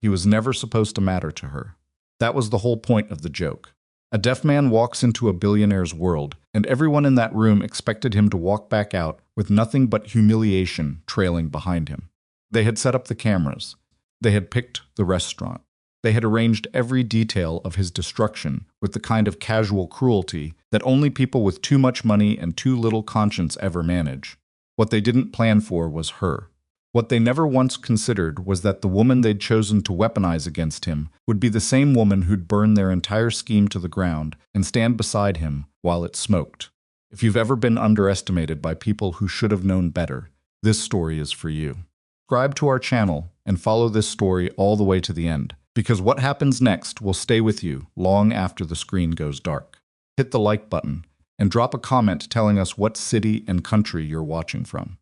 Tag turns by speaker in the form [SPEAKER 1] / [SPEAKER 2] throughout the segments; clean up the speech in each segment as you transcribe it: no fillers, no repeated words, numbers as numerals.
[SPEAKER 1] He was never supposed to matter to her. That was the whole point of the joke. A deaf man walks into a billionaire's world, and everyone in that room expected him to walk back out with nothing but humiliation trailing behind him. They had set up the cameras. They had picked the restaurant. They had arranged every detail of his destruction with the kind of casual cruelty that only people with too much money and too little conscience ever manage. What they didn't plan for was her. What they never once considered was that the woman they'd chosen to weaponize against him would be the same woman who'd burn their entire scheme to the ground and stand beside him while it smoked. If you've ever been underestimated by people who should have known better, this story is for you. Subscribe to our channel and follow this story all the way to the end, because what happens next will stay with you long after the screen goes dark. Hit the like button and drop a comment telling us what city and country you're watching from.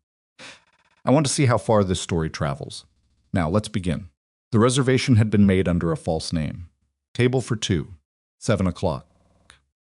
[SPEAKER 1] I want to see how far this story travels. Now, let's begin. The reservation had been made under a false name. Table for two, 7 o'clock.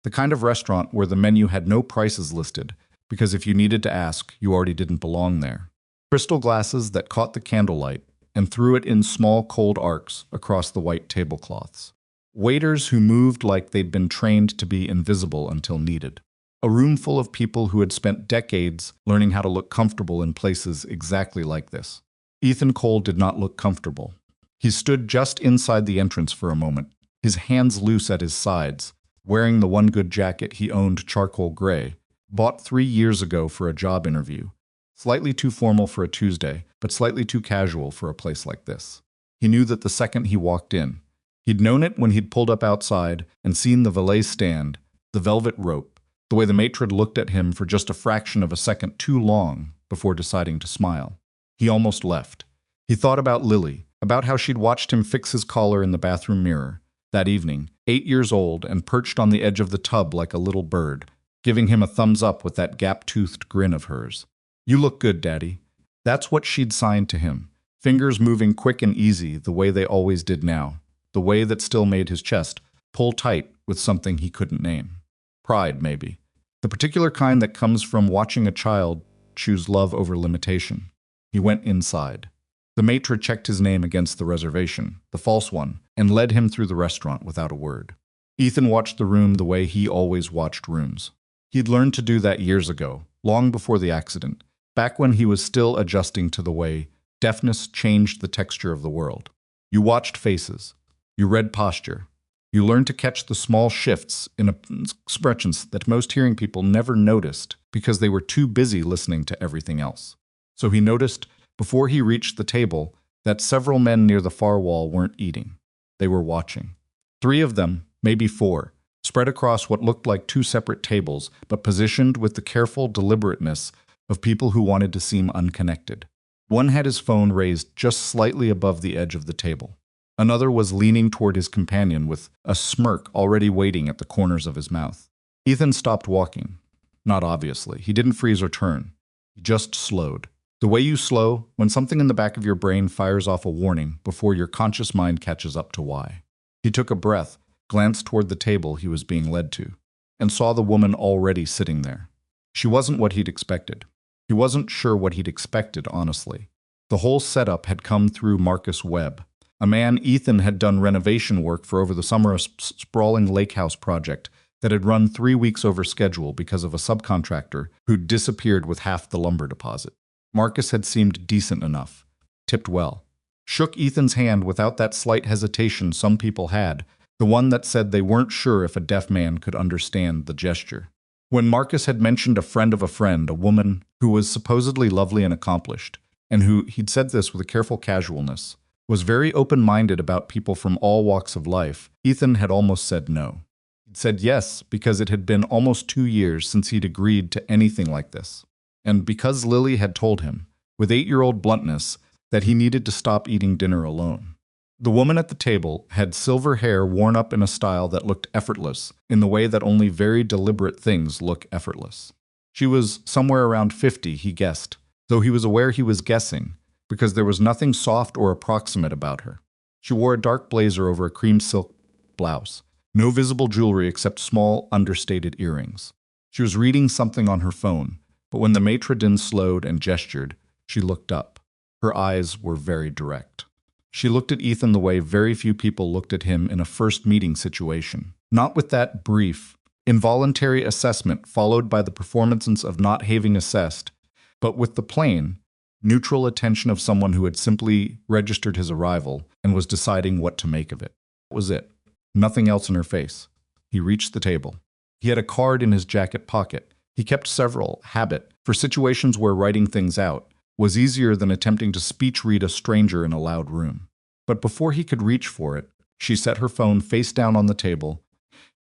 [SPEAKER 1] The kind of restaurant where the menu had no prices listed, because if you needed to ask, you already didn't belong there. Crystal glasses that caught the candlelight and threw it in small cold arcs across the white tablecloths. Waiters who moved like they'd been trained to be invisible until needed. A room full of people who had spent decades learning how to look comfortable in places exactly like this. Ethan Cole did not look comfortable. He stood just inside the entrance for a moment, his hands loose at his sides, wearing the one good jacket he owned, charcoal gray, bought 3 years ago for a job interview. Slightly too formal for a Tuesday, but slightly too casual for a place like this. He knew that the second he walked in. He'd known it when he'd pulled up outside and seen the valet stand, the velvet rope, the way the matron looked at him for just a fraction of a second too long before deciding to smile. He almost left. He thought about Lily, about how she'd watched him fix his collar in the bathroom mirror, that evening, 8 years old and perched on the edge of the tub like a little bird, giving him a thumbs up with that gap-toothed grin of hers. "You look good, Daddy." That's what she'd signed to him, fingers moving quick and easy the way they always did now, the way that still made his chest pull tight with something he couldn't name. Pride, maybe. The particular kind that comes from watching a child choose love over limitation. He went inside. The maitre checked his name against the reservation, the false one, and led him through the restaurant without a word. Ethan watched the room the way he always watched rooms. He'd learned to do that years ago, long before the accident, back when he was still adjusting to the way deafness changed the texture of the world. You watched faces. You read posture. You learned to catch the small shifts in expressions that most hearing people never noticed because they were too busy listening to everything else. So he noticed, before he reached the table, that several men near the far wall weren't eating. They were watching. 3 of them, maybe 4, spread across what looked like 2 separate tables, but positioned with the careful deliberateness of people who wanted to seem unconnected. One had his phone raised just slightly above the edge of the table. Another was leaning toward his companion with a smirk already waiting at the corners of his mouth. Ethan stopped walking. Not obviously. He didn't freeze or turn. He just slowed. The way you slow when something in the back of your brain fires off a warning before your conscious mind catches up to why. He took a breath, glanced toward the table he was being led to, and saw the woman already sitting there. She wasn't what he'd expected. He wasn't sure what he'd expected, honestly. The whole setup had come through Marcus Webb, a man Ethan had done renovation work for over the summer, a sprawling lake house project that had run 3 weeks over schedule because of a subcontractor who'd disappeared with half the lumber deposit. Marcus had seemed decent enough, tipped well, shook Ethan's hand without that slight hesitation some people had, the one that said they weren't sure if a deaf man could understand the gesture. When Marcus had mentioned a friend of a friend, a woman who was supposedly lovely and accomplished, and who, he'd said this with a careful casualness, was very open-minded about people from all walks of life, Ethan had almost said no. He'd said yes because it had been almost 2 years since he'd agreed to anything like this. And because Lily had told him, with 8-year-old bluntness, that he needed to stop eating dinner alone. The woman at the table had silver hair worn up in a style that looked effortless, in the way that only very deliberate things look effortless. She was somewhere around 50, he guessed, though he was aware he was guessing, because there was nothing soft or approximate about her. She wore a dark blazer over a cream silk blouse, no visible jewelry except small, understated earrings. She was reading something on her phone, but when the maitre d' slowed and gestured, she looked up. Her eyes were very direct. She looked at Ethan the way very few people looked at him in a first meeting situation. Not with that brief, involuntary assessment followed by the performance of not having assessed, but with the plain, neutral attention of someone who had simply registered his arrival and was deciding what to make of it. That was it. Nothing else in her face. He reached the table. He had a card in his jacket pocket. He kept several, habit, for situations where writing things out was easier than attempting to speech read a stranger in a loud room. But before he could reach for it, she set her phone face down on the table,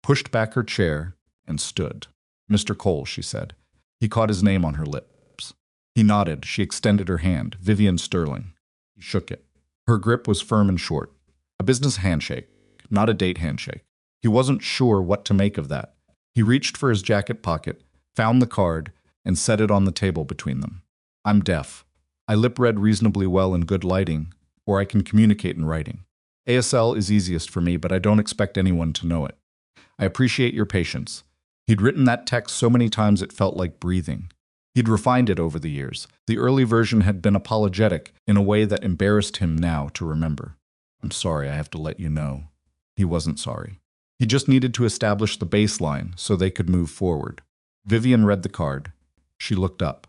[SPEAKER 1] pushed back her chair, and stood. "Mr. Cole," she said. He caught his name on her lips. He nodded. She extended her hand. "Vivian Sterling." He shook it. Her grip was firm and short. A business handshake, not a date handshake. He wasn't sure what to make of that. He reached for his jacket pocket, found the card, and set it on the table between them. "I'm deaf. I lip-read reasonably well in good lighting, or I can communicate in writing. ASL is easiest for me, but I don't expect anyone to know it. I appreciate your patience." He'd written that text so many times it felt like breathing. He'd refined it over the years. The early version had been apologetic in a way that embarrassed him now to remember. "I'm sorry, I have to let you know." He wasn't sorry. He just needed to establish the baseline so they could move forward. Vivian read the card. She looked up.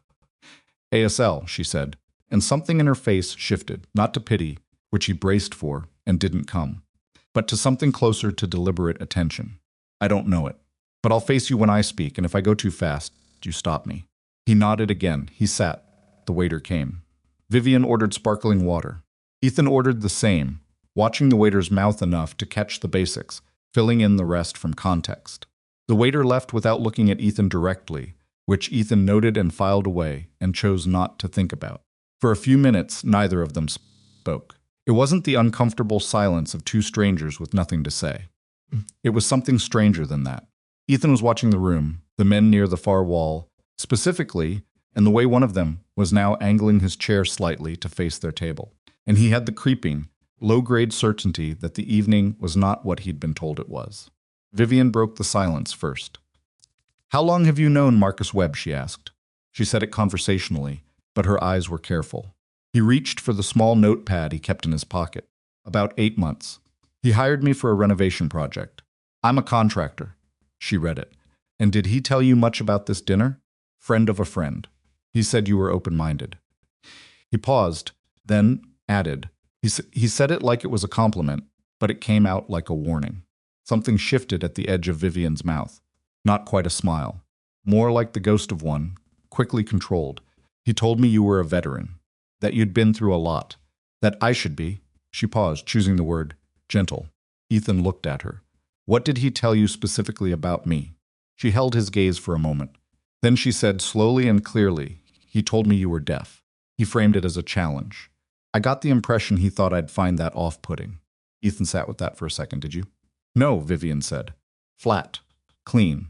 [SPEAKER 1] "ASL," she said, and something in her face shifted, not to pity, which he braced for and didn't come, but to something closer to deliberate attention. "I don't know it, but I'll face you when I speak, and if I go too fast, you stop me." He nodded again. He sat. The waiter came. Vivian ordered sparkling water. Ethan ordered the same, watching the waiter's mouth enough to catch the basics, filling in the rest from context. The waiter left without looking at Ethan directly, which Ethan noted and filed away and chose not to think about. For a few minutes, neither of them spoke. It wasn't the uncomfortable silence of two strangers with nothing to say. It was something stranger than that. Ethan was watching the room, the men near the far wall, specifically, and the way one of them was now angling his chair slightly to face their table. And he had the creeping, low-grade certainty that the evening was not what he'd been told it was. Vivian broke the silence first. "How long have you known Marcus Webb?" she asked. She said it conversationally, but her eyes were careful. He reached for the small notepad he kept in his pocket. "About 8 months. He hired me for a renovation project. I'm a contractor." She read it. "And did he tell you much about this dinner?" "Friend of a friend. He said you were open-minded." He paused, then added. He said it like it was a compliment, but it came out like a warning. Something shifted at the edge of Vivian's mouth. Not quite a smile. More like the ghost of one, quickly controlled. "He told me you were a veteran, that you'd been through a lot, that I should be." She paused, choosing the word, gentle. Ethan looked at her. "What did he tell you specifically about me?" She held his gaze for a moment. Then she said slowly and clearly, "He told me you were deaf." He framed it as a challenge. "I got the impression he thought I'd find that off-putting." Ethan sat with that for a second. "Did you?" "No," Vivian said. "Flat. Clean.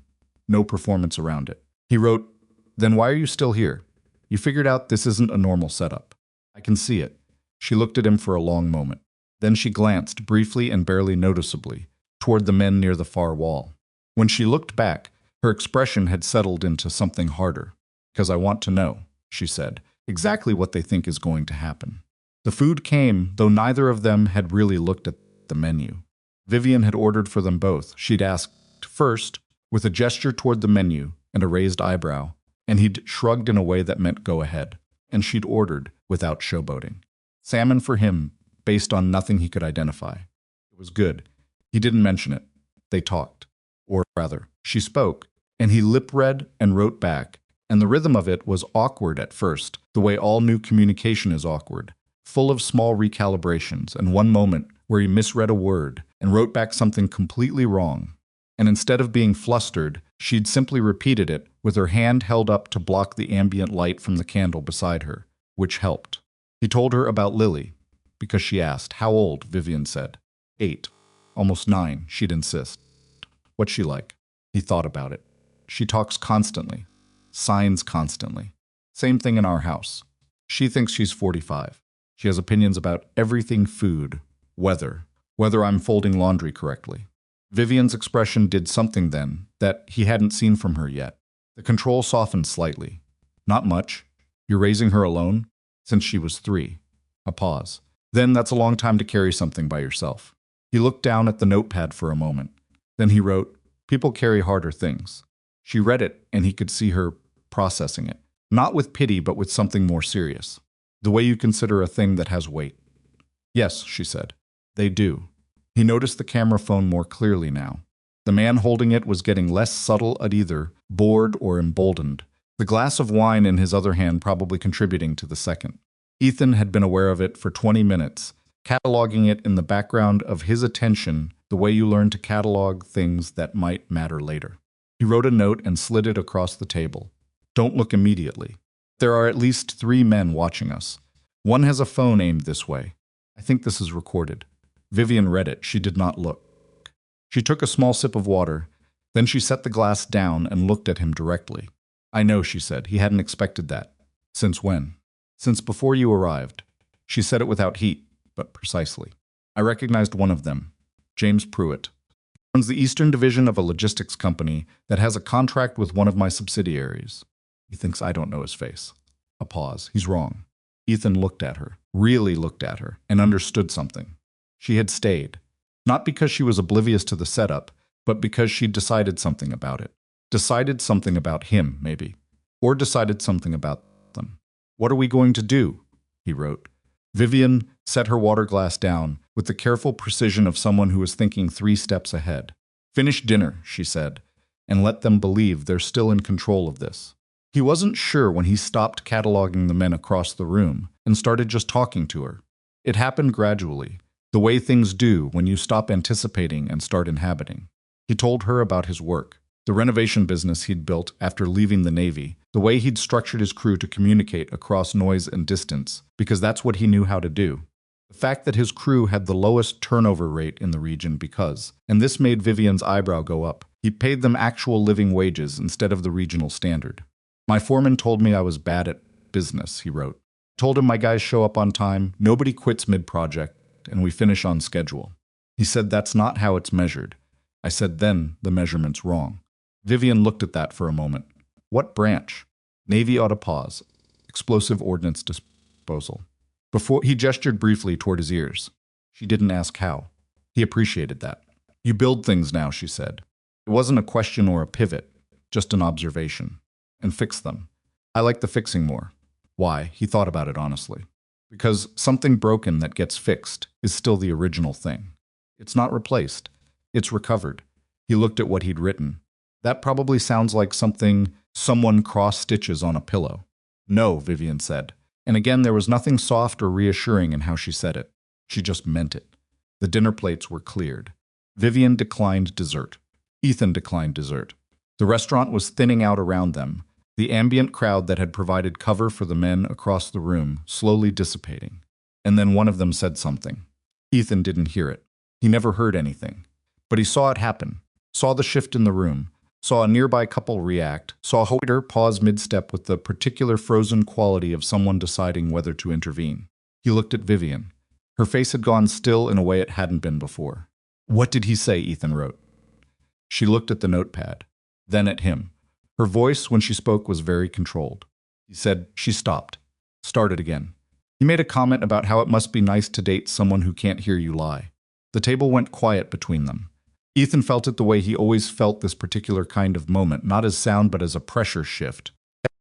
[SPEAKER 1] No performance around it." He wrote, "Then why are you still here? You figured out this isn't a normal setup." "I can see it." She looked at him for a long moment. Then she glanced, briefly and barely noticeably, toward the men near the far wall. When she looked back, her expression had settled into something harder. "Because I want to know," she said, "exactly what they think is going to happen." The food came, though neither of them had really looked at the menu. Vivian had ordered for them both. She'd asked first, with a gesture toward the menu and a raised eyebrow, and he'd shrugged in a way that meant go ahead, and she'd ordered without showboating. Salmon for him, based on nothing he could identify. It was good. He didn't mention it. They talked. Or rather, she spoke, and he lip-read and wrote back, and the rhythm of it was awkward at first, the way all new communication is awkward, full of small recalibrations, and one moment where he misread a word and wrote back something completely wrong. And instead of being flustered, she'd simply repeated it with her hand held up to block the ambient light from the candle beside her, which helped. He told her about Lily, because she asked. "How old?" Vivian said. 8. Almost 9, she'd insist. "What's she like?" He thought about it. "She talks constantly. Signs constantly. Same thing in our house. She thinks she's 45. She has opinions about everything food, whether I'm folding laundry correctly." Vivian's expression did something then that he hadn't seen from her yet. The control softened slightly. "Not much. You're raising her alone?" "Since she was 3. A pause. Then that's a long time to carry something by yourself. He looked down at the notepad for a moment. Then he wrote, "People carry harder things." She read it, and he could see her processing it. Not with pity, but with something more serious. The way you consider a thing that has weight. "Yes," she said. "They do." He noticed the camera phone more clearly now. The man holding it was getting less subtle at either, bored or emboldened. The glass of wine in his other hand probably contributing to the second. Ethan had been aware of it for 20 minutes, cataloging it in the background of his attention the way you learn to catalog things that might matter later. He wrote a note and slid it across the table. "Don't look immediately. There are at least 3 men watching us. One has a phone aimed this way. I think this is recorded." Vivian read it. She did not look. She took a small sip of water. Then she set the glass down and looked at him directly. "I know," she said. He hadn't expected that. "Since when?" "Since before you arrived." She said it without heat, but precisely. "I recognized one of them. James Pruitt. He runs the Eastern Division of a logistics company that has a contract with one of my subsidiaries." He thinks I don't know his face. A pause. He's wrong. Ethan looked at her, really looked at her, and understood something. She had stayed. Not because she was oblivious to the setup, but because she'd decided something about it. Decided something about him, maybe. Or decided something about them. "What are we going to do?" he wrote. Vivian set her water glass down with the careful precision of someone who was thinking 3 steps ahead. "Finish dinner," she said, "and let them believe they're still in control of this." He wasn't sure when he stopped cataloging the men across the room and started just talking to her. It happened gradually, the way things do when you stop anticipating and start inhabiting. He told her about his work, the renovation business he'd built after leaving the Navy, the way he'd structured his crew to communicate across noise and distance, because that's what he knew how to do. The fact that his crew had the lowest turnover rate in the region because, and this made Vivian's eyebrow go up, he paid them actual living wages instead of the regional standard. "My foreman told me I was bad at business," he wrote. "Told him my guys show up on time, nobody quits mid-project, and we finish on schedule. He said that's not how it's measured. I said then the measurement's wrong." Vivian looked at that for a moment. "What branch?" "Navy ought to pause. Explosive ordnance disposal." Before he gestured briefly toward his ears. She didn't ask how. He appreciated that. "You build things now," she said. It wasn't a question or a pivot, just an observation. "And fix them." "I like the fixing more." Why? He thought about it honestly. Because something broken that gets fixed is still the original thing. It's not replaced. It's recovered. He looked at what he'd written. "That probably sounds like something someone cross-stitches on a pillow." "No," Vivian said. And again, there was nothing soft or reassuring in how she said it. She just meant it. The dinner plates were cleared. Vivian declined dessert. Ethan declined dessert. The restaurant was thinning out around them, the ambient crowd that had provided cover for the men across the room slowly dissipating. And then one of them said something. Ethan didn't hear it. He never heard anything. But he saw it happen, saw the shift in the room, saw a nearby couple react, saw a waiter pause mid-step with the particular frozen quality of someone deciding whether to intervene. He looked at Vivian. Her face had gone still in a way it hadn't been before. "What did he say?" Ethan wrote. She looked at the notepad, then at him. Her voice, when she spoke, was very controlled. He said, she stopped, started again. He made a comment about how it must be nice to date someone who can't hear you lie. The table went quiet between them. Ethan felt it the way he always felt this particular kind of moment, not as sound but as a pressure shift,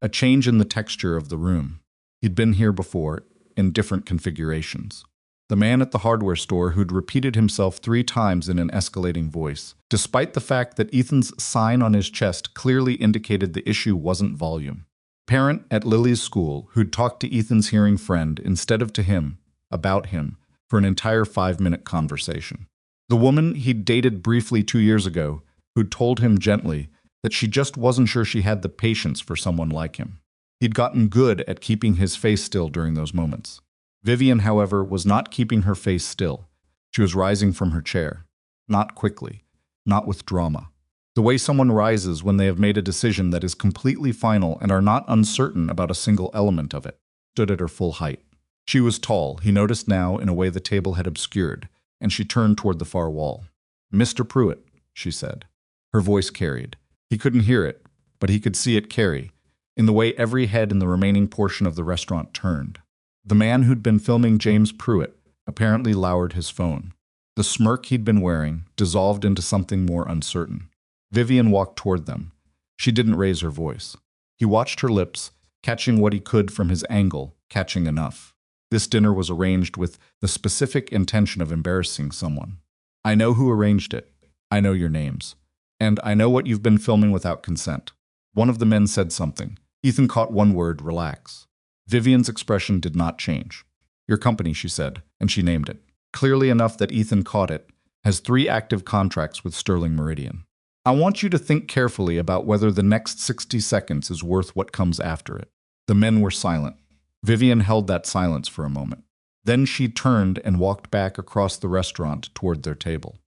[SPEAKER 1] a change in the texture of the room. He'd been here before, in different configurations. The man at the hardware store who'd repeated himself 3 times in an escalating voice, despite the fact that Ethan's sign on his chest clearly indicated the issue wasn't volume. Parent at Lily's school who'd talked to Ethan's hearing friend instead of to him, about him, for an entire 5-minute conversation. The woman he'd dated briefly 2 years ago, who'd told him gently that she just wasn't sure she had the patience for someone like him. He'd gotten good at keeping his face still during those moments. Vivian, however, was not keeping her face still. She was rising from her chair. Not quickly. Not with drama. The way someone rises when they have made a decision that is completely final and are not uncertain about a single element of it. Stood at her full height. She was tall, he noticed now in a way the table had obscured, and she turned toward the far wall. "Mr. Pruitt," she said. Her voice carried. He couldn't hear it, but he could see it carry, in the way every head in the remaining portion of the restaurant turned. The man who'd been filming James Pruitt, apparently lowered his phone. The smirk he'd been wearing dissolved into something more uncertain. Vivian walked toward them. She didn't raise her voice. He watched her lips, catching what he could from his angle, catching enough. This dinner was arranged with the specific intention of embarrassing someone. I know who arranged it. I know your names. And I know what you've been filming without consent. One of the men said something. Ethan caught one word, relax. Vivian's expression did not change. Your company, she said, and she named it. Clearly enough that Ethan caught it, has 3 active contracts with Sterling Meridian. I want you to think carefully about whether the next 60 seconds is worth what comes after it. The men were silent. Vivian held that silence for a moment. Then she turned and walked back across the restaurant toward their table.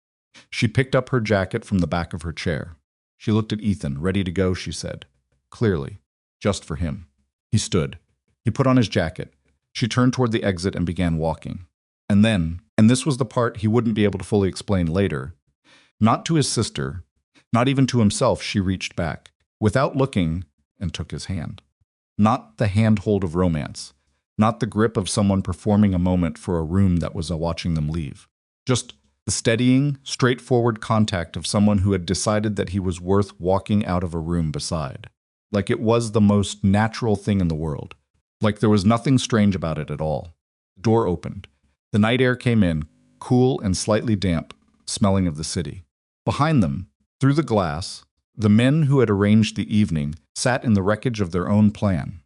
[SPEAKER 1] She picked up her jacket from the back of her chair. She looked at Ethan, ready to go, she said. Clearly, just for him. He stood. He put on his jacket. She turned toward the exit and began walking. And then, and this was the part he wouldn't be able to fully explain later, not to his sister, not even to himself, she reached back, without looking, and took his hand. Not the handhold of romance, not the grip of someone performing a moment for a room that was watching them leave. Just the steadying, straightforward contact of someone who had decided that he was worth walking out of a room beside. Like it was the most natural thing in the world. Like there was nothing strange about it at all. The door opened. The night air came in, cool and slightly damp, smelling of the city. Behind them, through the glass, the men who had arranged the evening sat in the wreckage of their own plan.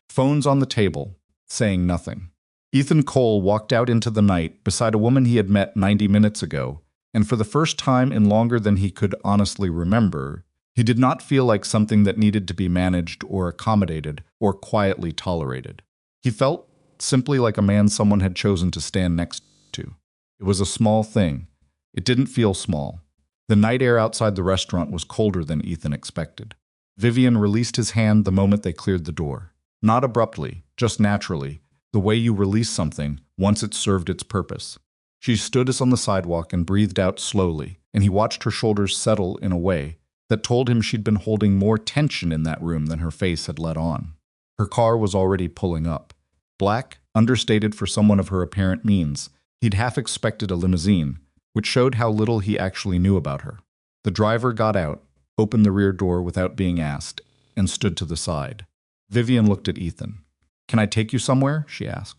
[SPEAKER 1] Phones on the table, saying nothing. Ethan Cole walked out into the night beside a woman he had met 90 minutes ago, and for the first time in longer than he could honestly remember, he did not feel like something that needed to be managed or accommodated or quietly tolerated. He felt simply like a man someone had chosen to stand next to. It was a small thing. It didn't feel small. The night air outside the restaurant was colder than Ethan expected. Vivian released his hand the moment they cleared the door. Not abruptly, just naturally, the way you release something once it's served its purpose. She stood on the sidewalk and breathed out slowly, and he watched her shoulders settle in a way that told him she'd been holding more tension in that room than her face had let on. Her car was already pulling up. Black, understated for someone of her apparent means, he'd half expected a limousine, which showed how little he actually knew about her. The driver got out, opened the rear door without being asked, and stood to the side. Vivian looked at Ethan. Can I take you somewhere? She asked.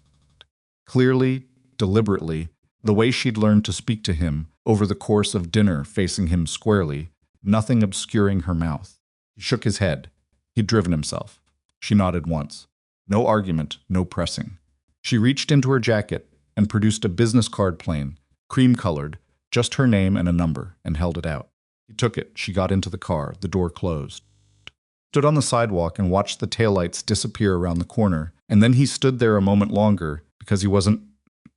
[SPEAKER 1] Clearly, deliberately, the way she'd learned to speak to him over the course of dinner, facing him squarely, nothing obscuring her mouth. He shook his head. He'd driven himself. She nodded once. No argument, no pressing. She reached into her jacket and produced a business card plain, cream-colored, just her name and a number, and held it out. He took it. She got into the car. The door closed. Stood on the sidewalk and watched the taillights disappear around the corner, and then he stood there a moment longer because he wasn't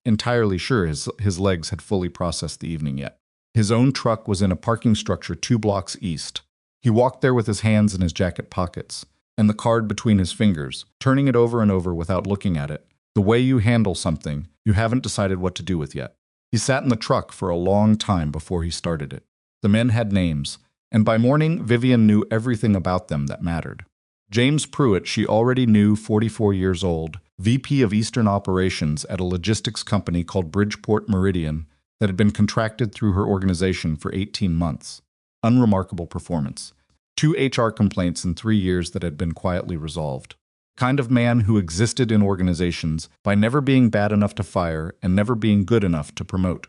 [SPEAKER 1] entirely sure his legs had fully processed the evening yet. His own truck was in a parking structure 2 blocks east. He walked there with his hands in his jacket pockets, and the card between his fingers, turning it over and over without looking at it, the way you handle something you haven't decided what to do with yet. He sat in the truck for a long time before he started it. The men had names, and by morning, Vivian knew everything about them that mattered. James Pruitt, she already knew, 44 years old, VP of Eastern Operations at a logistics company called Bridgeport Meridian that had been contracted through her organization for 18 months. Unremarkable performance. 2 HR complaints in 3 years that had been quietly resolved. Kind of man who existed in organizations by never being bad enough to fire and never being good enough to promote.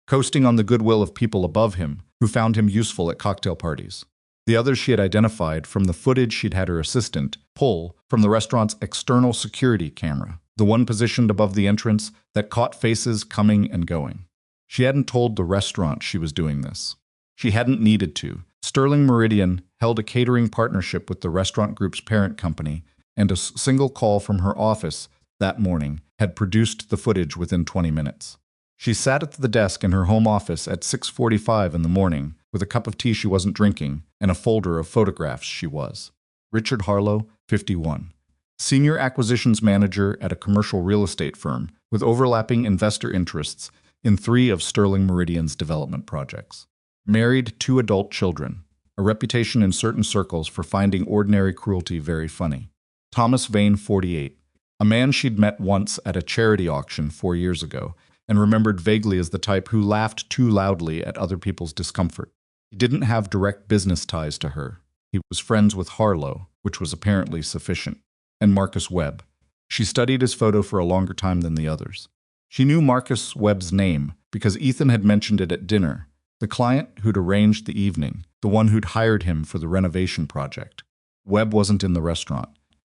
[SPEAKER 1] Coasting on the goodwill of people above him who found him useful at cocktail parties. The others she had identified from the footage she'd had her assistant pull from the restaurant's external security camera, the one positioned above the entrance that caught faces coming and going. She hadn't told the restaurant she was doing this. She hadn't needed to. Sterling Meridian held a catering partnership with the restaurant group's parent company, and a single call from her office that morning had produced the footage within 20 minutes. She sat at the desk in her home office at 6:45 in the morning with a cup of tea she wasn't drinking and a folder of photographs she was. Richard Harlow, 51. Senior Acquisitions Manager at a commercial real estate firm with overlapping investor interests in 3 of Sterling Meridian's development projects. Married, 2 adult children. A reputation in certain circles for finding ordinary cruelty very funny. Thomas Vane, 48. A man she'd met once at a charity auction 4 years ago, and remembered vaguely as the type who laughed too loudly at other people's discomfort. He didn't have direct business ties to her. He was friends with Harlow, which was apparently sufficient, and Marcus Webb. She studied his photo for a longer time than the others. She knew Marcus Webb's name because Ethan had mentioned it at dinner, the client who'd arranged the evening, the one who'd hired him for the renovation project. Webb wasn't in the restaurant.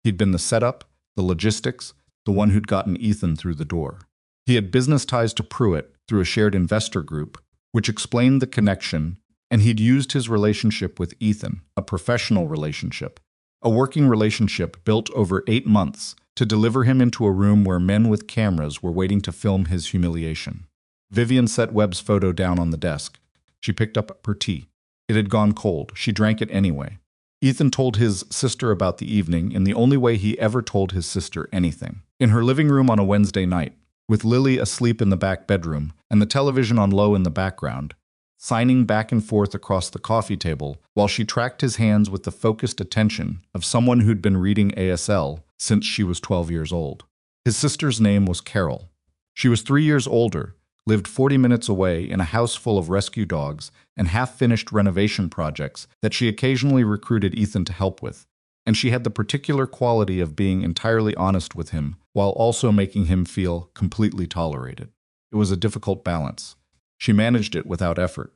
[SPEAKER 1] He'd been the setup, the logistics, the one who'd gotten Ethan through the door. He had business ties to Pruitt through a shared investor group, which explained the connection, and he'd used his relationship with Ethan, a professional relationship, a working relationship built over 8 months, to deliver him into a room where men with cameras were waiting to film his humiliation. Vivian set Webb's photo down on the desk. She picked up her tea. It had gone cold. She drank it anyway. Ethan told his sister about the evening in the only way he ever told his sister anything. In her living room on a Wednesday night, with Lily asleep in the back bedroom and the television on low in the background, signing back and forth across the coffee table while she tracked his hands with the focused attention of someone who'd been reading ASL since she was 12 years old. His sister's name was Carol. She was 3 years older, lived 40 minutes away in a house full of rescue dogs and half-finished renovation projects that she occasionally recruited Ethan to help with, and she had the particular quality of being entirely honest with him while also making him feel completely tolerated. It was a difficult balance. She managed it without effort.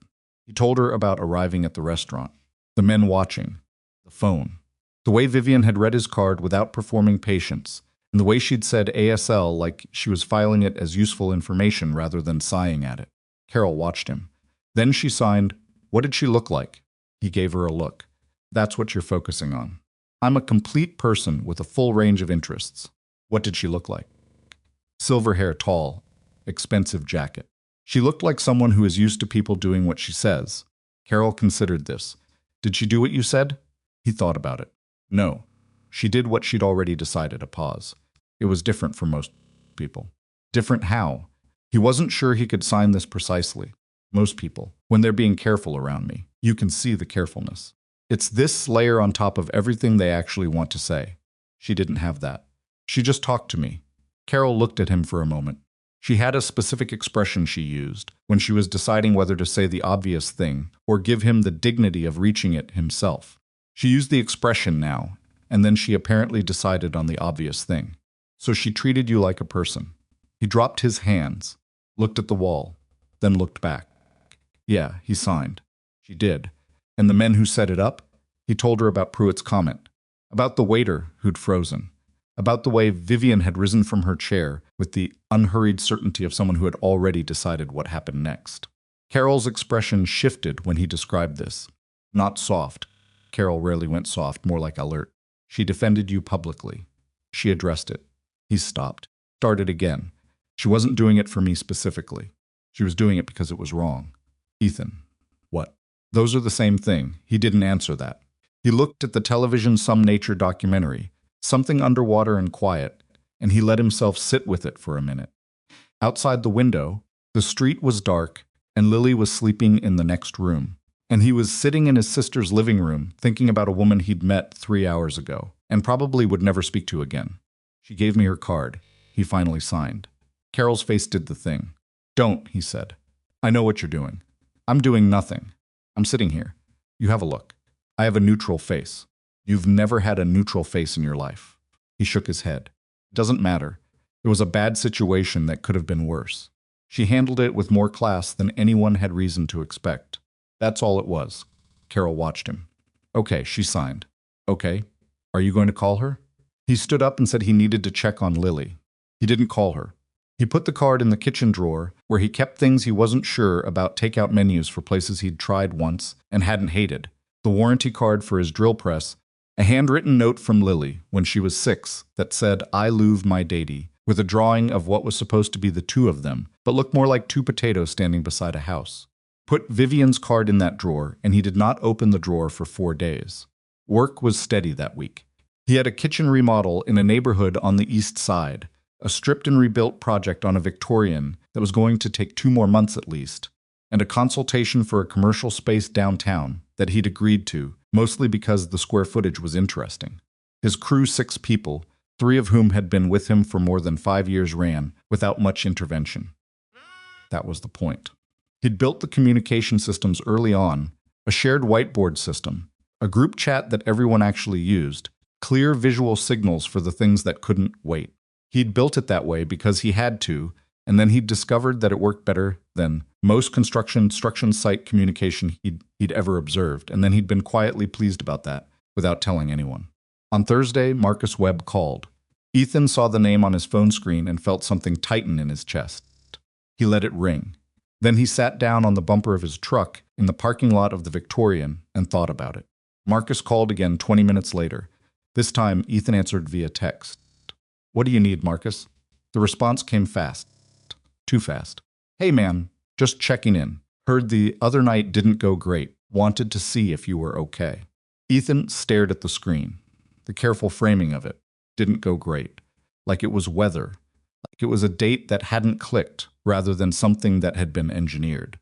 [SPEAKER 1] He told her about arriving at the restaurant, the men watching, the phone, the way Vivian had read his card without performing patience, and the way she'd said ASL like she was filing it as useful information rather than sighing at it. Carol watched him. Then she signed, "What did she look like?" He gave her a look. "That's what you're focusing on. I'm a complete person with a full range of interests." "What did she look like?" "Silver hair, tall, expensive jacket." "She looked like someone who is used to people doing what she says." Carol considered this. "Did she do what you said?" He thought about it. "No. She did what she'd already decided." A pause. It was different for most people. Different how? He wasn't sure he could sign this precisely. Most people, when they're being careful around me, you can see the carefulness. It's this layer on top of everything they actually want to say. She didn't have that. She just talked to me. Carol looked at him for a moment. She had a specific expression she used when she was deciding whether to say the obvious thing or give him the dignity of reaching it himself. She used the expression now, and then she apparently decided on the obvious thing. "So she treated you like a person." He dropped his hands, looked at the wall, then looked back. "Yeah," he signed. "She did. And the men who set it up?" He told her about Pruitt's comment, about the waiter who'd frozen, about the way Vivian had risen from her chair with the unhurried certainty of someone who had already decided what happened next. Carol's expression shifted when he described this. Not soft. Carol rarely went soft, more like alert. "She defended you publicly." She addressed it. He stopped. Started again. "She wasn't doing it for me specifically. She was doing it because it was wrong." "Ethan." "What?" "Those are the same thing." He didn't answer that. He looked at the television Some Nature documentary, something underwater and quiet, and he let himself sit with it for a minute. Outside the window, the street was dark, and Lily was sleeping in the next room. And he was sitting in his sister's living room thinking about a woman he'd met 3 hours ago, and probably would never speak to again. "She gave me her card." He finally signed. Carol's face did the thing. "Don't," he said. "I know what you're doing." "I'm doing nothing. I'm sitting here. You have a look. I have a neutral face." "You've never had a neutral face in your life." He shook his head. "It doesn't matter. It was a bad situation that could have been worse. She handled it with more class than anyone had reason to expect. That's all it was." Carol watched him. "Okay," she signed. "Okay. Are you going to call her?" He stood up and said he needed to check on Lily. He didn't call her. He put the card in the kitchen drawer where he kept things he wasn't sure about, takeout menus for places he'd tried once and hadn't hated, the warranty card for his drill press, a handwritten note from Lily when she was 6 that said, "I love my daddy," with a drawing of what was supposed to be the two of them, but looked more like 2 potatoes standing beside a house. Put Vivian's card in that drawer, and he did not open the drawer for 4 days. Work was steady that week. He had a kitchen remodel in a neighborhood on the east side, a stripped and rebuilt project on a Victorian that was going to take 2 more months at least, and a consultation for a commercial space downtown that he'd agreed to, mostly because the square footage was interesting. His crew, 6 people, 3 of whom had been with him for more than 5 years, ran without much intervention. That was the point. He'd built the communication systems early on, a shared whiteboard system, a group chat that everyone actually used, clear visual signals for the things that couldn't wait. He'd built it that way because he had to, and then he'd discovered that it worked better than most construction site communication he'd ever observed, and then he'd been quietly pleased about that without telling anyone. On Thursday, Marcus Webb called. Ethan saw the name on his phone screen and felt something tighten in his chest. He let it ring. Then he sat down on the bumper of his truck in the parking lot of the Victorian and thought about it. Marcus called again 20 minutes later. This time, Ethan answered via text. "What do you need, Marcus?" The response came fast. Too fast. "Hey man, just checking in. Heard the other night didn't go great. Wanted to see if you were okay." Ethan stared at the screen. The careful framing of it. Didn't go great. Like it was weather. Like it was a date that hadn't clicked, rather than something that had been engineered.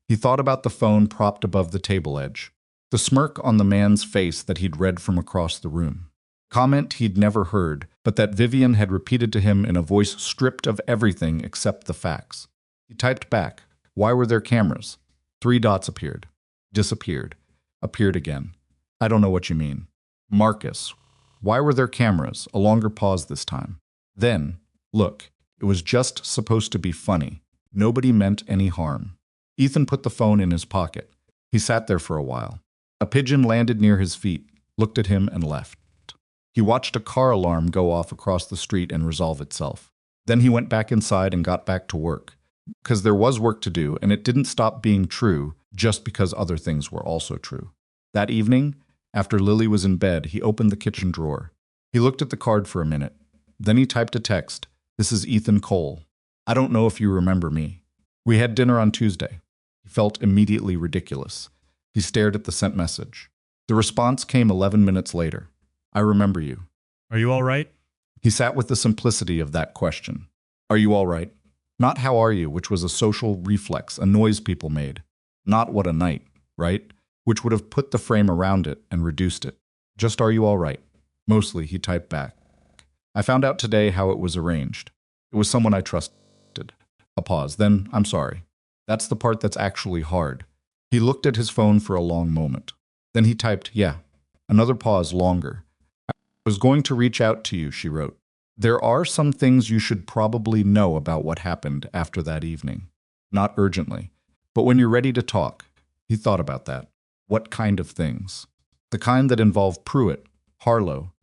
[SPEAKER 1] He thought about the phone propped above the table edge. The smirk on the man's face that he'd read from across the room. Comment he'd never heard, but that Vivian had repeated to him in a voice stripped of everything except the facts. He typed back, "Why were there cameras?" 3 dots appeared. Disappeared. Appeared again. "I don't know what you mean." "Marcus, why were there cameras?" A longer pause this time. Then, "Look, it was just supposed to be funny. Nobody meant any harm." Ethan put the phone in his pocket. He sat there for a while. A pigeon landed near his feet, looked at him, and left. He watched a car alarm go off across the street and resolve itself. Then he went back inside and got back to work. Because there was work to do, and it didn't stop being true just because other things were also true. That evening, after Lily was in bed, he opened the kitchen drawer. He looked at the card for a minute. Then he typed a text. "This is Ethan Cole. I don't know if you remember me. We had dinner on Tuesday." He felt immediately ridiculous. He stared at the sent message. The response came 11 minutes later. "I remember you."
[SPEAKER 2] Are you all right?
[SPEAKER 1] He sat with the simplicity of that question. "Are you all right?" Not "how are you," which was a social reflex, a noise people made. Not "what a night," right? Which would have put the frame around it and reduced it. Just "are you all right?" Mostly, he typed back. "I found out today how it was arranged. It was someone I trusted." A pause. Then, "I'm sorry." That's the part that's actually hard. He looked at his phone for a long moment. Then he typed, "Yeah." Another pause, longer. "I was going to reach out to you," she wrote. "There are some things you should probably know about what happened after that evening. Not urgently, but when you're ready to talk." He thought about that. What kind of things? The kind that involve Pruitt, Harlow,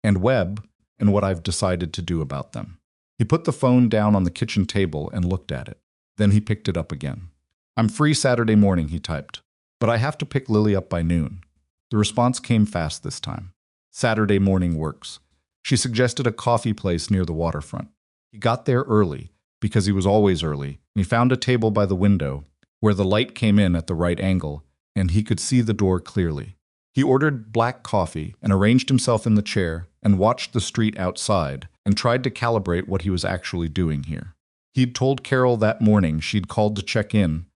[SPEAKER 1] and Webb, and what I've decided to do about them. He put the phone down on the kitchen table and looked at it. Then he picked it up again. "I'm free Saturday morning," he typed, "but I have to pick Lily up by noon." The response came fast this time. "Saturday morning works." She suggested a coffee place near the waterfront. He got there early, because he was always early, and he found a table by the window where the light came in at the right angle, and he could see the door clearly. He ordered black coffee and arranged himself in the chair and watched the street outside and tried to calibrate what he was actually doing here. He'd told Carol that morning she'd called to check in,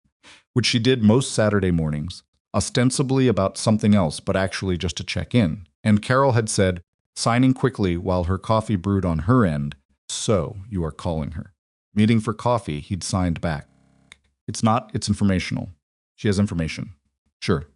[SPEAKER 1] which she did most Saturday mornings, ostensibly about something else, but actually just to check in. And Carol had said, signing quickly while her coffee brewed on her end, "So, you are calling her." Meeting for coffee, he'd signed back. "It's not, it's informational." "She has information." "Sure."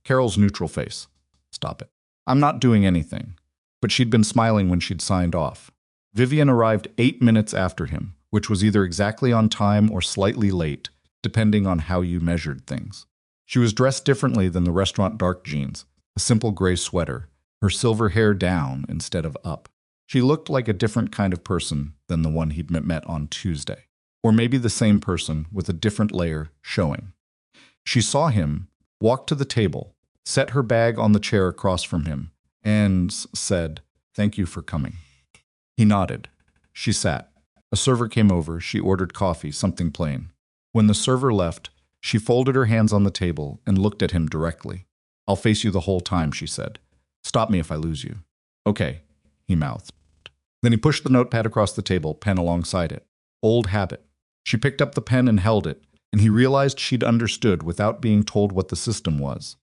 [SPEAKER 1] Carol's neutral face. "Stop it." "I'm not doing anything." But she'd been smiling when she'd signed off. Vivian arrived 8 minutes after him, which was either exactly on time or slightly late, depending on how you measured things. She was dressed differently than the restaurant dark jeans, a simple gray sweater, her silver hair down instead of up. She looked like a different kind of person than the one he'd met on Tuesday. Or maybe the same person with a different layer showing. She saw him, walked to the table, set her bag on the chair across from him, and said, "Thank you for coming." He nodded. She sat. A server came over. She ordered coffee, something plain. When the server left, she folded her hands on the table and looked at him directly. "I'll face you the whole time," she said. "Stop me if I lose you." "Okay," he mouthed. Then he pushed the notepad across the table, pen alongside it. Old habit. She picked up the pen and held it, and he realized she'd understood without being told what the system was.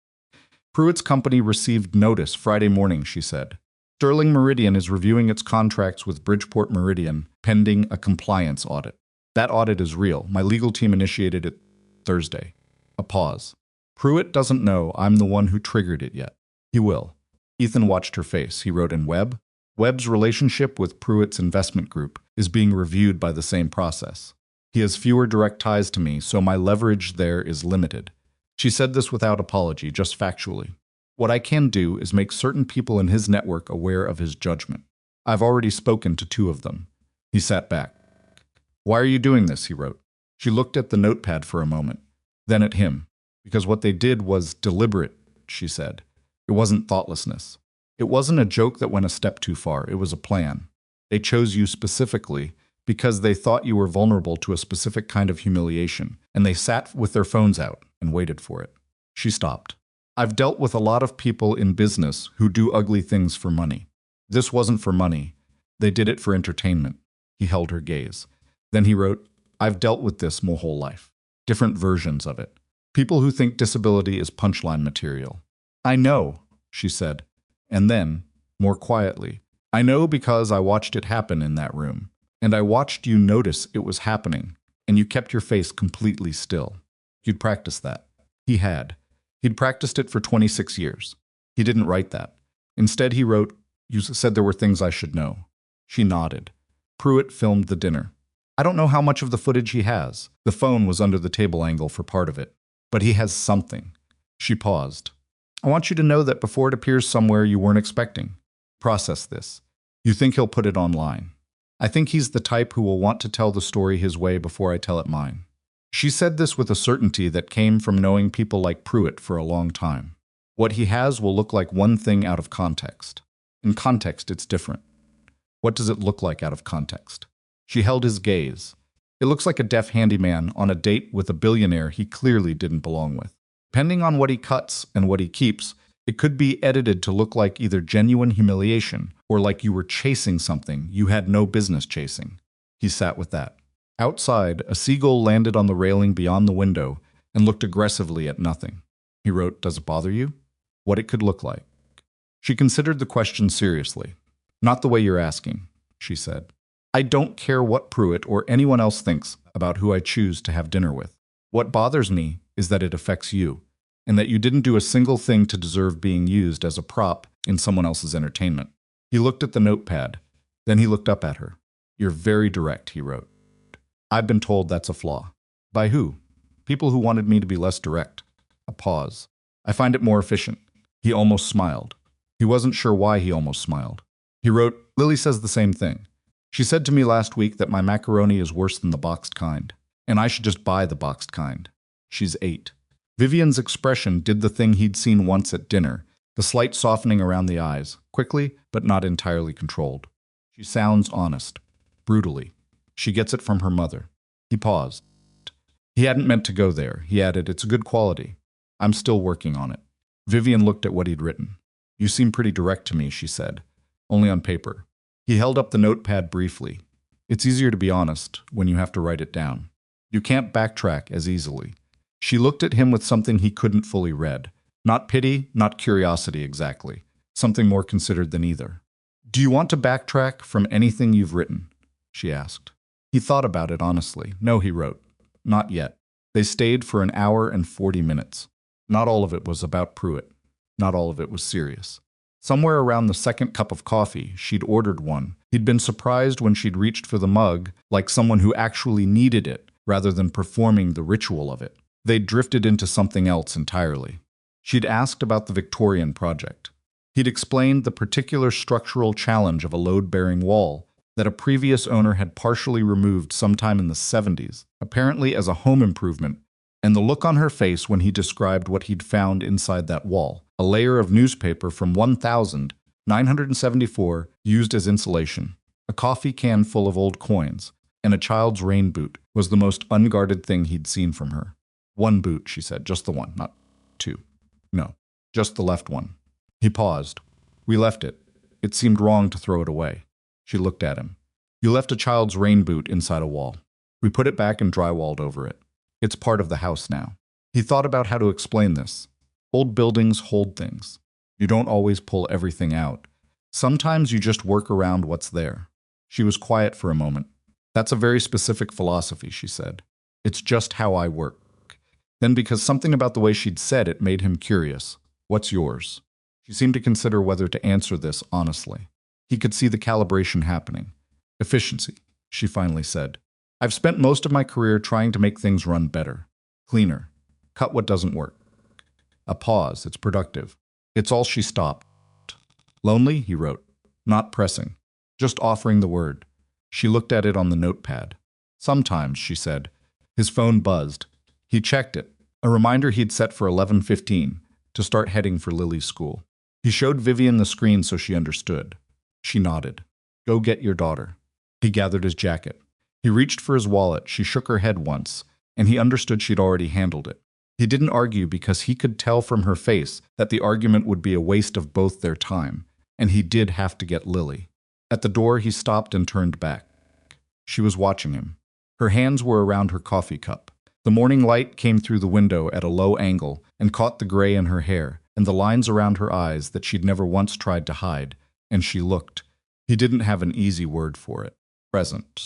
[SPEAKER 1] "Pruitt's company received notice Friday morning," she said. "Sterling Meridian is reviewing its contracts with Bridgeport Meridian, pending a compliance audit." That audit is real. My legal team initiated it Thursday. A pause. Pruitt doesn't know I'm the one who triggered it yet. He will. Ethan watched her face. He wrote in Webb. Webb's relationship with Pruitt's investment group is being reviewed by the same process. He has fewer direct ties to me, so my leverage there is limited. She said this without apology, just factually. What I can do is make certain people in his network aware of his judgment. I've already spoken to 2 of them. He sat back. Why are you doing this? He wrote. She looked at the notepad for a moment, then at him. Because what they did was deliberate, she said. It wasn't thoughtlessness. It wasn't a joke that went a step too far. It was a plan. They chose you specifically because they thought you were vulnerable to a specific kind of humiliation, and they sat with their phones out and waited for it. She stopped. I've dealt with a lot of people in business who do ugly things for money. This wasn't for money. They did it for entertainment. He held her gaze. Then he wrote, I've dealt with this my whole life. Different versions of it. People who think disability is punchline material. I know, she said. And then, more quietly, I know because I watched it happen in that room. And I watched you notice it was happening, and you kept your face completely still. You'd practiced that. He had. He'd practiced it for 26 years. He didn't write that. Instead, he wrote, You said there were things I should know. She nodded. Pruitt filmed the dinner. I don't know how much of the footage he has. The phone was under the table angle for part of it. But he has something. She paused. I want you to know that before it appears somewhere you weren't expecting. Process this. You think he'll put it online. I think he's the type who will want to tell the story his way before I tell it mine. She said this with a certainty that came from knowing people like Pruitt for a long time. What he has will look like one thing out of context. In context, it's different. What does it look like out of context? She held his gaze. It looks like a deaf handyman on a date with a billionaire he clearly didn't belong with. Depending on what he cuts and what he keeps, it could be edited to look like either genuine humiliation or like you were chasing something you had no business chasing. He sat with that. Outside, a seagull landed on the railing beyond the window and looked aggressively at nothing. He wrote, Does it bother you? What it could look like. She considered the question seriously. Not the way you're asking, she said. I don't care what Pruitt or anyone else thinks about who I choose to have dinner with. What bothers me is that it affects you, and that you didn't do a single thing to deserve being used as a prop in someone else's entertainment. He looked at the notepad. Then he looked up at her. You're very direct, he wrote. I've been told that's a flaw. By who? People who wanted me to be less direct. A pause. I find it more efficient. He almost smiled. He wasn't sure why he almost smiled. He wrote, Lily says the same thing. She said to me last week that my macaroni is worse than the boxed kind, and I should just buy the boxed kind. She's 8. Vivian's expression did the thing he'd seen once at dinner, the slight softening around the eyes, quickly but not entirely controlled. She sounds honest, brutally. She gets it from her mother. He paused. He hadn't meant to go there. He added, It's a good quality. I'm still working on it. Vivian looked at what he'd written. You seem pretty direct to me, she said. Only on paper. He held up the notepad briefly. It's easier to be honest when you have to write it down. You can't backtrack as easily. She looked at him with something he couldn't fully read. Not pity, not curiosity exactly. Something more considered than either. Do you want to backtrack from anything you've written? She asked. He thought about it honestly. No, he wrote. Not yet. They stayed for an hour and 40 minutes. Not all of it was about Pruitt. Not all of it was serious. Somewhere around the second cup of coffee, she'd ordered one. He'd been surprised when she'd reached for the mug, like someone who actually needed it, rather than performing the ritual of it. They'd drifted into something else entirely. She'd asked about the Victorian project. He'd explained the particular structural challenge of a load-bearing wall that a previous owner had partially removed sometime in the 70s, apparently as a home improvement, and the look on her face when he described what he'd found inside that wall, a layer of newspaper from 1974 used as insulation, a coffee can full of old coins, and a child's rain boot was the most unguarded thing he'd seen from her. One boot, she said, just the one, not 2. No, just the left one. He paused. We left it. It seemed wrong to throw it away. She looked at him. You left a child's rain boot inside a wall. We put it back and drywalled over it. It's part of the house now. He thought about how to explain this. Old buildings hold things. You don't always pull everything out. Sometimes you just work around what's there. She was quiet for a moment. That's a very specific philosophy, she said. It's just how I work. Then, because something about the way she'd said it made him curious. What's yours? She seemed to consider whether to answer this honestly. He could see the calibration happening. Efficiency, she finally said. I've spent most of my career trying to make things run better. Cleaner. Cut what doesn't work. A pause. It's productive. It's all she stopped. Lonely, he wrote. Not pressing. Just offering the word. She looked at it on the notepad. Sometimes, she said. His phone buzzed. He checked it. A reminder he'd set for 11:15 to start heading for Lily's school. He showed Vivian the screen so she understood. She nodded. Go get your daughter. He gathered his jacket. He reached for his wallet. She shook her head once, and he understood she'd already handled it. He didn't argue because he could tell from her face that the argument would be a waste of both their time, and he did have to get Lily. At the door, he stopped and turned back. She was watching him. Her hands were around her coffee cup. The morning light came through the window at a low angle and caught the gray in her hair and the lines around her eyes that she'd never once tried to hide, and she looked. He didn't have an easy word for it. Present.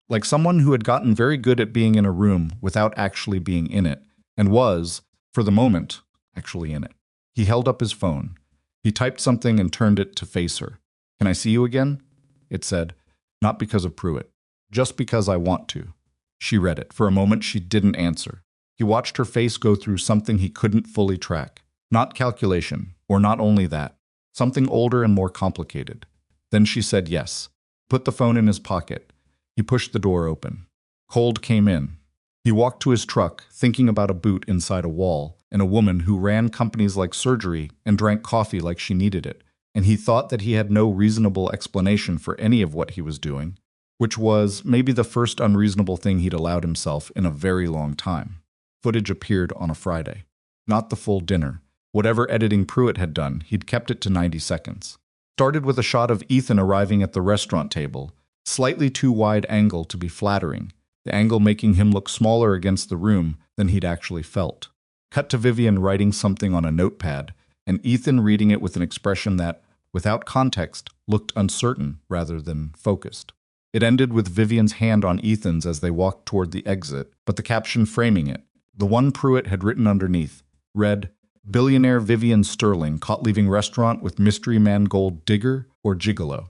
[SPEAKER 1] Like someone who had gotten very good at being in a room without actually being in it, and was, for the moment, actually in it. He held up his phone. He typed something and turned it to face her. Can I see you again? It said, not because of Pruitt, just because I want to. She read it. For a moment, she didn't answer. He watched her face go through something he couldn't fully track. Not calculation, or not only that. Something older and more complicated. Then she said yes. Put the phone in his pocket. He pushed the door open. Cold came in. He walked to his truck, thinking about a boot inside a wall, and a woman who ran companies like surgery and drank coffee like she needed it, and he thought that he had no reasonable explanation for any of what he was doing, which was maybe the first unreasonable thing he'd allowed himself in a very long time. Footage appeared on a Friday. Not the full dinner. Whatever editing Pruitt had done, he'd kept it to 90 seconds. Started with a shot of Ethan arriving at the restaurant table, slightly too wide angle to be flattering, the angle making him look smaller against the room than he'd actually felt. Cut to Vivian writing something on a notepad, and Ethan reading it with an expression that, without context, looked uncertain rather than focused. It ended with Vivian's hand on Ethan's as they walked toward the exit, but the caption framing it, the one Pruitt had written underneath, read, Billionaire Vivian Sterling caught leaving restaurant with mystery man gold digger or gigolo.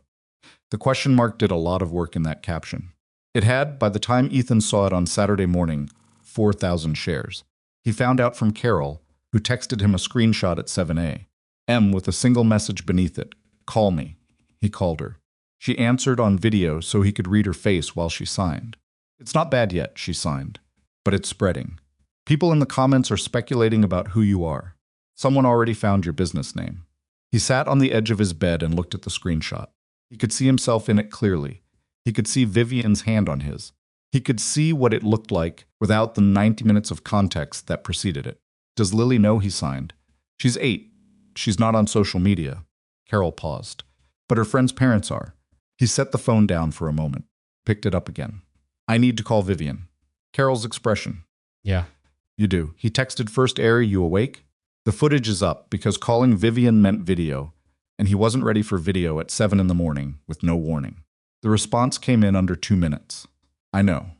[SPEAKER 1] The question mark did a lot of work in that caption. It had, by the time Ethan saw it on Saturday morning, 4,000 shares. He found out from Carol, who texted him a screenshot at 7 a.m. with a single message beneath it, call me. He called her. She answered on video so he could read her face while she signed. It's not bad yet, she signed, but it's spreading. People in the comments are speculating about who you are. Someone already found your business name. He sat on the edge of his bed and looked at the screenshot. He could see himself in it clearly. He could see Vivian's hand on his. He could see what it looked like without the 90 minutes of context that preceded it. Does Lily know he signed? She's 8. She's not on social media. Carol paused. But her friend's parents are. He set the phone down for a moment, picked it up again. I need to call Vivian. Carol's expression.
[SPEAKER 2] Yeah.
[SPEAKER 1] You do. He texted first, Ari, you awake? The footage is up because calling Vivian meant video, and he wasn't ready for video at 7 in the morning with no warning. The response came in under 2 minutes. I know.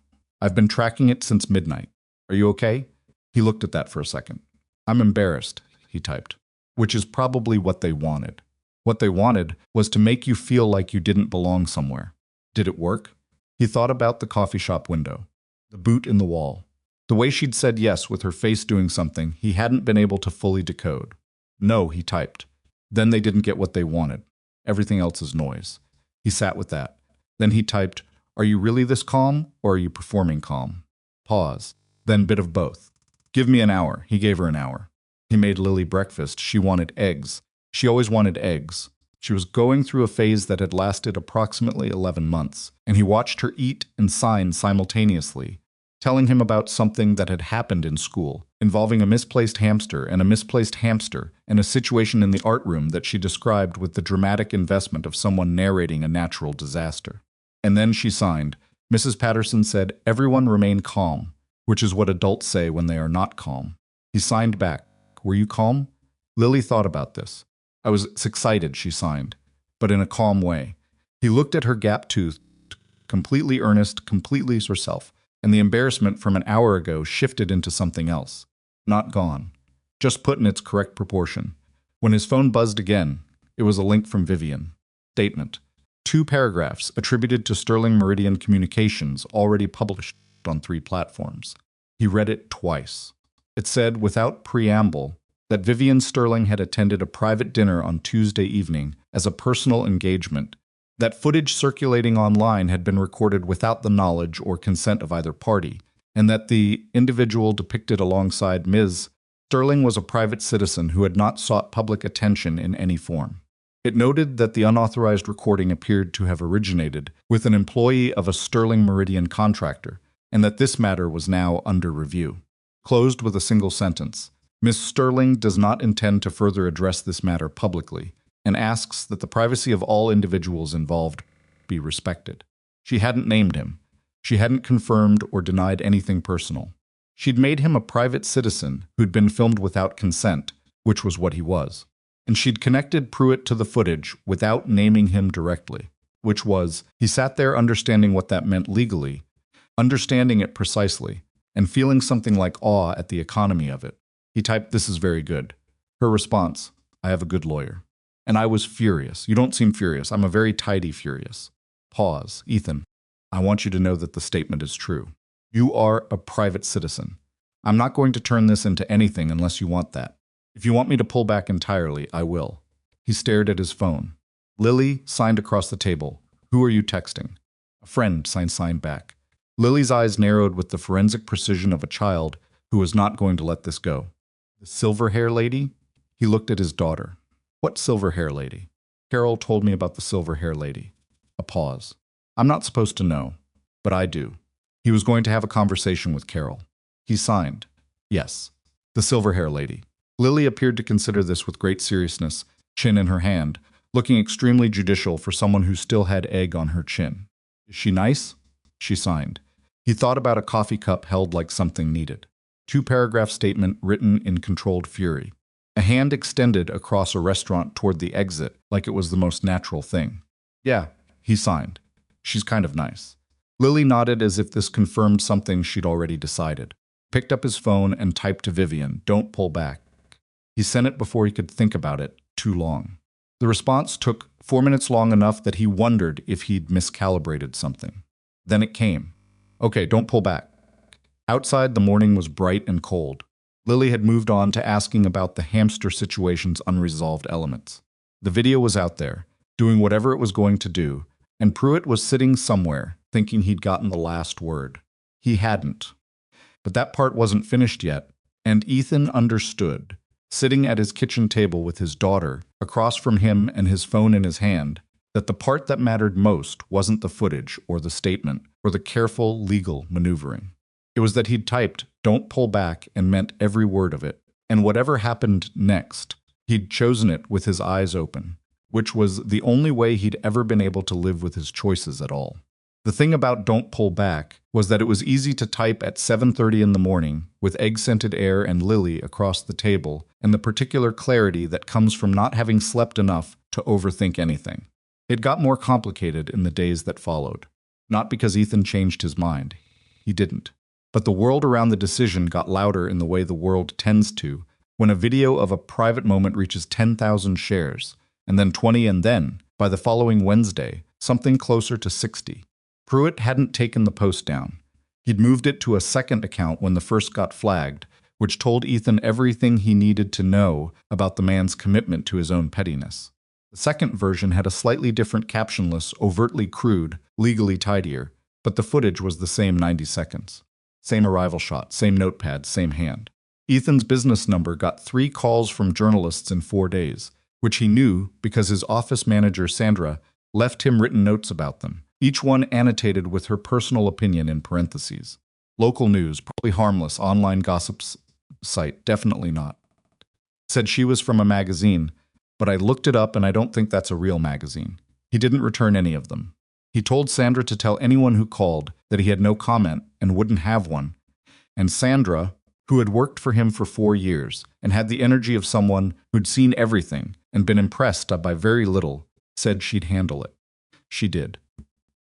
[SPEAKER 1] I've been tracking it since midnight. Are you okay? He looked at that for a second. I'm embarrassed, he typed, which is probably what they wanted. What they wanted was to make you feel like you didn't belong somewhere. Did it work? He thought about the coffee shop window, the boot in the wall, the way she'd said yes with her face doing something he hadn't been able to fully decode. No, he typed. Then they didn't get what they wanted. Everything else is noise. He sat with that. Then he typed, are you really this calm, or are you performing calm? Pause. Then bit of both. Give me an hour. He gave her an hour. He made Lily breakfast. She wanted eggs. She always wanted eggs. She was going through a phase that had lasted approximately 11 months, and he watched her eat and sign simultaneously, telling him about something that had happened in school, involving a misplaced hamster and a situation in the art room that she described with the dramatic investment of someone narrating a natural disaster. And then she signed. Mrs. Patterson said, everyone remain calm, which is what adults say when they are not calm. He signed back. Were you calm? Lily thought about this. I was excited, she signed, but in a calm way. He looked at her gap-toothed, completely earnest, completely herself, and the embarrassment from an hour ago shifted into something else. Not gone, just put in its correct proportion. When his phone buzzed again, it was a link from Vivian. Statement. 2 paragraphs attributed to Sterling Meridian Communications, already published on 3 platforms. He read it twice. It said, without preamble, that Vivian Sterling had attended a private dinner on Tuesday evening as a personal engagement. That footage circulating online had been recorded without the knowledge or consent of either party, and that the individual depicted alongside Ms. Sterling was a private citizen who had not sought public attention in any form. It noted that the unauthorized recording appeared to have originated with an employee of a Sterling Meridian contractor, and that this matter was now under review. Closed with a single sentence. Ms. Sterling does not intend to further address this matter publicly, and asks that the privacy of all individuals involved be respected. She hadn't named him. She hadn't confirmed or denied anything personal. She'd made him a private citizen who'd been filmed without consent, which was what he was. And she'd connected Pruitt to the footage without naming him directly, which was, he sat there understanding what that meant legally, understanding it precisely, and feeling something like awe at the economy of it. He typed, "This is very good." Her response, "I have a good lawyer." And I was furious. You don't seem furious. I'm a very tidy furious. Pause. Ethan, I want you to know that the statement is true. You are a private citizen. I'm not going to turn this into anything unless you want that. If you want me to pull back entirely, I will. He stared at his phone. Lily signed across the table. Who are you texting? A friend, signed back. Lily's eyes narrowed with the forensic precision of a child who was not going to let this go. The silver hair lady? He looked at his daughter. What silver hair lady? Carol told me about the silver hair lady. A pause. I'm not supposed to know, but I do. He was going to have a conversation with Carol. He signed. Yes, the silver hair lady. Lily appeared to consider this with great seriousness, chin in her hand, looking extremely judicial for someone who still had egg on her chin. Is she nice? She signed. He thought about a coffee cup held like something needed. 2-paragraph statement written in controlled fury. A hand extended across a restaurant toward the exit like it was the most natural thing. Yeah, he signed. She's kind of nice. Lily nodded as if this confirmed something she'd already decided. Picked up his phone and typed to Vivian, "Don't pull back." He sent it before he could think about it too long. The response took 4 minutes long enough that he wondered if he'd miscalibrated something. Then it came. Okay, don't pull back. Outside, the morning was bright and cold. Lily had moved on to asking about the hamster situation's unresolved elements. The video was out there, doing whatever it was going to do, and Pruitt was sitting somewhere, thinking he'd gotten the last word. He hadn't. But that part wasn't finished yet, and Ethan understood, sitting at his kitchen table with his daughter, across from him and his phone in his hand, that the part that mattered most wasn't the footage or the statement or the careful legal maneuvering. It was that he'd typed, "Don't pull back," and meant every word of it. And whatever happened next, he'd chosen it with his eyes open, which was the only way he'd ever been able to live with his choices at all. The thing about "don't pull back" was that it was easy to type at 7:30 in the morning, with egg-scented air and Lily across the table, and the particular clarity that comes from not having slept enough to overthink anything. It got more complicated in the days that followed. Not because Ethan changed his mind. He didn't. But the world around the decision got louder in the way the world tends to when a video of a private moment reaches 10,000 shares, and then 20, and then, by the following Wednesday, something closer to 60. Pruitt hadn't taken the post down. He'd moved it to a second account when the first got flagged, which told Ethan everything he needed to know about the man's commitment to his own pettiness. The second version had a slightly different captionless, overtly crude, legally tidier, but the footage was the same 90 seconds. Same arrival shot, same notepad, same hand. Ethan's business number got 3 calls from journalists in 4 days, which he knew because his office manager, Sandra, left him written notes about them, each one annotated with her personal opinion in parentheses. Local news, probably harmless, online gossips site, definitely not. Said she was from a magazine, but I looked it up and I don't think that's a real magazine. He didn't return any of them. He told Sandra to tell anyone who called that he had no comment and wouldn't have one. And Sandra, who had worked for him for 4 years and had the energy of someone who'd seen everything and been impressed by very little, said she'd handle it. She did.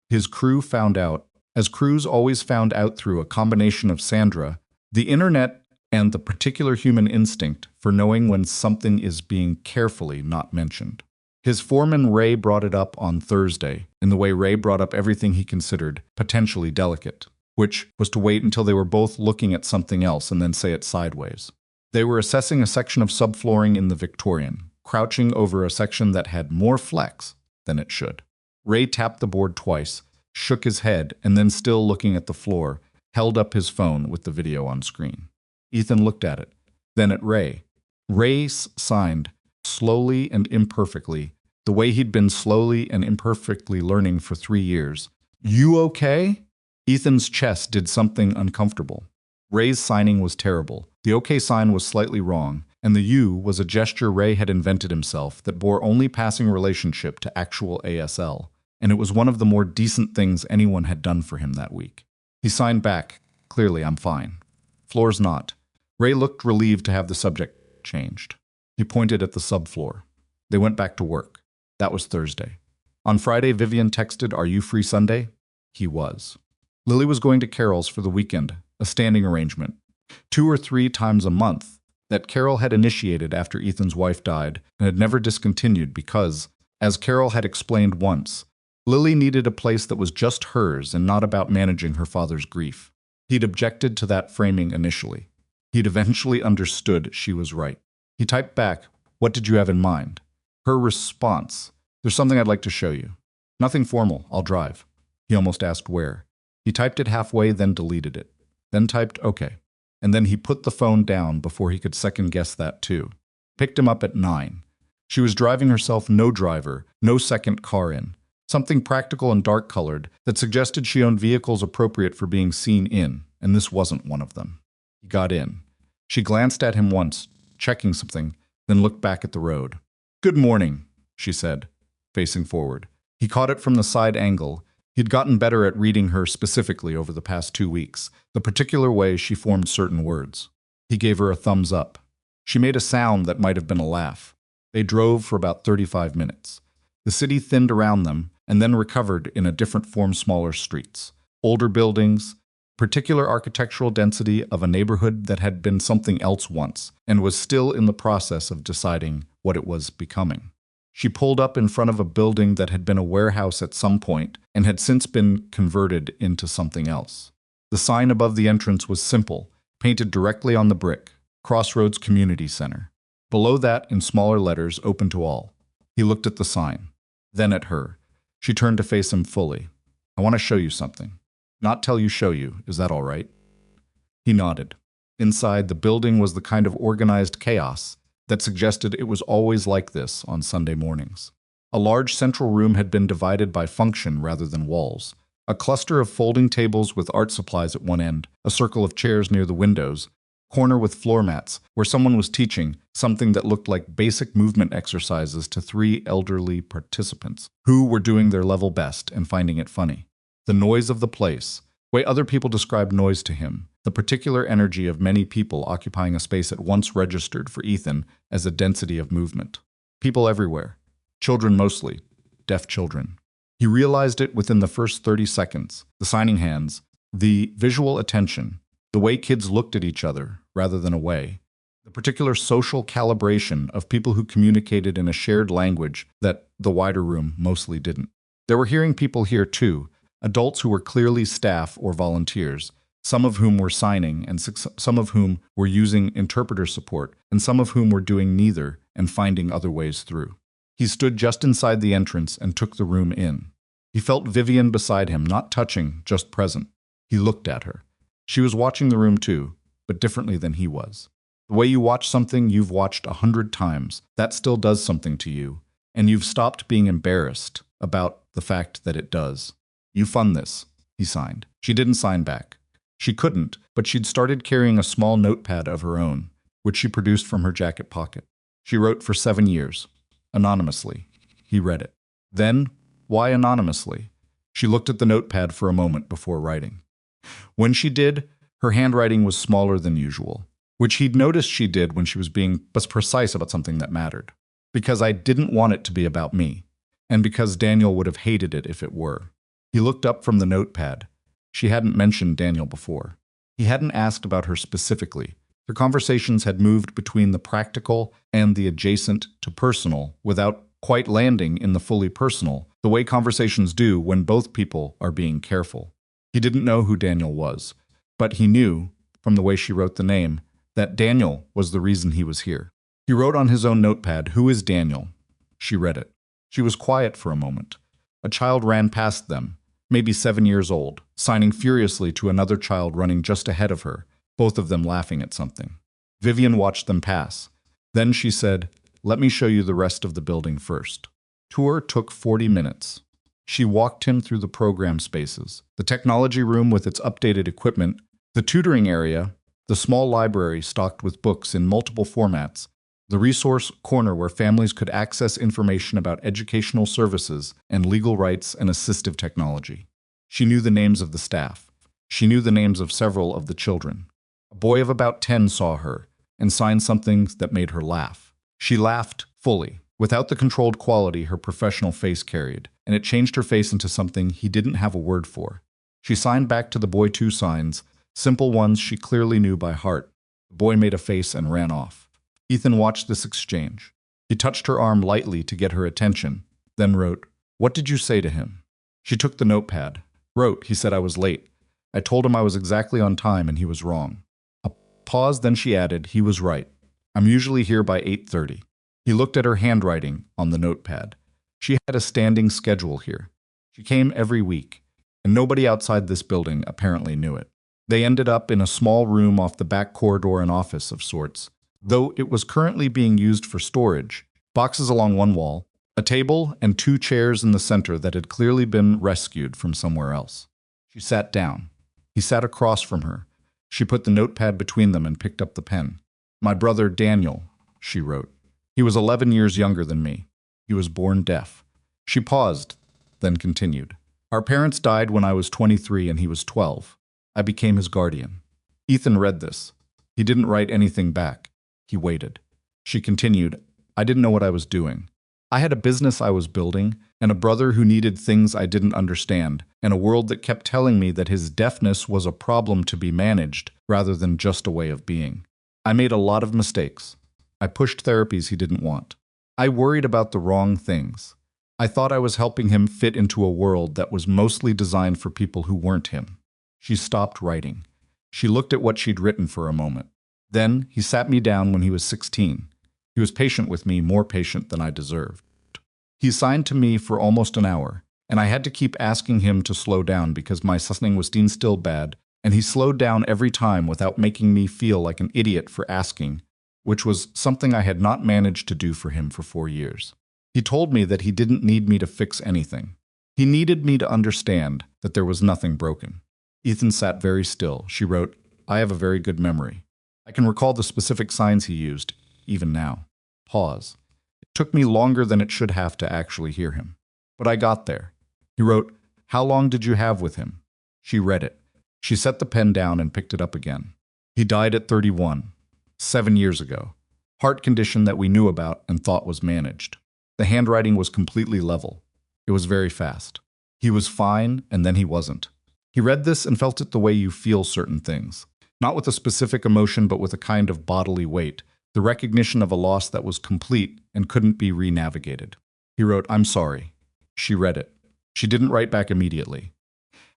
[SPEAKER 1] His crew found out, as crews always found out through a combination of Sandra, the internet, and the particular human instinct for knowing when something is being carefully not mentioned. His foreman Ray brought it up on Thursday, in the way Ray brought up everything he considered potentially delicate, which was to wait until they were both looking at something else and then say it sideways. They were assessing a section of subflooring in the Victorian, crouching over a section that had more flex than it should. Ray tapped the board twice, shook his head, and then, still looking at the floor, held up his phone with the video on screen. Ethan looked at it, then at Ray. Ray signed, slowly and imperfectly, the way he'd been slowly and imperfectly learning for 3 years. "You okay?" Ethan's chest did something uncomfortable. Ray's signing was terrible. The OK sign was slightly wrong, and the U was a gesture Ray had invented himself that bore only passing relationship to actual ASL, and it was one of the more decent things anyone had done for him that week. He signed back, "Clearly, I'm fine." "Floor's not." Ray looked relieved to have the subject changed. He pointed at the subfloor. They went back to work. That was Thursday. On Friday, Vivian texted, "Are you free Sunday?" He was. Lily was going to Carol's for the weekend, a standing arrangement, 2 or 3 times a month, that Carol had initiated after Ethan's wife died and had never discontinued because, as Carol had explained once, Lily needed a place that was just hers and not about managing her father's grief. He'd objected to that framing initially. He'd eventually understood she was right. He typed back, "What did you have in mind?" Her response, "There's something I'd like to show you." "Nothing formal, I'll drive." He almost asked where. He typed it halfway, then deleted it. Then typed, "Okay." And then he put the phone down before he could second-guess that too. Picked him up at 9. She was driving herself, no driver, no second car in. Something practical and dark-colored that suggested she owned vehicles appropriate for being seen in, and this wasn't one of them. He got in. She glanced at him once, checking something, then looked back at the road. "Good morning," she said, facing forward. He caught it from the side angle. He'd gotten better at reading her specifically over the past 2 weeks, the particular way she formed certain words. He gave her a thumbs up. She made a sound that might have been a laugh. They drove for about 35 minutes. The city thinned around them and then recovered in a different form, smaller streets, older buildings, particular architectural density of a neighborhood that had been something else once and was still in the process of deciding what it was becoming. She pulled up in front of a building that had been a warehouse at some point and had since been converted into something else. The sign above the entrance was simple, painted directly on the brick, Crossroads Community Center. Below that, in smaller letters, "Open to all." He looked at the sign, then at her. She turned to face him fully. "I want to show you something. Not tell you, show you. Is that all right?" He nodded. Inside, the building was the kind of organized chaos that suggested it was always like this on Sunday mornings. A large central room had been divided by function rather than walls. A cluster of folding tables with art supplies at one end, a circle of chairs near the windows, corner with floor mats where someone was teaching something that looked like basic movement exercises to 3 elderly participants who were doing their level best and finding it funny. The noise of the place, way other people described noise to him, the particular energy of many people occupying a space at once registered for Ethan as a density of movement. People everywhere. Children mostly. Deaf children. He realized it within the first 30 seconds. The signing hands, the visual attention, the way kids looked at each other rather than away, the particular social calibration of people who communicated in a shared language that the wider room mostly didn't. There were hearing people here too, adults who were clearly staff or volunteers, some of whom were signing and some of whom were using interpreter support, and some of whom were doing neither and finding other ways through. He stood just inside the entrance and took the room in. He felt Vivian beside him, not touching, just present. He looked at her. She was watching the room too, but differently than he was. The way you watch something you've watched 100 times, that still does something to you, and you've stopped being embarrassed about the fact that it does. "You fund this," he signed. She didn't sign back. She couldn't, but she'd started carrying a small notepad of her own, which she produced from her jacket pocket. She wrote for 7 years. Anonymously. He read it. Then, why anonymously? She looked at the notepad for a moment before writing. When she did, her handwriting was smaller than usual, which he'd noticed she did when she was being precise about something that mattered. "Because I didn't want it to be about me, and because Daniel would have hated it if it were." He looked up from the notepad. She hadn't mentioned Daniel before. He hadn't asked about her specifically. Their conversations had moved between the practical and the adjacent to personal without quite landing in the fully personal, the way conversations do when both people are being careful. He didn't know who Daniel was, but he knew, from the way she wrote the name, that Daniel was the reason he was here. He wrote on his own notepad, "Who is Daniel?" She read it. She was quiet for a moment. A child ran past them, maybe 7 years old, signing furiously to another child running just ahead of her, both of them laughing at something. Vivian watched them pass. Then she said, "Let me show you the rest of the building first." Tour took 40 minutes. She walked him through the program spaces, the technology room with its updated equipment, the tutoring area, the small library stocked with books in multiple formats, the resource corner where families could access information about educational services and legal rights and assistive technology. She knew the names of the staff. She knew the names of several of the children. A boy of about 10 saw her and signed something that made her laugh. She laughed fully, without the controlled quality her professional face carried, and it changed her face into something he didn't have a word for. She signed back to the boy 2 signs, simple ones she clearly knew by heart. The boy made a face and ran off. Ethan watched this exchange. He touched her arm lightly to get her attention, then wrote, "What did you say to him?" She took the notepad. Wrote, "He said I was late. I told him I was exactly on time and he was wrong." A pause, then she added, "He was right. I'm usually here by 8:30. He looked at her handwriting on the notepad. She had a standing schedule here. She came every week, and nobody outside this building apparently knew it. They ended up in a small room off the back corridor, an office of sorts, though it was currently being used for storage. Boxes along one wall, a table, and 2 chairs in the center that had clearly been rescued from somewhere else. She sat down. He sat across from her. She put the notepad between them and picked up the pen. "My brother Daniel," she wrote. "He was 11 years younger than me. He was born deaf." She paused, then continued. "Our parents died when I was 23 and he was 12. I became his guardian." Ethan read this. He didn't write anything back. He waited. She continued, "I didn't know what I was doing. I had a business I was building, and a brother who needed things I didn't understand, and a world that kept telling me that his deafness was a problem to be managed rather than just a way of being. I made a lot of mistakes. I pushed therapies he didn't want. I worried about the wrong things. I thought I was helping him fit into a world that was mostly designed for people who weren't him." She stopped writing. She looked at what she'd written for a moment. "Then he sat me down when he was 16. He was patient with me, more patient than I deserved. He signed to me for almost an hour, and I had to keep asking him to slow down because my listening was still bad, and he slowed down every time without making me feel like an idiot for asking, which was something I had not managed to do for him for 4 years. He told me that he didn't need me to fix anything. He needed me to understand that there was nothing broken." Ethan sat very still. She wrote, "I have a very good memory. I can recall the specific signs he used, even now." Pause. "It took me longer than it should have to actually hear him. But I got there." He wrote, "How long did you have with him?" She read it. She set the pen down and picked it up again. "He died at 31, 7 years ago. Heart condition that we knew about and thought was managed." The handwriting was completely level. It was very fast. He was fine, and then he wasn't. He read this and felt it the way you feel certain things. Not with a specific emotion, but with a kind of bodily weight, the recognition of a loss that was complete and couldn't be re-navigated. He wrote, "I'm sorry." She read it. She didn't write back immediately.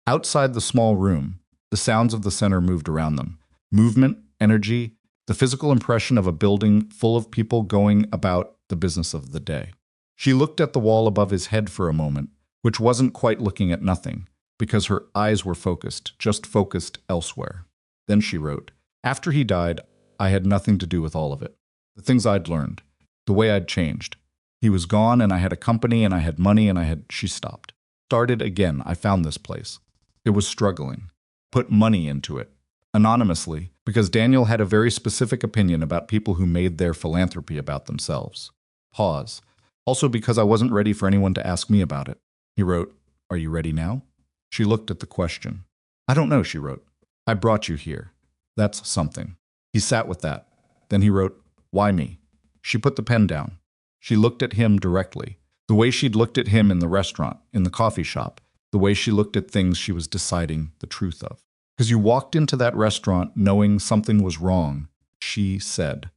[SPEAKER 1] Outside the small room, the sounds of the center moved around them. Movement, energy, the physical impression of a building full of people going about the business of the day. She looked at the wall above his head for a moment, which wasn't quite looking at nothing, because her eyes were focused, just focused elsewhere. Then she wrote, "After he died, I had nothing to do with all of it. The things I'd learned, the way I'd changed. He was gone and I had a company and I had money and I had..." She stopped. "Started again. I found this place. It was struggling. Put money into it. Anonymously, because Daniel had a very specific opinion about people who made their philanthropy about themselves." Pause. "Also because I wasn't ready for anyone to ask me about it." He wrote, "Are you ready now?" She looked at the question. "I don't know," she wrote. "I brought you here. That's something." He sat with that. Then he wrote, "Why me?" She put the pen down. She looked at him directly, the way she'd looked at him in the restaurant, in the coffee shop, the way she looked at things she was deciding the truth of. Because you walked into that restaurant knowing something was wrong, she said,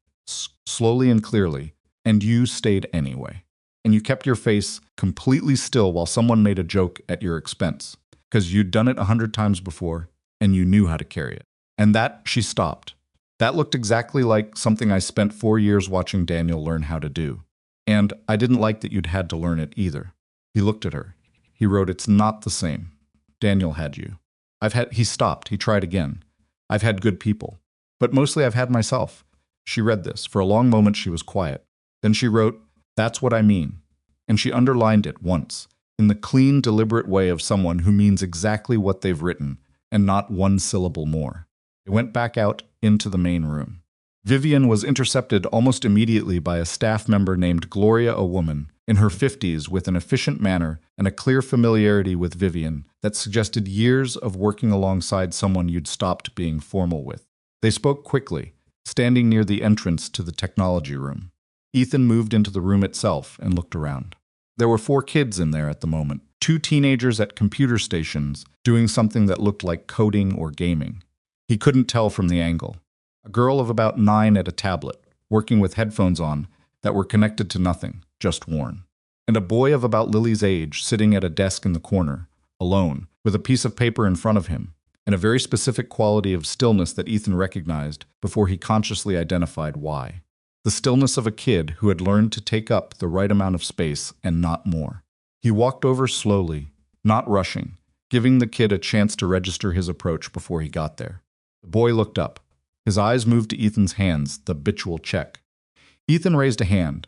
[SPEAKER 1] slowly and clearly, and you stayed anyway. And you kept your face completely still while someone made a joke at your expense, because you'd done it 100 times before, and you knew how to carry it. And that, she stopped. That looked exactly like something I spent 4 years watching Daniel learn how to do. And I didn't like that you'd had to learn it either. He looked at her. He wrote, "It's not the same. Daniel had you. He stopped. He tried again. I've had good people. But mostly I've had myself." She read this. For a long moment she was quiet. Then she wrote, "That's what I mean." And she underlined it once, in the clean, deliberate way of someone who means exactly what they've written, and not one syllable more. They went back out into the main room. Vivian was intercepted almost immediately by a staff member named Gloria, a woman, in her 50s with an efficient manner and a clear familiarity with Vivian that suggested years of working alongside someone you'd stopped being formal with. They spoke quickly, standing near the entrance to the technology room. Ethan moved into the room itself and looked around. There were 4 kids in there at the moment, 2 teenagers at computer stations doing something that looked like coding or gaming. He couldn't tell from the angle. A girl of about 9 at a tablet, working with headphones on that were connected to nothing, just worn. And a boy of about Lily's age sitting at a desk in the corner, alone, with a piece of paper in front of him, and a very specific quality of stillness that Ethan recognized before he consciously identified why. The stillness of a kid who had learned to take up the right amount of space and not more. He walked over slowly, not rushing, giving the kid a chance to register his approach before he got there. The boy looked up. His eyes moved to Ethan's hands, the habitual check. Ethan raised a hand,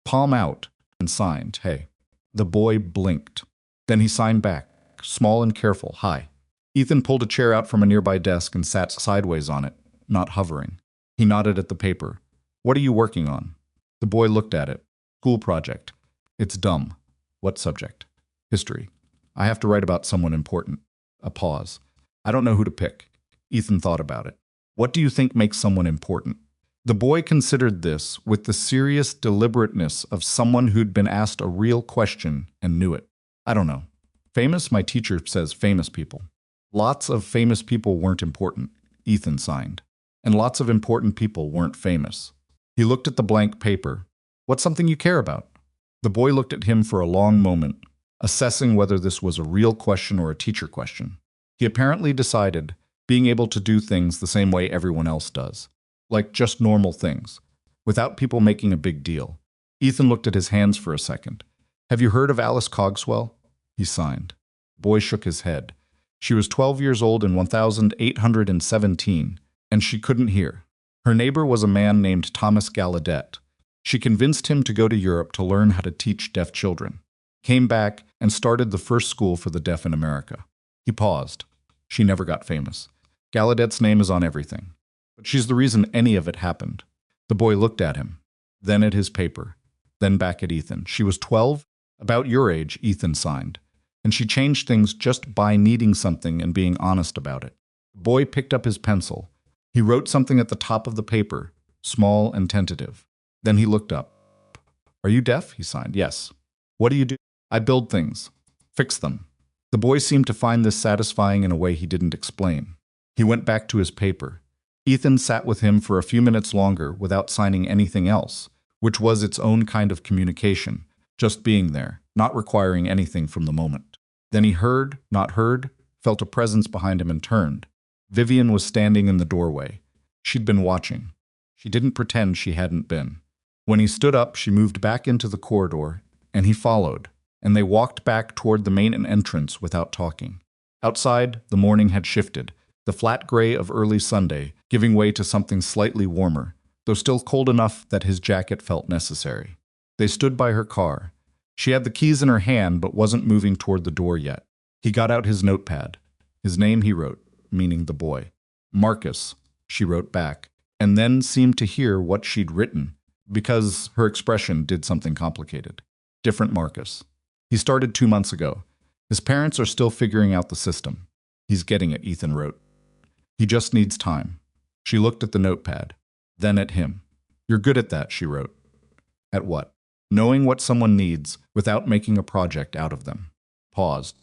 [SPEAKER 1] palm out, and signed, "Hey." The boy blinked. Then he signed back, small and careful, "Hi." Ethan pulled a chair out from a nearby desk and sat sideways on it, not hovering. He nodded at the paper. "What are you working on?" The boy looked at it. "School project." "It's dumb." "What subject?" "History. I have to write about someone important." A pause. "I don't know who to pick." Ethan thought about it. "What do you think makes someone important?" The boy considered this with the serious deliberateness of someone who'd been asked a real question and knew it. "I don't know. Famous, my teacher says famous people." Lots of famous people weren't important, Ethan signed. And lots of important people weren't famous. He looked at the blank paper. "What's something you care about?" The boy looked at him for a long moment, assessing whether this was a real question or a teacher question. He apparently decided being able to do things the same way everyone else does, like just normal things, without people making a big deal. Ethan looked at his hands for a second. "Have you heard of Alice Cogswell?" He signed. The boy shook his head. She was 12 years old in 1817, and she couldn't hear. Her neighbor was a man named Thomas Gallaudet. She convinced him to go to Europe to learn how to teach deaf children. Came back and started the first school for the deaf in America. He paused. She never got famous. Gallaudet's name is on everything. But she's the reason any of it happened. The boy looked at him, then at his paper, then back at Ethan. She was 12, about your age, Ethan signed. And she changed things just by needing something and being honest about it. The boy picked up his pencil. He wrote something at the top of the paper, small and tentative. Then he looked up. "Are you deaf?" He signed. "Yes." "What do you do?" "I build things. Fix them." The boy seemed to find this satisfying in a way he didn't explain. He went back to his paper. Ethan sat with him for a few minutes longer without signing anything else, which was its own kind of communication, just being there, not requiring anything from the moment. Then he heard, not heard, felt a presence behind him and turned. Vivian was standing in the doorway. She'd been watching. She didn't pretend she hadn't been. When he stood up, she moved back into the corridor, and he followed, and they walked back toward the main entrance without talking. Outside, the morning had shifted, the flat gray of early Sunday giving way to something slightly warmer, though still cold enough that his jacket felt necessary. They stood by her car. She had the keys in her hand but wasn't moving toward the door yet. He got out his notepad. His name he wrote, meaning the boy. "Marcus," she wrote back, and then seemed to hear what she'd written, because her expression did something complicated. "Different Marcus. He started 2 months ago. His parents are still figuring out the system. He's getting it," Ethan wrote. "He just needs time." She looked at the notepad, then at him. "You're good at that," she wrote. "At what?" "Knowing what someone needs without making a project out of them." Paused.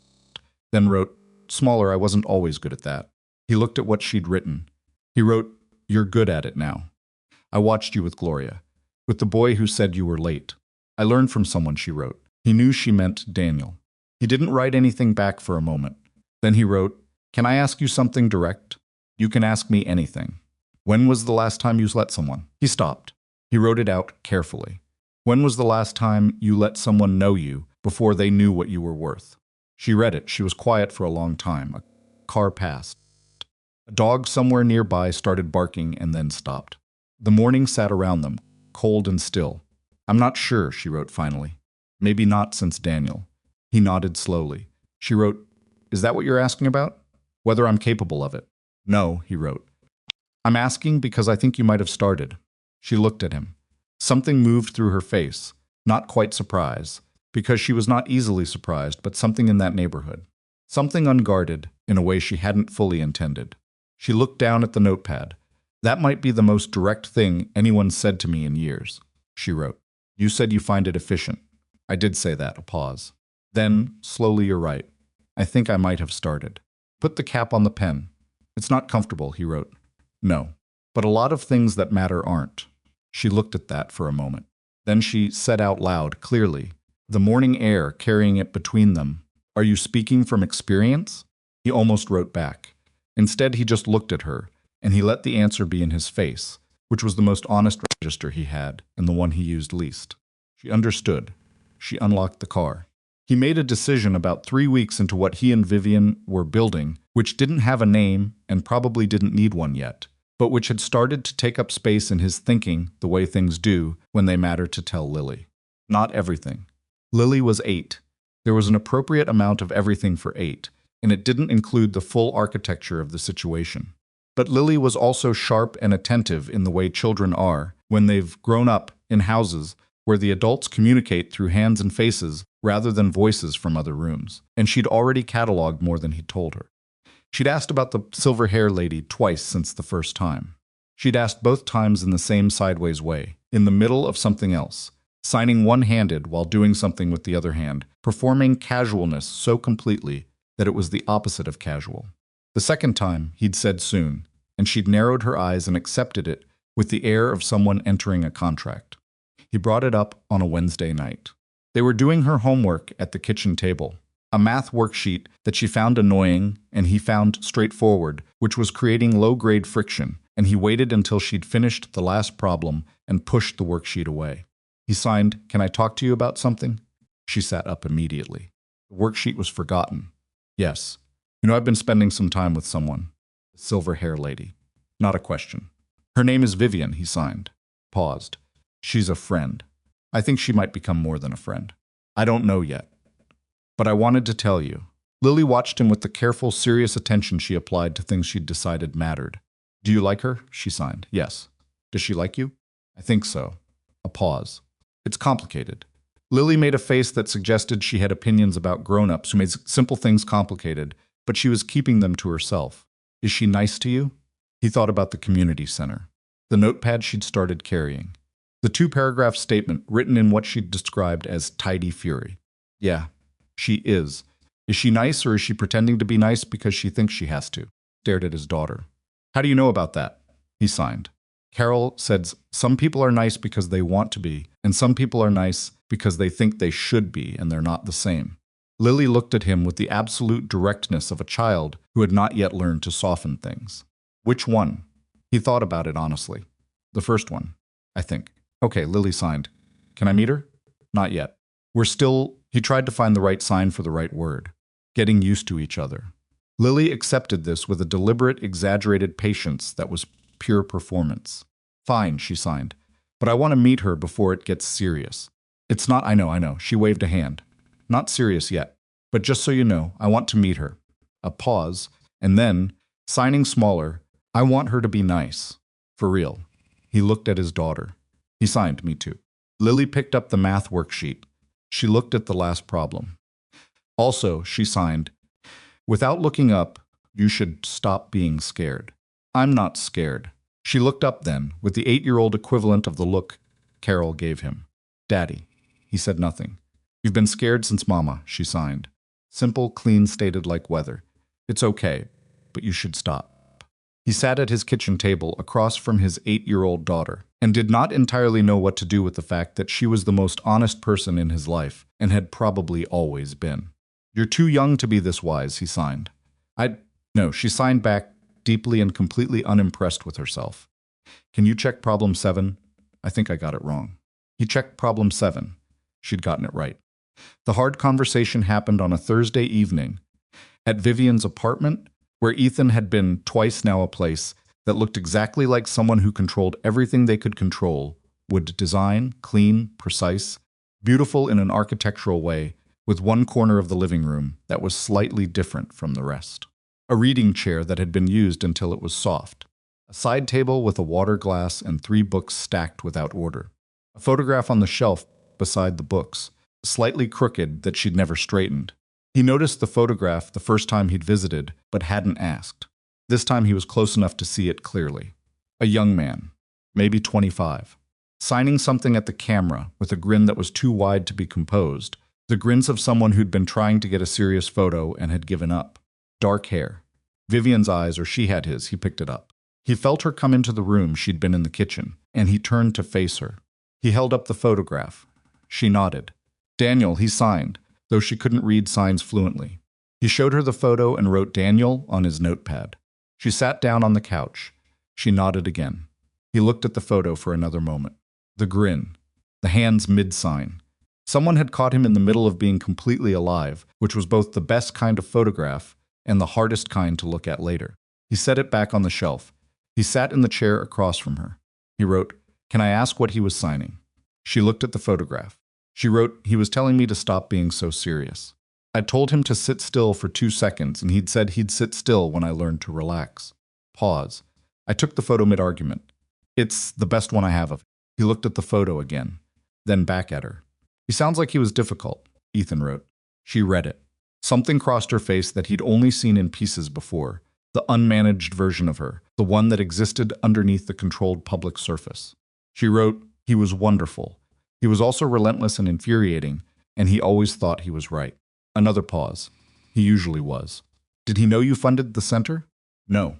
[SPEAKER 1] Then wrote, "Smaller, I wasn't always good at that." He looked at what she'd written. He wrote, "You're good at it now. I watched you with Gloria, with the boy who said you were late. I learned from someone," she wrote. He knew she meant Daniel. He didn't write anything back for a moment. Then he wrote, "Can I ask you something direct? You can ask me anything. When was the last time you let someone?" He stopped. He wrote it out carefully. "When was the last time you let someone know you before they knew what you were worth?" She read it. She was quiet for a long time. A car passed. A dog somewhere nearby started barking and then stopped. The morning sat around them, cold and still. "I'm not sure," she wrote finally. "Maybe not since Daniel." He nodded slowly. She wrote, "Is that what you're asking about? Whether I'm capable of it?" "No," he wrote. "I'm asking because I think you might have started." She looked at him. Something moved through her face, not quite surprise, because she was not easily surprised, but something in that neighborhood. Something unguarded in a way she hadn't fully intended. She looked down at the notepad. "That might be the most direct thing anyone said to me in years," she wrote. "You said you find it efficient." "I did say that," a pause. Then, slowly, "You're right. I think I might have started." "Put the cap on the pen." "It's not comfortable," he wrote. "No. But a lot of things that matter aren't." She looked at that for a moment. Then she said out loud, clearly, the morning air carrying it between them, "Are you speaking from experience?" He almost wrote back. Instead, he just looked at her, and he let the answer be in his face, which was the most honest register he had, and the one he used least. She understood. She unlocked the car. He made a decision about 3 weeks into what he and Vivian were building, which didn't have a name and probably didn't need one yet, but which had started to take up space in his thinking the way things do when they matter to tell Lily. Not everything. Lily was 8. There was an appropriate amount of everything for 8, and it didn't include the full architecture of the situation. But Lily was also sharp and attentive in the way children are when they've grown up in houses where the adults communicate through hands and faces rather than voices from other rooms, and she'd already cataloged more than he'd told her. She'd asked about the silver hair lady twice since the first time. She'd asked both times in the same sideways way, in the middle of something else, signing one-handed while doing something with the other hand, performing casualness so completely that it was the opposite of casual. The second time, he'd said soon, and she'd narrowed her eyes and accepted it with the air of someone entering a contract. He brought it up on a Wednesday night. They were doing her homework at the kitchen table, a math worksheet that she found annoying and he found straightforward, which was creating low-grade friction, and he waited until she'd finished the last problem and pushed the worksheet away. He signed, "Can I talk to you about something?" She sat up immediately. The worksheet was forgotten. "Yes. I've been spending some time with someone. The silver hair lady." Not a question. "Her name is Vivian," he signed. Paused. "She's a friend. I think she might become more than a friend. I don't know yet. But I wanted to tell you." Lily watched him with the careful, serious attention she applied to things she'd decided mattered. "Do you like her?" She signed. "Yes." "Does she like you?" "I think so." A pause. "It's complicated." Lily made a face that suggested she had opinions about grown-ups who made simple things complicated, but she was keeping them to herself. "Is she nice to you?" He thought about the community center, the notepad she'd started carrying, the 2-paragraph statement written in what she'd described as tidy fury. "Yeah, she is. Is she nice, or is she pretending to be nice because she thinks she has to?" Stared at his daughter. "How do you know about that?" He signed. "Carol said some people are nice because they want to be, and some people are nice because they think they should be, and they're not the same." Lily looked at him with the absolute directness of a child who had not yet learned to soften things. "Which one?" He thought about it honestly. "The first one, I think." "Okay," Lily signed. "Can I meet her?" "Not yet. We're still—" He tried to find the right sign for the right word. "Getting used to each other." Lily accepted this with a deliberate, exaggerated patience that was pure performance. "Fine," she signed. "But I want to meet her before it gets serious." "It's not—" I know. She waved a hand. "Not serious yet. But just so you know, I want to meet her." A pause, and then, signing smaller, "I want her to be nice. For real." He looked at his daughter. He signed, "Me too." Lily picked up the math worksheet. She looked at the last problem. "Also," she signed, "without looking up, you should stop being scared." "I'm not scared." She looked up then, with the 8-year-old equivalent of the look Carol gave him. "Daddy." He said nothing. "You've been scared since Mama," she signed. Simple, clean, stated like weather. It's okay, but you should stop. He sat at his kitchen table across from his 8-year-old daughter and did not entirely know what to do with the fact that she was the most honest person in his life and had probably always been. You're too young to be this wise, he signed. No, she signed back, deeply and completely unimpressed with herself. Can you check problem 7? I think I got it wrong. He checked problem 7. She'd gotten it right. The hard conversation happened on a Thursday evening at Vivian's apartment, where Ethan had been twice now, a place that looked exactly like someone who controlled everything they could control, would design, clean, precise, beautiful in an architectural way, with one corner of the living room that was slightly different from the rest. A reading chair that had been used until it was soft. A side table with a water glass and 3 books stacked without order. A photograph on the shelf beside the books, slightly crooked that she'd never straightened. He noticed the photograph the first time he'd visited, but hadn't asked. This time he was close enough to see it clearly. A young man, maybe 25, signing something at the camera with a grin that was too wide to be composed, the grins of someone who'd been trying to get a serious photo and had given up. Dark hair. Vivian's eyes, or she had his, he picked it up. He felt her come into the room she'd been in the kitchen, and he turned to face her. He held up the photograph. She nodded. Daniel, he signed, though she couldn't read signs fluently. He showed her the photo and wrote Daniel on his notepad. She sat down on the couch. She nodded again. He looked at the photo for another moment. The grin. The hands mid-sign. Someone had caught him in the middle of being completely alive, which was both the best kind of photograph and the hardest kind to look at later. He set it back on the shelf. He sat in the chair across from her. He wrote, Can I ask what he was signing? She looked at the photograph. She wrote, He was telling me to stop being so serious. I told him to sit still for 2 seconds, and he'd said he'd sit still when I learned to relax. Pause. I took the photo mid-argument. It's the best one I have of it. He looked at the photo again, then back at her. He sounds like he was difficult, Ethan wrote. She read it. Something crossed her face that he'd only seen in pieces before, the unmanaged version of her, the one that existed underneath the controlled public surface. She wrote, He was wonderful. He was also relentless and infuriating, and he always thought he was right. Another pause. He usually was. Did he know you funded the center? No.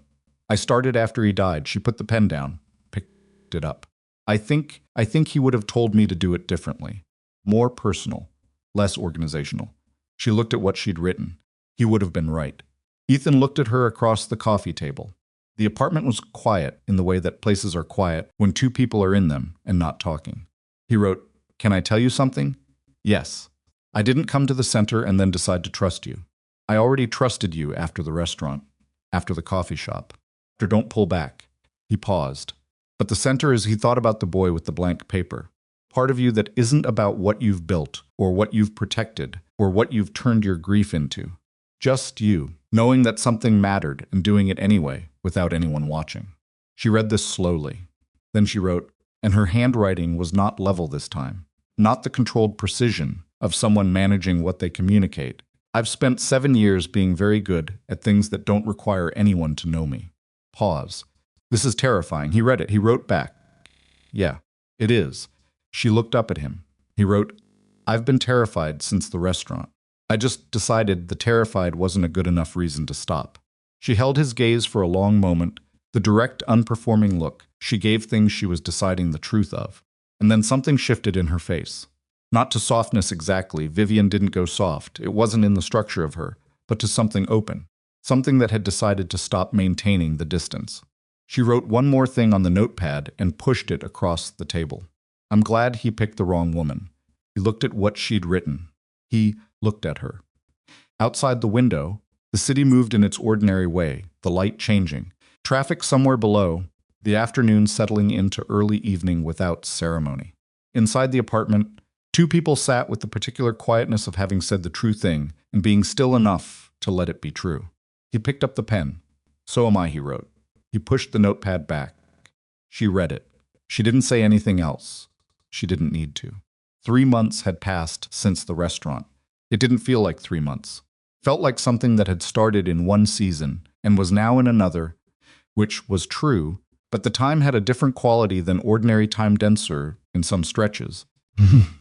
[SPEAKER 1] I started after he died. She put the pen down, picked it up. I think he would have told me to do it differently. More personal, less organizational. She looked at what she'd written. He would have been right. Ethan looked at her across the coffee table. The apartment was quiet in the way that places are quiet when 2 people are in them and not talking. He wrote, Can I tell you something? Yes. I didn't come to the center and then decide to trust you. I already trusted you after the restaurant, after the coffee shop. After Don't Pull Back. He paused. But the center is, he thought about the boy with the blank paper. Part of you that isn't about what you've built, or what you've protected, or what you've turned your grief into. Just you, knowing that something mattered and doing it anyway, without anyone watching. She read this slowly. Then she wrote, and her handwriting was not level this time. Not the controlled precision of someone managing what they communicate. I've spent 7 years being very good at things that don't require anyone to know me. Pause. This is terrifying. He read it. He wrote back. Yeah, it is. She looked up at him. He wrote, I've been terrified since the restaurant. I just decided the terrified wasn't a good enough reason to stop. She held his gaze for a long moment, the direct, unperforming look she gave things she was deciding the truth of. And then something shifted in her face. Not to softness exactly. Vivian didn't go soft. It wasn't in the structure of her, but to something open. Something that had decided to stop maintaining the distance. She wrote one more thing on the notepad and pushed it across the table. I'm glad he picked the wrong woman. He looked at what she'd written. He looked at her. Outside the window, the city moved in its ordinary way, the light changing. Traffic somewhere below, the afternoon settling into early evening without ceremony. Inside the apartment, 2 people sat with the particular quietness of having said the true thing and being still enough to let it be true. He picked up the pen. So am I, he wrote. He pushed the notepad back. She read it. She didn't say anything else. She didn't need to. 3 months had passed since the restaurant. It didn't feel like 3 months. Felt like something that had started in one season and was now in another, which was true, but the time had a different quality than ordinary time, denser in some stretches,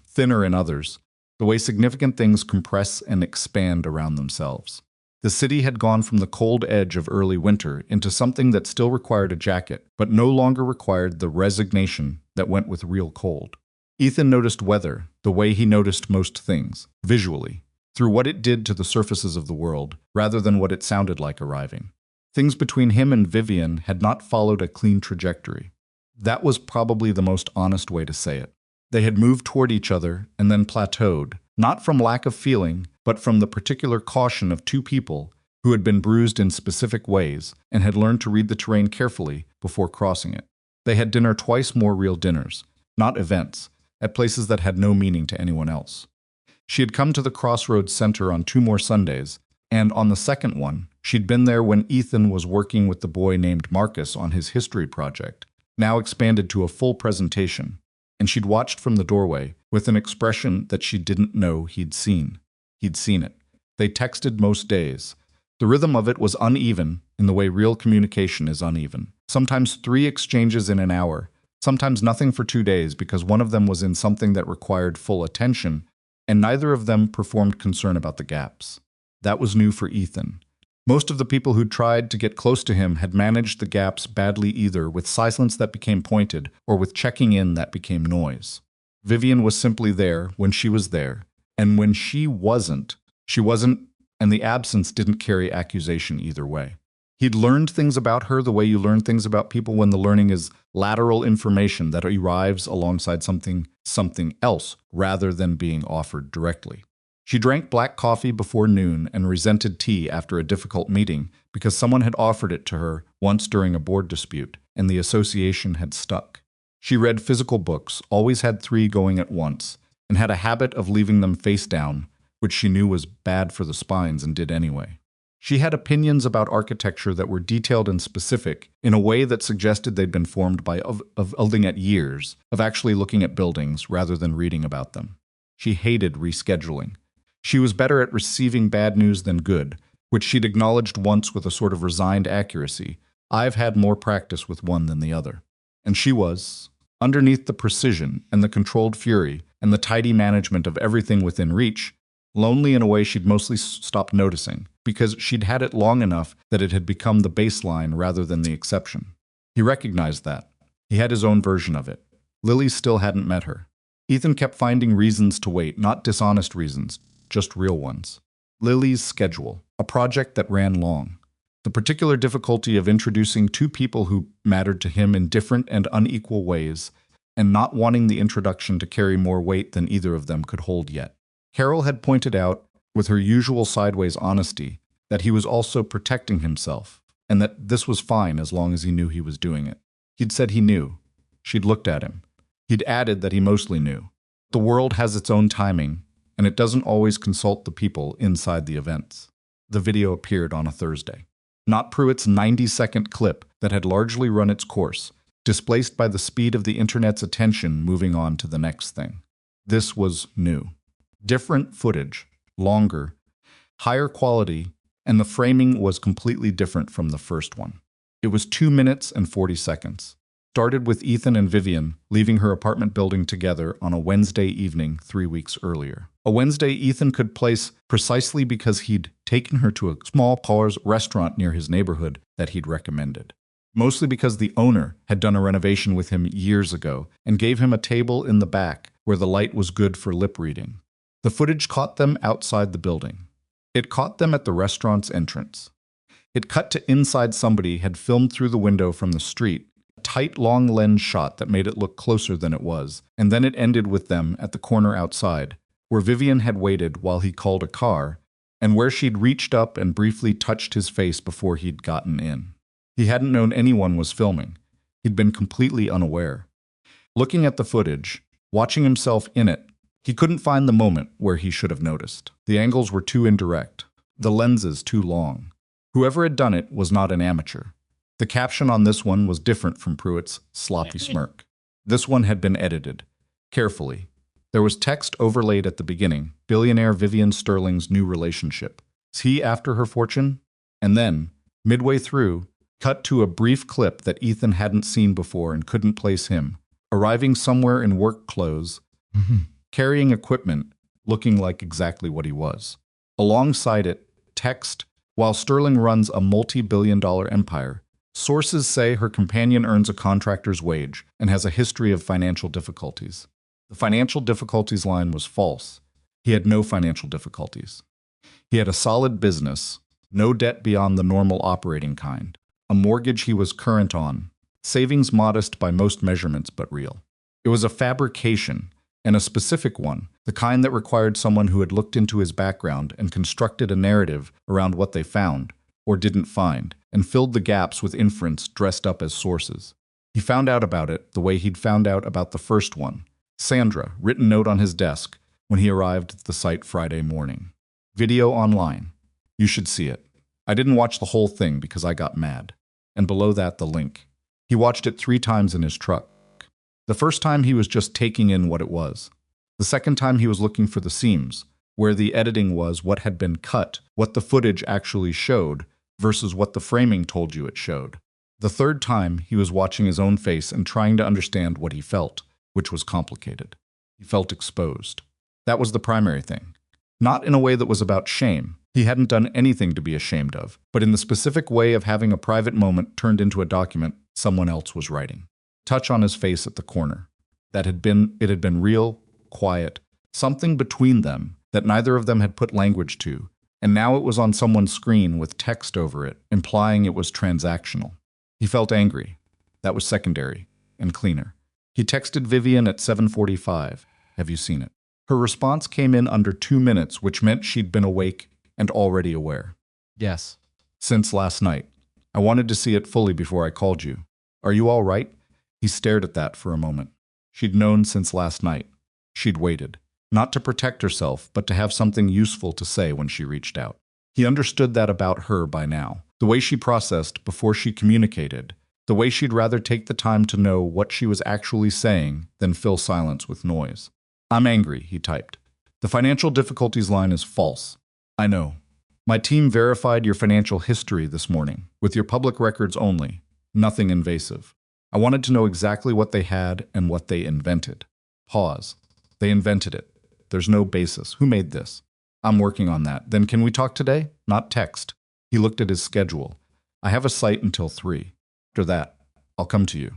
[SPEAKER 1] thinner in others. the way significant things compress and expand around themselves. The city had gone from the cold edge of early winter into something that still required a jacket, but no longer required the resignation that went with real cold. Ethan noticed weather the way he noticed most things, visually, through what it did to the surfaces of the world, rather than what it sounded like arriving. Things between him and Vivian had not followed a clean trajectory. That was probably the most honest way to say it. They had moved toward each other and then plateaued, not from lack of feeling, but from the particular caution of two people who had been bruised in specific ways and had learned to read the terrain carefully before crossing it. They had dinner twice more real dinners, not events, at places that had no meaning to anyone else. She had come to the Crossroads Center on 2 more Sundays, and on the second one, she'd been there when Ethan was working with the boy named Marcus on his history project, now expanded to a full presentation, and she'd watched from the doorway with an expression that she didn't know he'd seen. He'd seen it. They texted most days. The rhythm of it was uneven in the way real communication is uneven. Sometimes 3 exchanges in an hour, sometimes nothing for 2 days because one of them was in something that required full attention, and neither of them performed concern about the gaps. That was new for Ethan. Most of the people who'd tried to get close to him had managed the gaps badly, either with silence that became pointed or with checking in that became noise. Vivian was simply there when she was there, and when she wasn't, and the absence didn't carry accusation either way. He'd learned things about her the way you learn things about people when the learning is lateral information that arrives alongside something else rather than being offered directly. She drank black coffee before noon and resented tea after a difficult meeting because someone had offered it to her once during a board dispute, and the association had stuck. She read physical books, always had 3 going at once, and had a habit of leaving them face down, which she knew was bad for the spines and did anyway. She had opinions about architecture that were detailed and specific in a way that suggested they'd been formed by holding at years of actually looking at buildings rather than reading about them. She hated rescheduling. She was better at receiving bad news than good, which she'd acknowledged once with a sort of resigned accuracy. I've had more practice with one than the other. And she was, underneath the precision and the controlled fury and the tidy management of everything within reach, lonely in a way she'd mostly stopped noticing, because she'd had it long enough that it had become the baseline rather than the exception. He recognized that. He had his own version of it. Lily still hadn't met her. Ethan kept finding reasons to wait, not dishonest reasons, just real ones. Lily's schedule, a project that ran long. The particular difficulty of introducing 2 people who mattered to him in different and unequal ways, and not wanting the introduction to carry more weight than either of them could hold yet. Carol had pointed out, with her usual sideways honesty, that he was also protecting himself, and that this was fine as long as he knew he was doing it. He'd said he knew. She'd looked at him. He'd added that he mostly knew. The world has its own timing, and it doesn't always consult the people inside the events. The video appeared on a Thursday. Not Pruitt's 90-second clip that had largely run its course, displaced by the speed of the internet's attention moving on to the next thing. This was new. Different footage, longer, higher quality, and the framing was completely different from the first one. It was 2 minutes and 40 seconds. Started with Ethan and Vivian leaving her apartment building together on a Wednesday evening 3 weeks earlier. A Wednesday Ethan could place precisely because he'd taken her to a small Paul's restaurant near his neighborhood that he'd recommended. Mostly because the owner had done a renovation with him years ago and gave him a table in the back where the light was good for lip reading. The footage caught them outside the building. It caught them at the restaurant's entrance. It cut to inside somebody had filmed through the window from the street, a tight long lens shot that made it look closer than it was, and then it ended with them at the corner outside, where Vivian had waited while he called a car, and where she'd reached up and briefly touched his face before he'd gotten in. He hadn't known anyone was filming. He'd been completely unaware. Looking at the footage, watching himself in it, he couldn't find the moment where he should have noticed. The angles were too indirect, the lenses too long. Whoever had done it was not an amateur. The caption on this one was different from Pruitt's sloppy smirk. This one had been edited, carefully. There was text overlaid at the beginning, billionaire Vivian Sterling's new relationship. Is he after her fortune? And then, midway through, cut to a brief clip that Ethan hadn't seen before and couldn't place him, arriving somewhere in work clothes, carrying equipment, looking like exactly what he was. Alongside it, text, while Sterling runs a multi-billion-dollar empire, sources say her companion earns a contractor's wage and has a history of financial difficulties. The financial difficulties line was false. He had no financial difficulties. He had a solid business, no debt beyond the normal operating kind, a mortgage he was current on, savings modest by most measurements but real. It was a fabrication, and a specific one, the kind that required someone who had looked into his background and constructed a narrative around what they found, or didn't find, and filled the gaps with inference dressed up as sources. He found out about it the way he'd found out about the first one, Sandra, written note on his desk, when he arrived at the site Friday morning. Video online. You should see it. I didn't watch the whole thing because I got mad. And below that, the link. He watched it 3 times in his truck. The first time he was just taking in what it was. The second time he was looking for the seams, where the editing was what had been cut, what the footage actually showed, versus what the framing told you it showed. The third time he was watching his own face and trying to understand what he felt, which was complicated. He felt exposed. That was the primary thing. Not in a way that was about shame. He hadn't done anything to be ashamed of, but in the specific way of having a private moment turned into a document someone else was writing. Touch on his face at the corner. It had been real, quiet, something between them that neither of them had put language to, and now it was on someone's screen with text over it, implying it was transactional. He felt angry. That was secondary and cleaner. He texted Vivian at 7:45. Have you seen it? Her response came in under 2 minutes, which meant she'd been awake and already aware.
[SPEAKER 2] Yes.
[SPEAKER 1] Since last night. I wanted to see it fully before I called you. Are you all right? He stared at that for a moment. She'd known since last night. She'd waited. Not to protect herself, but to have something useful to say when she reached out. He understood that about her by now. The way she processed before she communicated. The way she'd rather take the time to know what she was actually saying than fill silence with noise. I'm angry, he typed. The financial difficulties line is false. I know. My team verified your financial history this morning, with your public records only. Nothing invasive. I wanted to know exactly what they had and what they invented. Pause. They invented it. There's no basis. Who made this? I'm working on that. Then can we talk today? Not text. He looked at his schedule. I have a site until 3. After that, I'll come to you.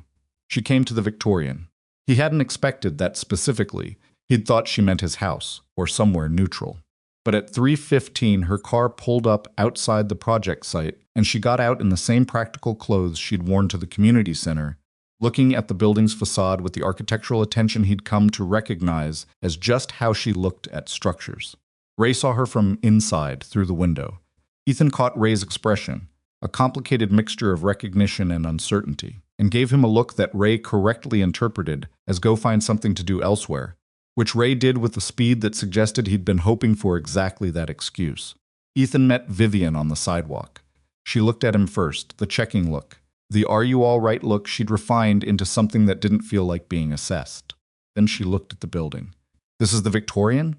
[SPEAKER 1] She came to the Victorian. He hadn't expected that specifically. He'd thought she meant his house, or somewhere neutral. But at 3:15, her car pulled up outside the project site, and she got out in the same practical clothes she'd worn to the community center, looking at the building's facade with the architectural attention he'd come to recognize as just how she looked at structures. Ray saw her from inside, through the window. Ethan caught Ray's expression, a complicated mixture of recognition and uncertainty, and gave him a look that Ray correctly interpreted as go find something to do elsewhere, which Ray did with the speed that suggested he'd been hoping for exactly that excuse. Ethan met Vivian on the sidewalk. She looked at him first, the checking look. The are you all right look she'd refined into something that didn't feel like being assessed. Then she looked at the building. This is the Victorian?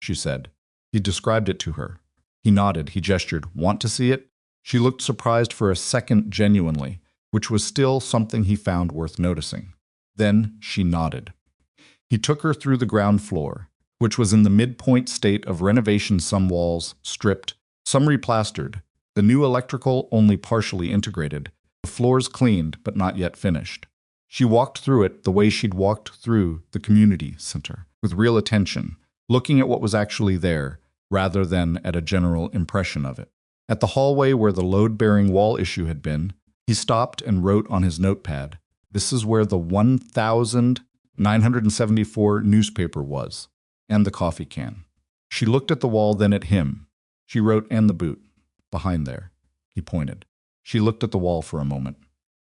[SPEAKER 1] She said. He described it to her. He nodded, he gestured, want to see it? She looked surprised for a second genuinely, which was still something he found worth noticing. Then she nodded. He took her through the ground floor, which was in the midpoint state of renovation, some walls stripped, some replastered, the new electrical only partially integrated, the floors cleaned but not yet finished. She walked through it the way she'd walked through the community center, with real attention, looking at what was actually there, rather than at a general impression of it. At the hallway where the load-bearing wall issue had been, he stopped and wrote on his notepad, "This is where the 1,974 newspaper was, and the coffee can." She looked at the wall, then at him. She wrote, "And the boot, behind there." He pointed. She looked at the wall for a moment.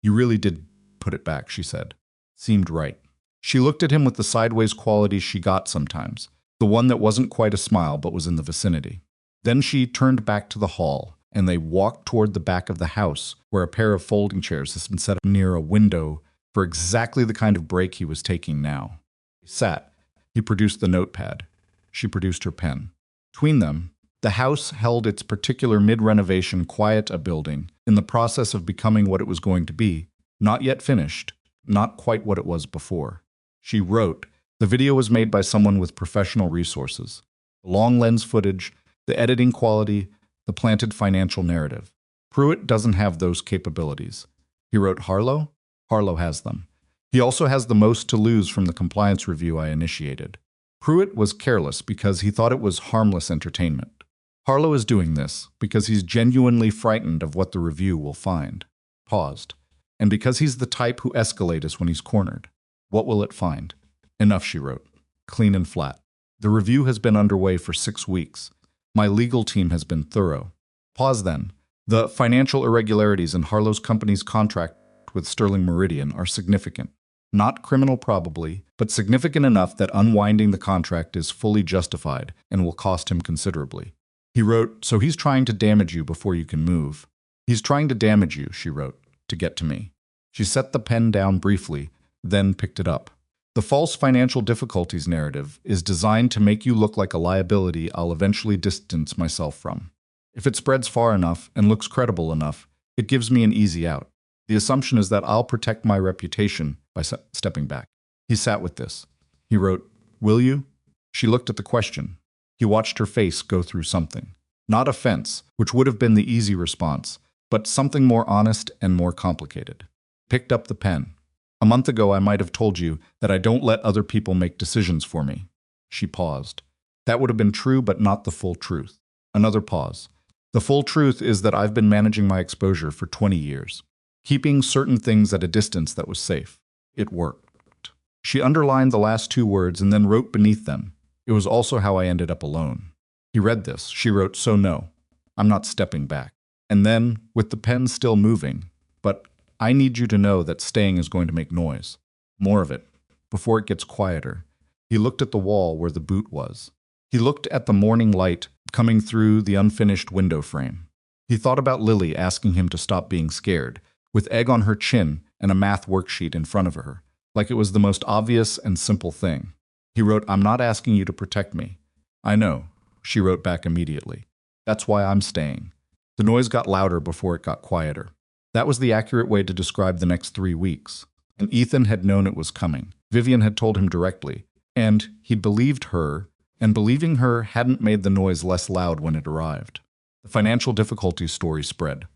[SPEAKER 1] "You really did put it back," she said. Seemed right. She looked at him with the sideways quality she got sometimes, the one that wasn't quite a smile but was in the vicinity. Then she turned back to the hall, and they walked toward the back of the house, where a pair of folding chairs had been set up near a window for exactly the kind of break he was taking now. He sat. He produced the notepad. She produced her pen. Between them, the house held its particular mid-renovation quiet building in the process of becoming what it was going to be, not yet finished, not quite what it was before. She wrote, "The video was made by someone with professional resources. The long lens footage, the editing quality, the planted financial narrative. Pruitt doesn't have those capabilities. He wrote Harlow? Harlow has them. He also has the most to lose from the compliance review I initiated. Pruitt was careless because he thought it was harmless entertainment. Harlow is doing this because he's genuinely frightened of what the review will find. Paused. And because he's the type who escalates when he's cornered. What will it find? Enough, she wrote. Clean and flat. The review has been underway for 6 weeks. My legal team has been thorough. Pause then. The financial irregularities in Harlow's company's contract with Sterling Meridian are significant. Not criminal probably, but significant enough that unwinding the contract is fully justified and will cost him considerably. He wrote, so he's trying to damage you before you can move. He's trying to damage you, she wrote, to get to me. She set the pen down briefly, then picked it up. The false financial difficulties narrative is designed to make you look like a liability I'll eventually distance myself from. If it spreads far enough and looks credible enough, it gives me an easy out. The assumption is that I'll protect my reputation by stepping back. He sat with this. He wrote, will you? She looked at the question. He watched her face go through something. Not offense, which would have been the easy response, but something more honest and more complicated. Picked up the pen. A month ago I might have told you that I don't let other people make decisions for me. She paused. That would have been true, but not the full truth. Another pause. The full truth is that I've been managing my exposure for 20 years. Keeping certain things at a distance that was safe. It worked. She underlined the last 2 words and then wrote beneath them. It was also how I ended up alone. He read this. She wrote, so no, I'm not stepping back. And then, with the pen still moving, but I need you to know that staying is going to make noise. More of it. Before it gets quieter. He looked at the wall where the boot was. He looked at the morning light coming through the unfinished window frame. He thought about Lily asking him to stop being scared, with egg on her chin and a math worksheet in front of her, like it was the most obvious and simple thing. He wrote, I'm not asking you to protect me. I know, she wrote back immediately. That's why I'm staying. The noise got louder before it got quieter. That was the accurate way to describe the next 3 weeks. And Ethan had known it was coming. Vivian had told him directly. And he'd believed her, and believing her hadn't made the noise less loud when it arrived. The financial difficulties story spread.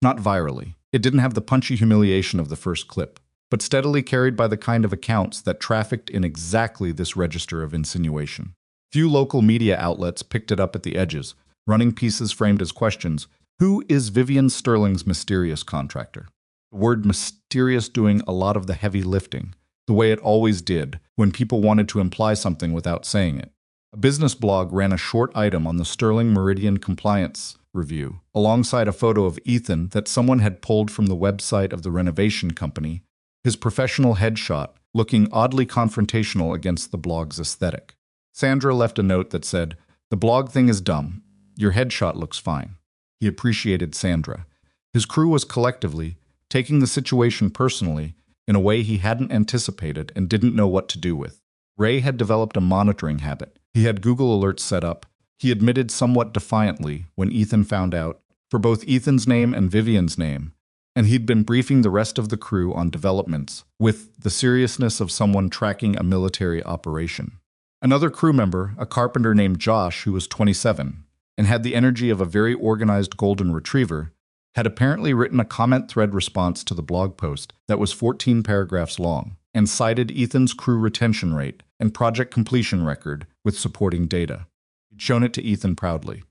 [SPEAKER 1] Not virally. It didn't have the punchy humiliation of the first clip, but steadily carried by the kind of accounts that trafficked in exactly this register of insinuation. Few local media outlets picked it up at the edges, running pieces framed as questions. Who is Vivian Sterling's mysterious contractor? The word mysterious doing a lot of the heavy lifting, the way it always did when people wanted to imply something without saying it. A business blog ran a short item on the Sterling Meridian compliance review, alongside a photo of Ethan that someone had pulled from the website of the renovation company, his professional headshot looking oddly confrontational against the blog's aesthetic. Sandra left a note that said, the blog thing is dumb. Your headshot looks fine. He appreciated Sandra. His crew was collectively taking the situation personally in a way he hadn't anticipated and didn't know what to do with. Ray had developed a monitoring habit. He had Google Alerts set up. He admitted somewhat defiantly when Ethan found out, for both Ethan's name and Vivian's name, and he'd been briefing the rest of the crew on developments with the seriousness of someone tracking a military operation. Another crew member, a carpenter named Josh, who was 27, and had the energy of a very organized golden retriever, had apparently written a comment thread response to the blog post that was 14 paragraphs long, and cited Ethan's crew retention rate and project completion record with supporting data. He'd shown it to Ethan proudly.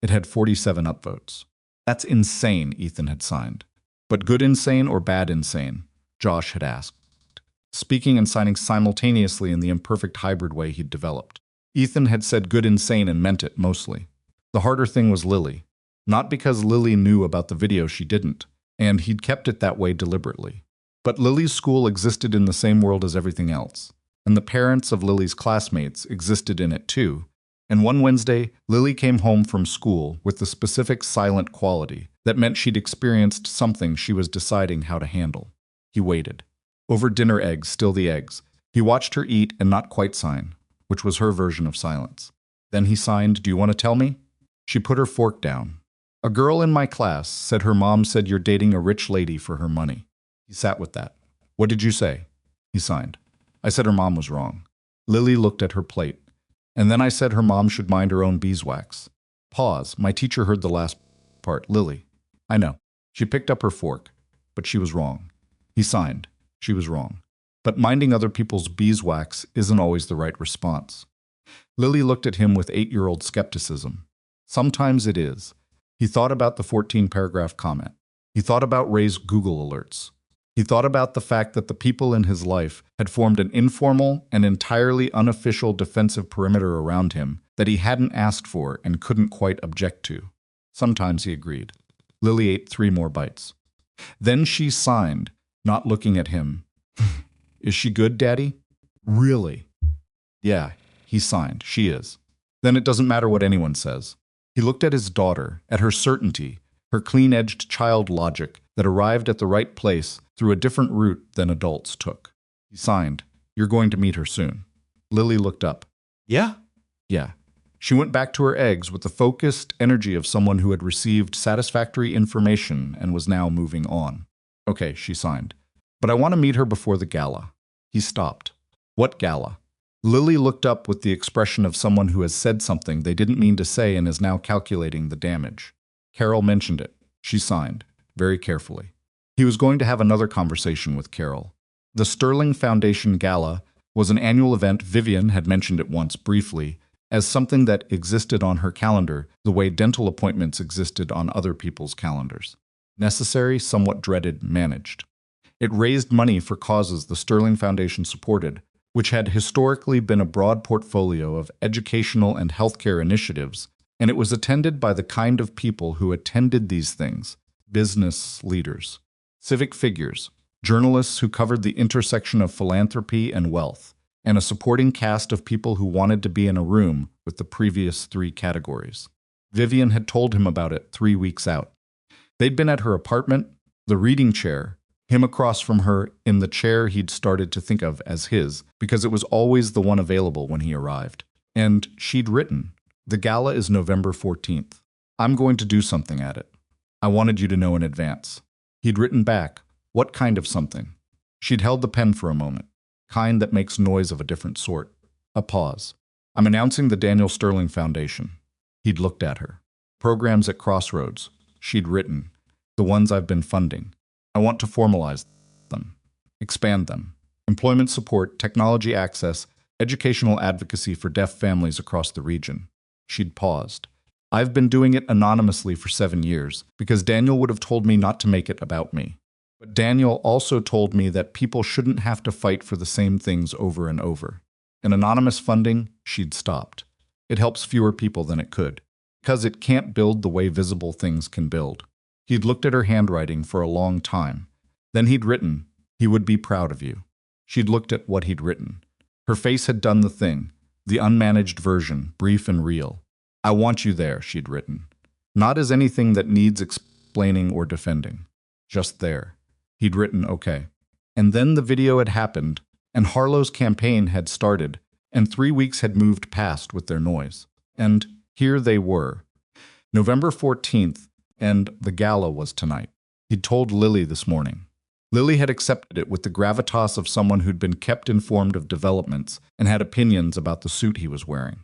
[SPEAKER 1] It had 47 upvotes. That's insane, Ethan had signed. But good insane or bad insane? Josh had asked, speaking and signing simultaneously in the imperfect hybrid way he'd developed. Ethan had said good insane and meant it mostly. The harder thing was Lily. Not because Lily knew about the video, she didn't, and he'd kept it that way deliberately. But Lily's school existed in the same world as everything else, and the parents of Lily's classmates existed in it too. And one Wednesday, Lily came home from school with the specific silent quality that meant she'd experienced something she was deciding how to handle. He waited. Over dinner eggs, still the eggs. He watched her eat and not quite sign, which was her version of silence. Then he signed, do you want to tell me? She put her fork down. A girl in my class said her mom said you're dating a rich lady for her money. He sat with that. What did you say? He signed. I said her mom was wrong. Lily looked at her plate. And then I said her mom should mind her own beeswax. Pause. My teacher heard the last part. Lily. I know. She picked up her fork, but she was wrong. He signed. She was wrong. But minding other people's beeswax isn't always the right response. Lily looked at him with 8-year-old skepticism. Sometimes it is. He thought about the 14-paragraph comment. He thought about Ray's Google alerts. He thought about the fact that the people in his life had formed an informal and entirely unofficial defensive perimeter around him that he hadn't asked for and couldn't quite object to. Sometimes he agreed. Lily ate 3 more bites. Then she signed, not looking at him. Is she good, Daddy? Really? Yeah, he signed. She is. Then it doesn't matter what anyone says. He looked at his daughter, at her certainty, her clean-edged child logic that arrived at the right place through a different route than adults took. He signed, You're going to meet her soon. Lily looked up. Yeah? Yeah. She went back to her eggs with the focused energy of someone who had received satisfactory information and was now moving on. Okay, she signed. But I want to meet her before the gala. He stopped. What gala? Lily looked up with the expression of someone who has said something they didn't mean to say and is now calculating the damage. Carol mentioned it. She signed, very carefully. He was going to have another conversation with Carol. The Sterling Foundation Gala was an annual event. Vivian had mentioned it once briefly as something that existed on her calendar the way dental appointments existed on other people's calendars. Necessary, somewhat dreaded, managed. It raised money for causes the Sterling Foundation supported, which had historically been a broad portfolio of educational and healthcare initiatives, and it was attended by the kind of people who attended these things: business leaders, civic figures, journalists who covered the intersection of philanthropy and wealth, and a supporting cast of people who wanted to be in a room with the previous 3 categories. Vivian had told him about it 3 weeks out. They'd been at her apartment, the reading chair, him across from her in the chair he'd started to think of as his, because it was always the one available when he arrived. And she'd written, The gala is November 14th. I'm going to do something at it. I wanted you to know in advance. He'd written back, What kind of something? She'd held the pen for a moment, kind that makes noise of a different sort. A pause. I'm announcing the Daniel Sterling Foundation. He'd looked at her. Programs at Crossroads. She'd written, The ones I've been funding. I want to formalize them, expand them. Employment support, technology access, educational advocacy for deaf families across the region. She'd paused. I've been doing it anonymously for 7 years because Daniel would have told me not to make it about me. But Daniel also told me that people shouldn't have to fight for the same things over and over. In anonymous funding, she'd stopped. It helps fewer people than it could, because it can't build the way visible things can build. He'd looked at her handwriting for a long time. Then he'd written, He would be proud of you. She'd looked at what he'd written. Her face had done the thing, the unmanaged version, brief and real. I want you there, she'd written. Not as anything that needs explaining or defending. Just there. He'd written, okay. And then the video had happened, and Harlow's campaign had started, and 3 weeks had moved past with their noise. And here they were. November 14th, and the gala was tonight. He'd told Lily this morning. Lily had accepted it with the gravitas of someone who'd been kept informed of developments and had opinions about the suit he was wearing.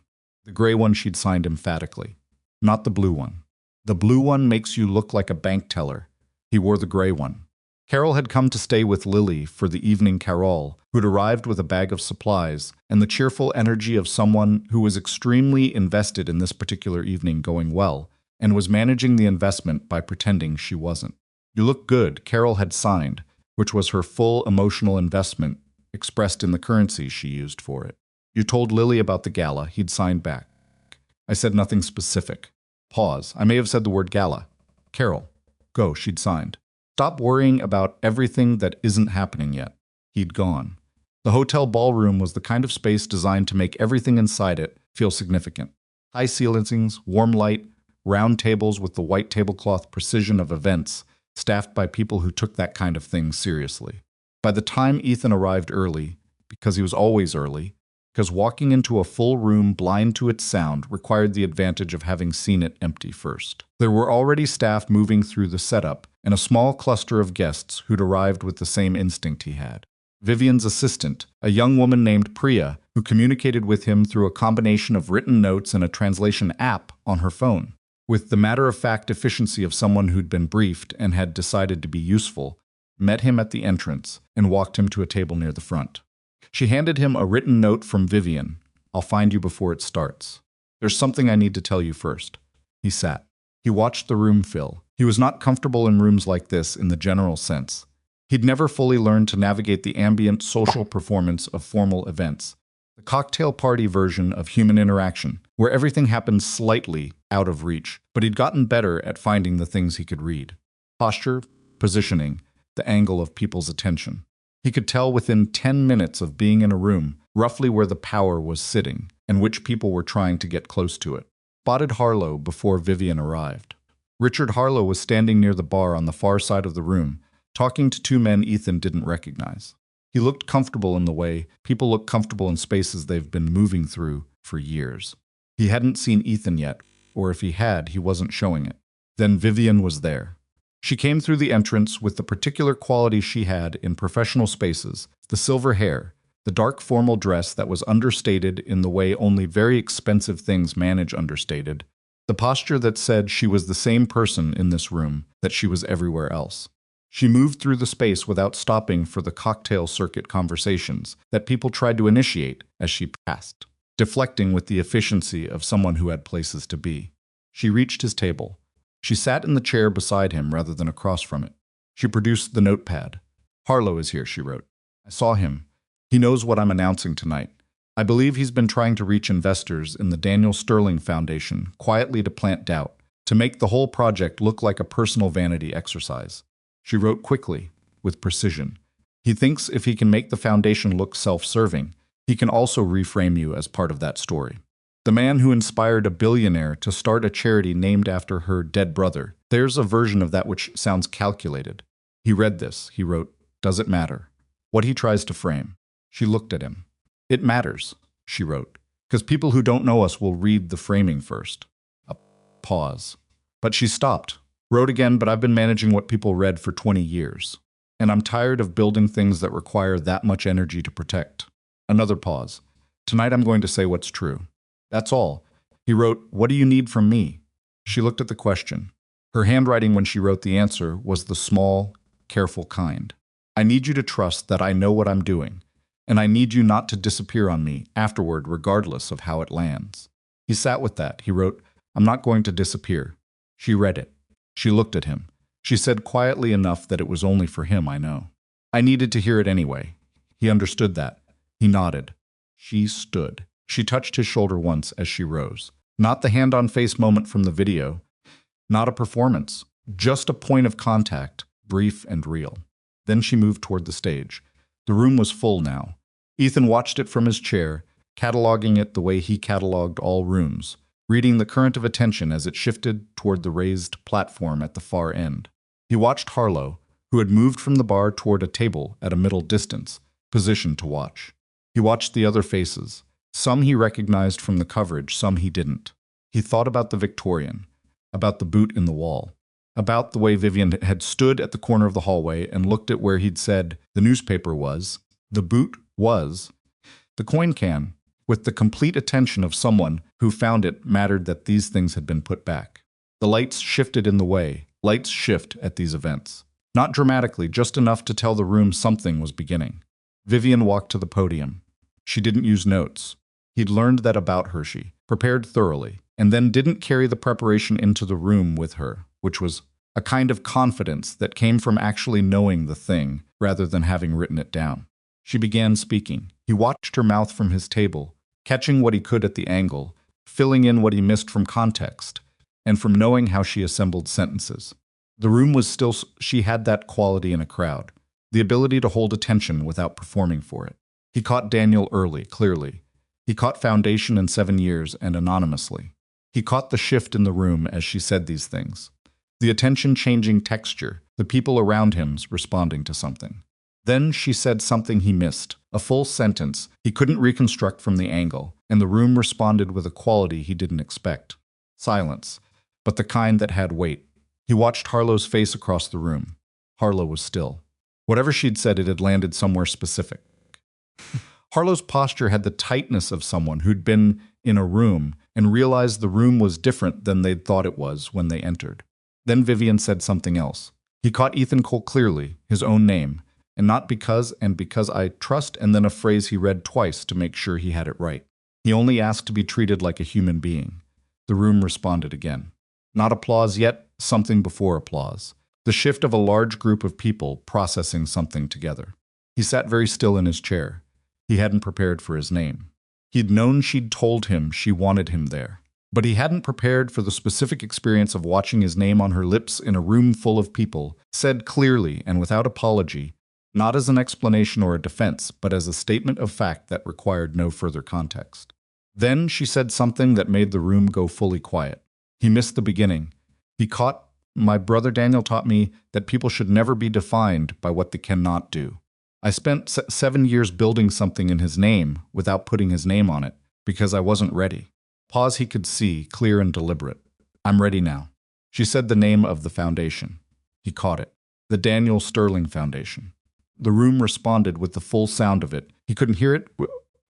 [SPEAKER 1] The gray one she'd signed emphatically. Not the blue one. The blue one makes you look like a bank teller. He wore the gray one. Carol had come to stay with Lily for the evening carol, who'd arrived with a bag of supplies and the cheerful energy of someone who was extremely invested in this particular evening going well, and was managing the investment by pretending she wasn't. You look good, Carol had signed, which was her full emotional investment, expressed in the currency she used for it. You told Lily about the gala, he'd signed back. I said nothing specific. Pause. I may have said the word gala. Carol. Go, she'd signed. Stop worrying about everything that isn't happening yet. He'd gone. The hotel ballroom was the kind of space designed to make everything inside it feel significant. High ceilings, warm light, round tables with the white tablecloth precision of events, staffed by people who took that kind of thing seriously. By the time Ethan arrived early, because he was always early, because walking into a full room blind to its sound required the advantage of having seen it empty first. There were already staff moving through the setup and a small cluster of guests who'd arrived with the same instinct he had. Vivian's assistant, a young woman named Priya, who communicated with him through a combination of written notes and a translation app on her phone. With the matter-of-fact efficiency of someone who'd been briefed and had decided to be useful, met him at the entrance and walked him to a table near the front. She handed him a written note from Vivian. "I'll find you before it starts. There's something I need to tell you first." He sat. He watched the room fill. He was not comfortable in rooms like this in the general sense. He'd never fully learned to navigate the ambient social performance of formal events, the cocktail party version of human interaction, where everything happened slightly out of reach, but he'd gotten better at finding the things he could read. Posture, positioning, the angle of people's attention. He could tell within 10 minutes of being in a room roughly where the power was sitting and which people were trying to get close to it. Spotted Harlow before Vivian arrived. Richard Harlow was standing near the bar on the far side of the room, talking to two men Ethan didn't recognize. He looked comfortable in the way people look comfortable in spaces they've been moving through for years. He hadn't seen Ethan yet, or if he had, he wasn't showing it. Then Vivian was there. She came through the entrance with the particular quality she had in professional spaces, the silver hair, the dark formal dress that was understated in the way only very expensive things manage understated, the posture that said she was the same person in this room that she was everywhere else. She moved through the space without stopping for the cocktail circuit conversations that people tried to initiate as she passed, deflecting with the efficiency of someone who had places to be. She reached his table. She sat in the chair beside him rather than across from it. She produced the notepad. "Harlow is here," she wrote. "I saw him. He knows what I'm announcing tonight. I believe he's been trying to reach investors in the Daniel Sterling Foundation quietly to plant doubt, to make the whole project look like a personal vanity exercise." She wrote quickly, with precision. "He thinks if he can make the foundation look self-serving, he can also reframe you as part of that story. The man who inspired a billionaire to start a charity named after her dead brother. There's a version of that which sounds calculated." He read this. He wrote, "Does it matter what he tries to frame?" She looked at him. "It matters," she wrote, "because people who don't know us will read the framing first." A pause. But she stopped. Wrote again, "But I've been managing what people read for 20 years. And I'm tired of building things that require that much energy to protect." Another pause. "Tonight I'm going to say what's true. That's all." He wrote, "What do you need from me?" She looked at the question. Her handwriting when she wrote the answer was the small, careful kind. "I need you to trust that I know what I'm doing, and I need you not to disappear on me afterward regardless of how it lands." He sat with that. He wrote, "I'm not going to disappear." She read it. She looked at him. She said quietly enough that it was only for him, I know. "I needed to hear it anyway." He understood that. He nodded. She stood. She touched his shoulder once as she rose. Not the hand-on-face moment from the video. Not a performance. Just a point of contact, brief and real. Then she moved toward the stage. The room was full now. Ethan watched it from his chair, cataloging it the way he cataloged all rooms, reading the current of attention as it shifted toward the raised platform at the far end. He watched Harlow, who had moved from the bar toward a table at a middle distance, positioned to watch. He watched the other faces. Some he recognized from the coverage, some he didn't. He thought about the Victorian, about the boot in the wall, about the way Vivian had stood at the corner of the hallway and looked at where he'd said the newspaper was, the boot was, the coin can, with the complete attention of someone who found it mattered that these things had been put back. The lights shifted in the way. Lights shift at these events. Not dramatically, just enough to tell the room something was beginning. Vivian walked to the podium. She didn't use notes. He'd learned that about her. She prepared thoroughly, and then didn't carry the preparation into the room with her, which was a kind of confidence that came from actually knowing the thing rather than having written it down. She began speaking. He watched her mouth from his table, catching what he could at the angle, filling in what he missed from context, and from knowing how she assembled sentences. The room was still, she had that quality in a crowd, the ability to hold attention without performing for it. He caught Daniel early, clearly. He caught Foundation in 7 years and anonymously. He caught the shift in the room as she said these things. The attention-changing texture, the people around him responding to something. Then she said something he missed, a full sentence he couldn't reconstruct from the angle, and the room responded with a quality he didn't expect. Silence, but the kind that had weight. He watched Harlow's face across the room. Harlow was still. Whatever she'd said, it had landed somewhere specific. Harlow's posture had the tightness of someone who'd been in a room and realized the room was different than they'd thought it was when they entered. Then Vivian said something else. He caught Ethan Cole clearly, his own name, and not because I trust, and then a phrase he read twice to make sure he had it right. He only asked to be treated like a human being. The room responded again. Not applause yet, something before applause. The shift of a large group of people processing something together. He sat very still in his chair. He hadn't prepared for his name. He'd known she'd told him she wanted him there. But he hadn't prepared for the specific experience of watching his name on her lips in a room full of people, said clearly and without apology, not as an explanation or a defense, but as a statement of fact that required no further context. Then she said something that made the room go fully quiet. He missed the beginning. He caught, "My brother Daniel taught me that people should never be defined by what they cannot do. I spent 7 years building something in his name without putting his name on it, because I wasn't ready." Pause he could see, clear and deliberate. "I'm ready now." She said the name of the foundation. He caught it. The Daniel Sterling Foundation. The room responded with the full sound of it. He couldn't hear it,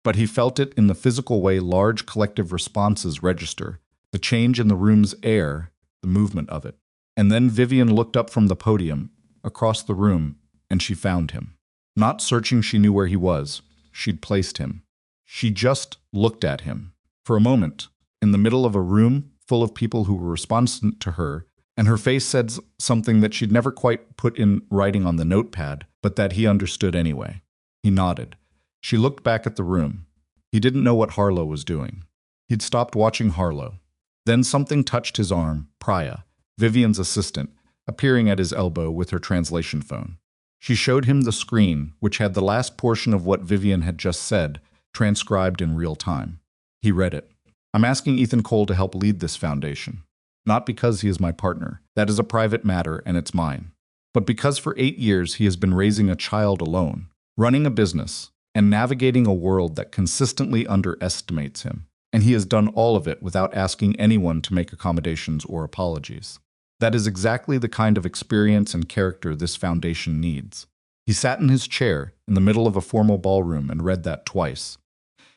[SPEAKER 1] but he felt it in the physical way large collective responses register, the change in the room's air, the movement of it. And then Vivian looked up from the podium, across the room, and she found him. Not searching, she knew where he was. She'd placed him. She just looked at him. For a moment, in the middle of a room full of people who were responsive to her, and her face said something that she'd never quite put in writing on the notepad, but that he understood anyway. He nodded. She looked back at the room. He didn't know what Harlow was doing. He'd stopped watching Harlow. Then something touched his arm, Priya, Vivian's assistant, appearing at his elbow with her translation phone. She showed him the screen, which had the last portion of what Vivian had just said, transcribed in real time. He read it. "I'm asking Ethan Cole to help lead this foundation. Not because he is my partner. That is a private matter, and it's mine. But because for 8 years he has been raising a child alone, running a business, and navigating a world that consistently underestimates him. And he has done all of it without asking anyone to make accommodations or apologies. That is exactly the kind of experience and character this foundation needs." He sat in his chair in the middle of a formal ballroom and read that twice.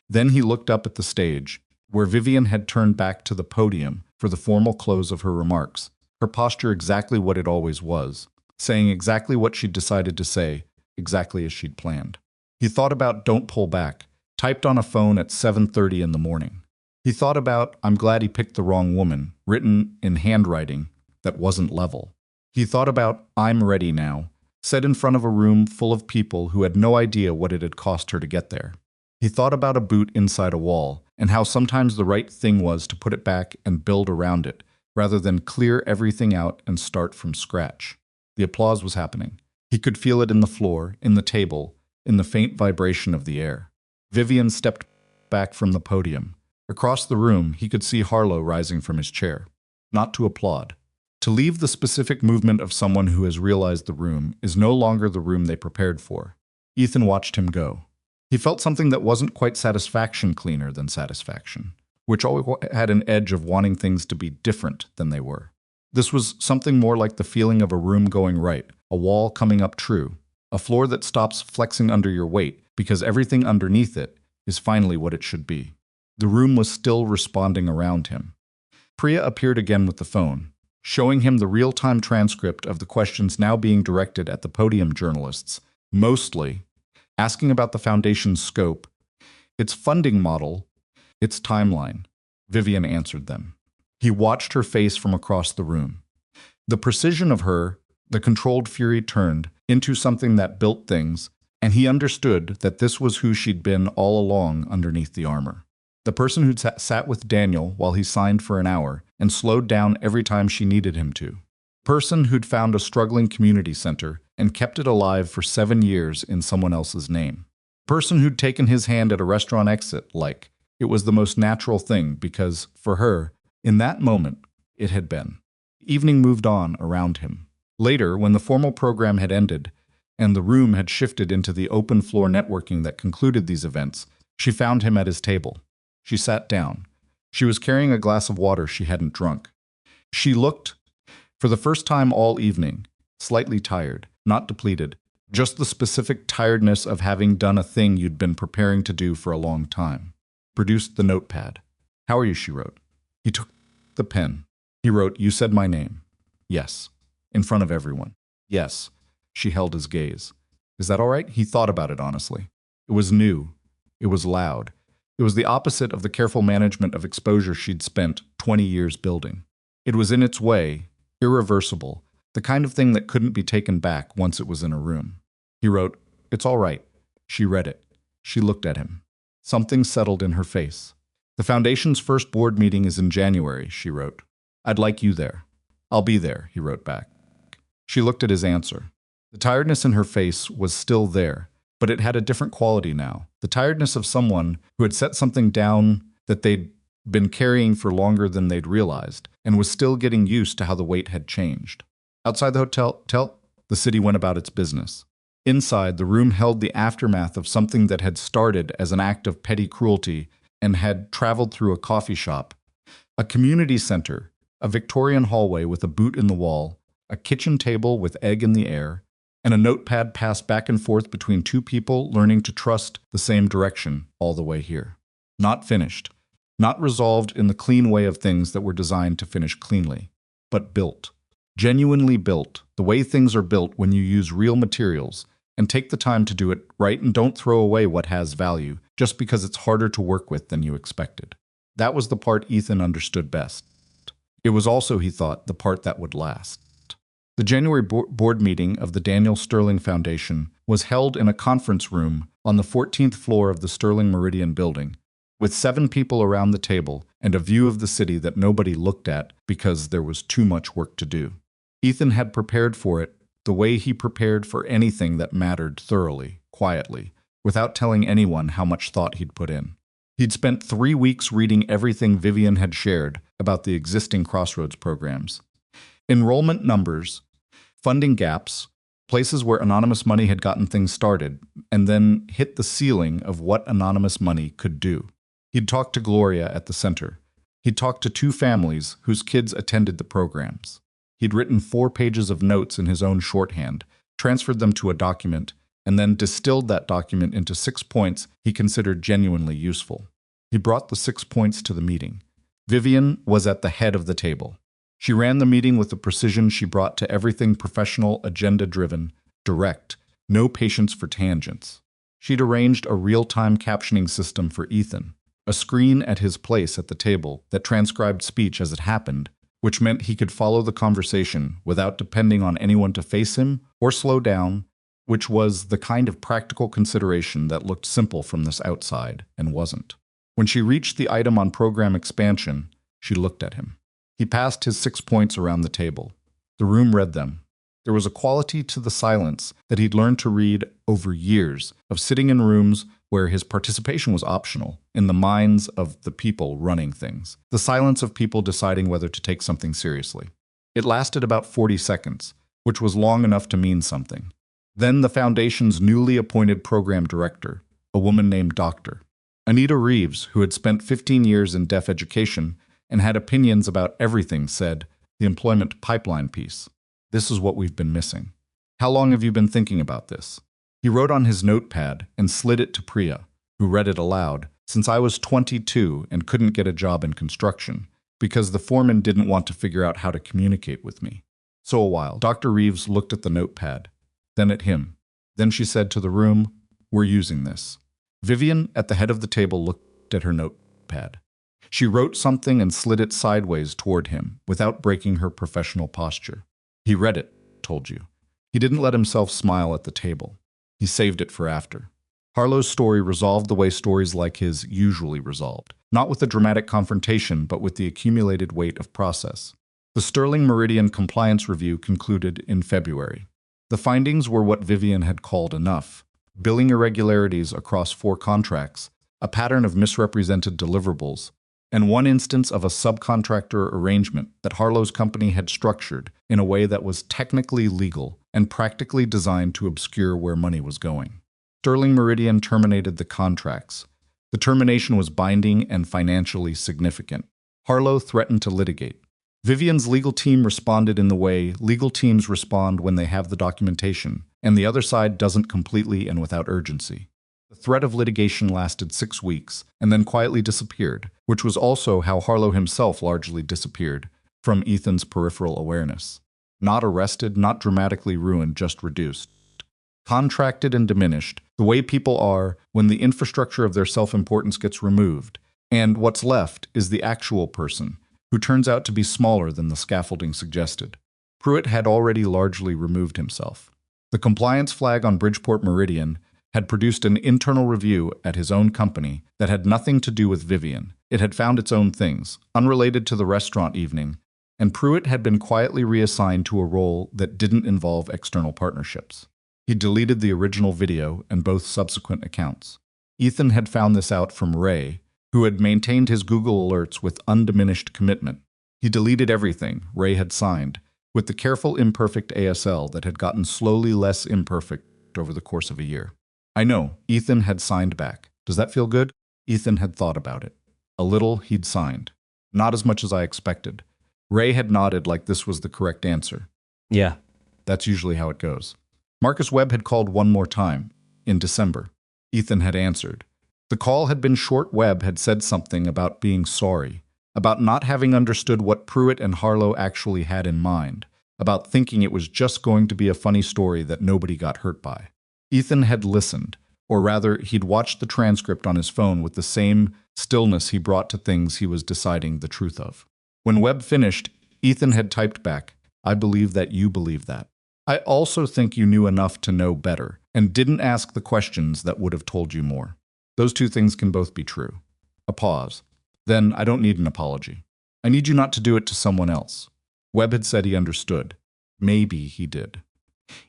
[SPEAKER 1] Then he looked up at the stage, where Vivian had turned back to the podium for the formal close of her remarks, her posture exactly what it always was, saying exactly what she'd decided to say, exactly as she'd planned. He thought about "don't pull back," typed on a phone at 7:30 in the morning. He thought about "I'm glad he picked the wrong woman," written in handwriting that wasn't level. He thought about "I'm ready now," said in front of a room full of people who had no idea what it had cost her to get there. He thought about a boot inside a wall, and how sometimes the right thing was to put it back and build around it, rather than clear everything out and start from scratch. The applause was happening. He could feel it in the floor, in the table, in the faint vibration of the air. Vivian stepped back from the podium. Across the room, he could see Harlow rising from his chair. Not to applaud. To leave the specific movement of someone who has realized the room is no longer the room they prepared for. Ethan watched him go. He felt something that wasn't quite satisfaction cleaner than satisfaction, which always had an edge of wanting things to be different than they were. This was something more like the feeling of a room going right, a wall coming up true, a floor that stops flexing under your weight because everything underneath it is finally what it should be. The room was still responding around him. Priya appeared again with the phone, showing him the real-time transcript of the questions now being directed at the podium journalists, mostly asking about the foundation's scope, its funding model, its timeline. Vivian answered them. He watched her face from across the room. The precision of her, the controlled fury turned into something that built things, and he understood that this was who she'd been all along underneath the armor. The person who'd sat with Daniel while he signed for an hour and slowed down every time she needed him to. Person who'd found a struggling community center and kept it alive for 7 years in someone else's name. Person who'd taken his hand at a restaurant exit like it was the most natural thing because, for her, in that moment, it had been. Evening moved on around him. Later, when the formal program had ended and the room had shifted into the open floor networking that concluded these events, she found him at his table. She sat down. She was carrying a glass of water she hadn't drunk. She looked, for the first time all evening, slightly tired, not depleted, Just the specific tiredness of having done a thing you'd been preparing to do for a long time. Produced the notepad. "How are you?" she wrote. He took the pen. He wrote, "You said my name." "Yes." In front of everyone. "Yes." She held his gaze. "Is that all right?" He thought about it honestly. It was new. It was loud. It was the opposite of the careful management of exposure she'd spent 20 years building. It was in its way, irreversible, the kind of thing that couldn't be taken back once it was in a room. He wrote, "It's all right." She read it. She looked at him. Something settled in her face. "The Foundation's first board meeting is in January," she wrote. "I'd like you there." "I'll be there," he wrote back. She looked at his answer. The tiredness in her face was still there, but it had a different quality now. The tiredness of someone who had set something down that they'd been carrying for longer than they'd realized, and was still getting used to how the weight had changed. Outside the hotel, the city went about its business. Inside, the room held the aftermath of something that had started as an act of petty cruelty and had traveled through a coffee shop, a community center, a Victorian hallway with a boot in the wall, a kitchen table with egg in the air, and a notepad passed back and forth between two people learning to trust the same direction all the way here. Not finished. Not resolved in the clean way of things that were designed to finish cleanly, but built. Genuinely built, the way things are built when you use real materials and take the time to do it right and don't throw away what has value just because it's harder to work with than you expected. That was the part Ethan understood best. It was also, he thought, the part that would last. The January board meeting of the Daniel Sterling Foundation was held in a conference room on the 14th floor of the Sterling Meridian building, with 7 people around the table and a view of the city that nobody looked at because there was too much work to do. Ethan had prepared for it the way he prepared for anything that mattered thoroughly, quietly, without telling anyone how much thought he'd put in. He'd spent 3 weeks reading everything Vivian had shared about the existing Crossroads programs. Enrollment numbers, funding gaps, places where anonymous money had gotten things started, and then hit the ceiling of what anonymous money could do. He'd talked to Gloria at the center. He'd talked to 2 families whose kids attended the programs. He'd written 4 pages of notes in his own shorthand, transferred them to a document, and then distilled that document into 6 points he considered genuinely useful. He brought the 6 points to the meeting. Vivian was at the head of the table. She ran the meeting with the precision she brought to everything professional, agenda-driven, direct, no patience for tangents. She'd arranged a real-time captioning system for Ethan, a screen at his place at the table that transcribed speech as it happened, which meant he could follow the conversation without depending on anyone to face him or slow down, which was the kind of practical consideration that looked simple from this outside and wasn't. When she reached the item on program expansion, she looked at him. He passed his 6 points around the table. The room read them. There was a quality to the silence that he'd learned to read over years of sitting in rooms where his participation was optional, in the minds of the people running things. The silence of people deciding whether to take something seriously. It lasted about 40 seconds, which was long enough to mean something. Then the Foundation's newly appointed program director, a woman named Dr. Anita Reeves, who had spent 15 years in deaf education and had opinions about everything, said, "The employment pipeline piece. This is what we've been missing. How long have you been thinking about this?" He wrote on his notepad and slid it to Priya, who read it aloud, "Since I was 22 and couldn't get a job in construction, because the foreman didn't want to figure out how to communicate with me." So a while, Dr. Reeves looked at the notepad, then at him. Then she said to the room, "We're using this." Vivian, at the head of the table, looked at her notepad. She wrote something and slid it sideways toward him, without breaking her professional posture. He read it, told you. He didn't let himself smile at the table. He saved it for after. Harlow's story resolved the way stories like his usually resolved, not with a dramatic confrontation, but with the accumulated weight of process. The Sterling Meridian Compliance Review concluded in February. The findings were what Vivian had called enough: billing irregularities across 4 contracts, a pattern of misrepresented deliverables, and 1 instance of a subcontractor arrangement that Harlow's company had structured in a way that was technically legal and practically designed to obscure where money was going. Sterling Meridian terminated the contracts. The termination was binding and financially significant. Harlow threatened to litigate. Vivian's legal team responded in the way legal teams respond when they have the documentation, and the other side doesn't completely and without urgency. The threat of litigation lasted 6 weeks and then quietly disappeared, which was also how Harlow himself largely disappeared from Ethan's peripheral awareness. Not arrested, not dramatically ruined, just reduced. Contracted and diminished, the way people are when the infrastructure of their self-importance gets removed, and what's left is the actual person, who turns out to be smaller than the scaffolding suggested. Pruitt had already largely removed himself. The compliance flag on Bridgeport Meridian had produced an internal review at his own company that had nothing to do with Vivian. It had found its own things, unrelated to the restaurant evening, and Pruitt had been quietly reassigned to a role that didn't involve external partnerships. He deleted the original video and both subsequent accounts. Ethan had found this out from Ray, who had maintained his Google alerts with undiminished commitment. He deleted everything Ray had signed, with the careful imperfect ASL that had gotten slowly less imperfect over the course of a year. I know, Ethan had signed back. Does that feel good? Ethan had thought about it. A little, he'd signed. Not as much as I expected. Ray had nodded like this was the correct answer.
[SPEAKER 2] Yeah.
[SPEAKER 1] That's usually how it goes. Marcus Webb had called one more time, in December. Ethan had answered. The call had been short. Webb had said something about being sorry, about not having understood what Pruitt and Harlow actually had in mind, about thinking it was just going to be a funny story that nobody got hurt by. Ethan had listened, or rather, he'd watched the transcript on his phone with the same stillness he brought to things he was deciding the truth of. When Webb finished, Ethan had typed back, "I believe that you believe that. I also think you knew enough to know better, and didn't ask the questions that would have told you more. Those two things can both be true." A pause. Then, "I don't need an apology. I need you not to do it to someone else." Webb had said he understood. Maybe he did.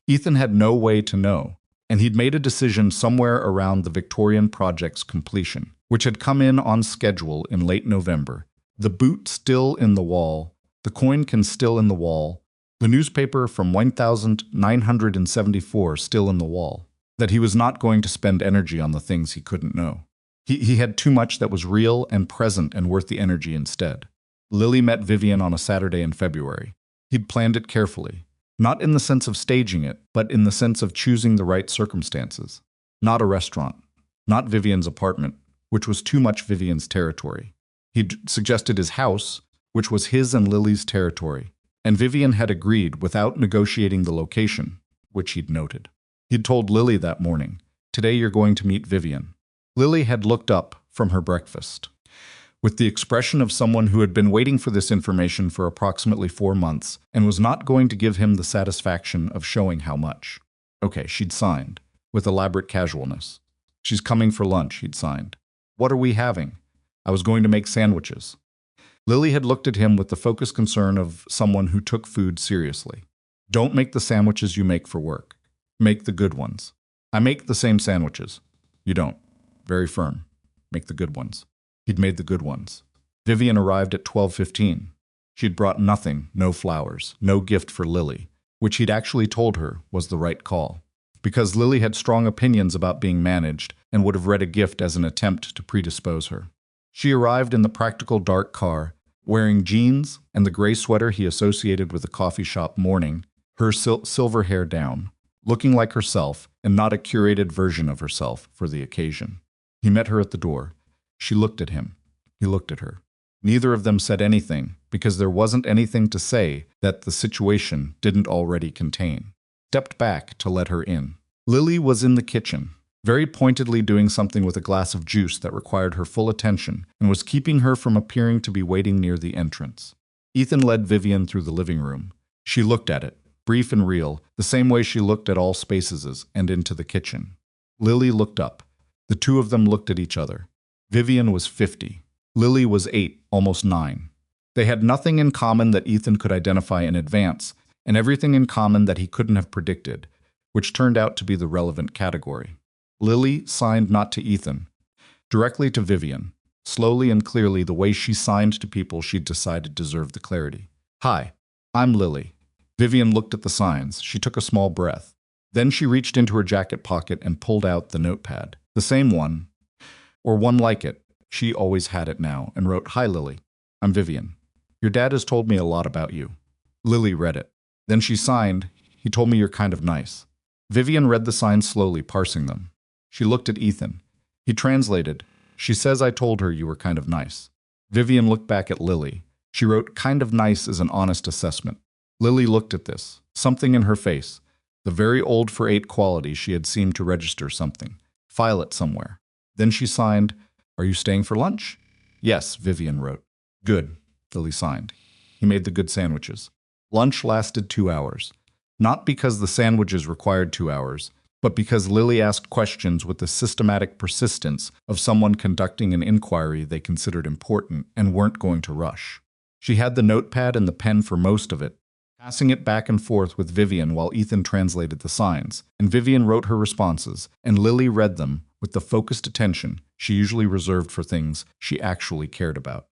[SPEAKER 1] Ethan had no way to know, and he'd made a decision somewhere around the Victorian project's completion, which had come in on schedule in late November. The boot still in the wall, the coin can still in the wall, the newspaper from 1974 still in the wall, that he was not going to spend energy on the things he couldn't know. He had too much that was real and present and worth the energy instead. Lily met Vivian on a Saturday in February. He'd planned it carefully, not in the sense of staging it, but in the sense of choosing the right circumstances. Not a restaurant, not Vivian's apartment, which was too much Vivian's territory. He'd suggested his house, which was his and Lily's territory, and Vivian had agreed without negotiating the location, which he'd noted. He'd told Lily that morning, "Today you're going to meet Vivian." Lily had looked up from her breakfast, with the expression of someone who had been waiting for this information for approximately 4 months and was not going to give him the satisfaction of showing how much. Okay, she'd signed, with elaborate casualness. "She's coming for lunch," he'd signed. "What are we having?" "I was going to make sandwiches." Lily had looked at him with the focused concern of someone who took food seriously. "Don't make the sandwiches you make for work. Make the good ones." "I make the same sandwiches." "You don't." Very firm. "Make the good ones." He'd made the good ones. Vivian arrived at 12:15. She'd brought nothing, no flowers, no gift for Lily, which he'd actually told her was the right call, because Lily had strong opinions about being managed and would have read a gift as an attempt to predispose her. She arrived in the practical dark car, wearing jeans and the gray sweater he associated with the coffee shop morning, her silver hair down, looking like herself and not a curated version of herself for the occasion. He met her at the door. She looked at him. He looked at her. Neither of them said anything, because there wasn't anything to say that the situation didn't already contain. Stepped back to let her in. Lily was in the kitchen, very pointedly doing something with a glass of juice that required her full attention and was keeping her from appearing to be waiting near the entrance. Ethan led Vivian through the living room. She looked at it, brief and real, the same way she looked at all spaces and into the kitchen. Lily looked up. The two of them looked at each other. Vivian was 50. Lily was 8, almost 9. They had nothing in common that Ethan could identify in advance, and everything in common that he couldn't have predicted, which turned out to be the relevant category. Lily signed not to Ethan, directly to Vivian, slowly and clearly the way she signed to people she'd decided deserved the clarity. "Hi, I'm Lily." Vivian looked at the signs. She took a small breath. Then she reached into her jacket pocket and pulled out the notepad. The same one, or one like it. She always had it now, and wrote, "Hi, Lily. I'm Vivian. Your dad has told me a lot about you." Lily read it. Then she signed, "He told me you're kind of nice." Vivian read the signs slowly, parsing them. She looked at Ethan. He translated, "She says I told her you were kind of nice." Vivian looked back at Lily. She wrote, "Kind of nice is an honest assessment." Lily looked at this. Something in her face. The very old for 8 quality she had seemed to register something. File it somewhere. Then she signed, "Are you staying for lunch?" "Yes," Vivian wrote. "Good," Lily signed. He made the good sandwiches. Lunch lasted 2 hours. Not because the sandwiches required 2 hours, but because Lily asked questions with the systematic persistence of someone conducting an inquiry they considered important and weren't going to rush. She had the notepad and the pen for most of it, passing it back and forth with Vivian while Ethan translated the signs, and Vivian wrote her responses, and Lily read them with the focused attention she usually reserved for things she actually cared about.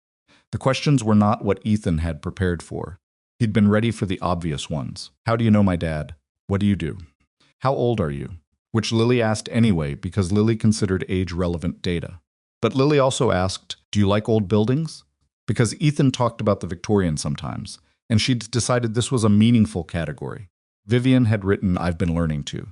[SPEAKER 1] The questions were not what Ethan had prepared for. He'd been ready for the obvious ones. "How do you know my dad? What do you do? How old are you?" Which Lily asked anyway because Lily considered age-relevant data. But Lily also asked, "Do you like old buildings?" Because Ethan talked about the Victorian sometimes, and she'd decided this was a meaningful category. Vivian had written, "I've been learning to."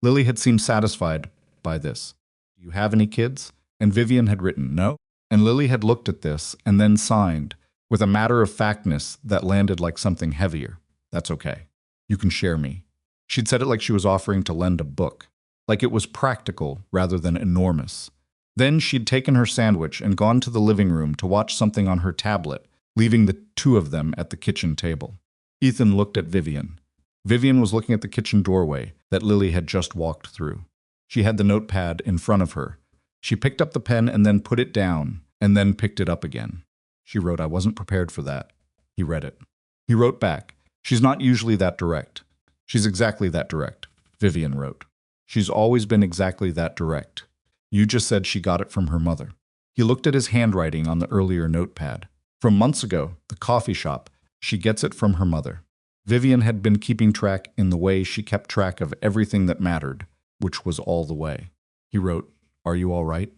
[SPEAKER 1] Lily had seemed satisfied by this. "Do you have any kids?" And Vivian had written, "No." And Lily had looked at this and then signed, with a matter-of-factness that landed like something heavier. "That's okay. You can share me." She'd said it like she was offering to lend a book, like it was practical rather than enormous. Then she'd taken her sandwich and gone to the living room to watch something on her tablet, leaving the two of them at the kitchen table. Ethan looked at Vivian. Vivian was looking at the kitchen doorway that Lily had just walked through. She had the notepad in front of her. She picked up the pen and then put it down, and then picked it up again. She wrote, "I wasn't prepared for that." He read it. He wrote back, "She's not usually that direct." "She's exactly that direct," Vivian wrote. "She's always been exactly that direct. You just said she got it from her mother." He looked at his handwriting on the earlier notepad. From months ago, the coffee shop, she gets it from her mother. Vivian had been keeping track in the way she kept track of everything that mattered, which was all the way. He wrote, "Are you all right?"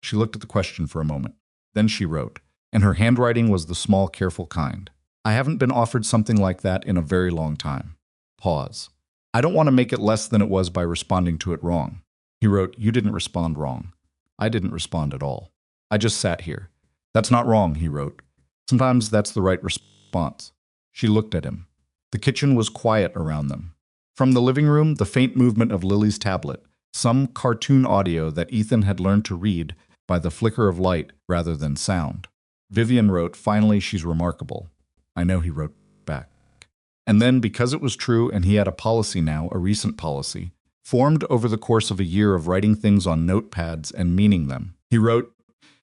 [SPEAKER 1] She looked at the question for a moment. Then she wrote, and her handwriting was the small, careful kind. "I haven't been offered something like that in a very long time." Pause. "I don't want to make it less than it was by responding to it wrong." He wrote, "You didn't respond wrong. I didn't respond at all. I just sat here." "That's not wrong," he wrote. "Sometimes that's the right response." She looked at him. The kitchen was quiet around them. From the living room, the faint movement of Lily's tablet, some cartoon audio that Ethan had learned to read by the flicker of light rather than sound. Vivian wrote, "Finally, she's remarkable." "I know," he wrote back. And then, because it was true and he had a policy now, a recent policy, formed over the course of a year of writing things on notepads and meaning them, he wrote,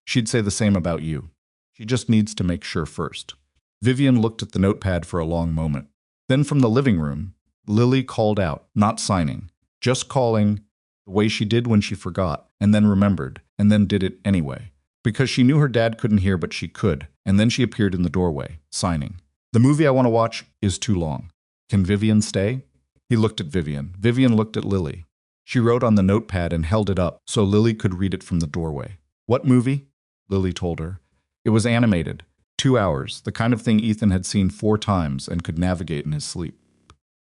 [SPEAKER 1] "She'd say the same about you. She just needs to make sure first." Vivian looked at the notepad for a long moment. Then from the living room, Lily called out, not signing, just calling the way she did when she forgot, and then remembered, and then did it anyway. Because she knew her dad couldn't hear, but she could, and then she appeared in the doorway, signing. "The movie I want to watch is too long. Can Vivian stay?" He looked at Vivian. Vivian looked at Lily. She wrote on the notepad and held it up so Lily could read it from the doorway. "What movie?" Lily told her. It was animated. 2 hours, the kind of thing Ethan had seen 4 times and could navigate in his sleep.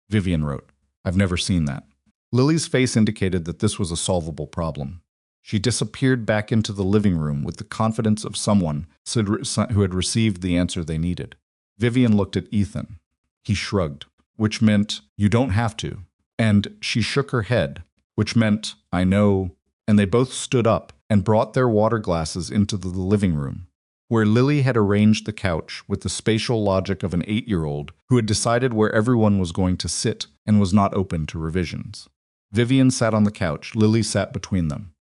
[SPEAKER 1] Vivian wrote, "I've never seen that." Lily's face indicated that this was a solvable problem. She disappeared back into the living room with the confidence of someone who had received the answer they needed. Vivian looked at Ethan. He shrugged, which meant, "You don't have to." And she shook her head, which meant, "I know." And they both stood up and brought their water glasses into the living room, where Lily had arranged the couch with the spatial logic of an 8-year-old who had decided where everyone was going to sit and was not open to revisions. Vivian sat on the couch, Lily sat between them.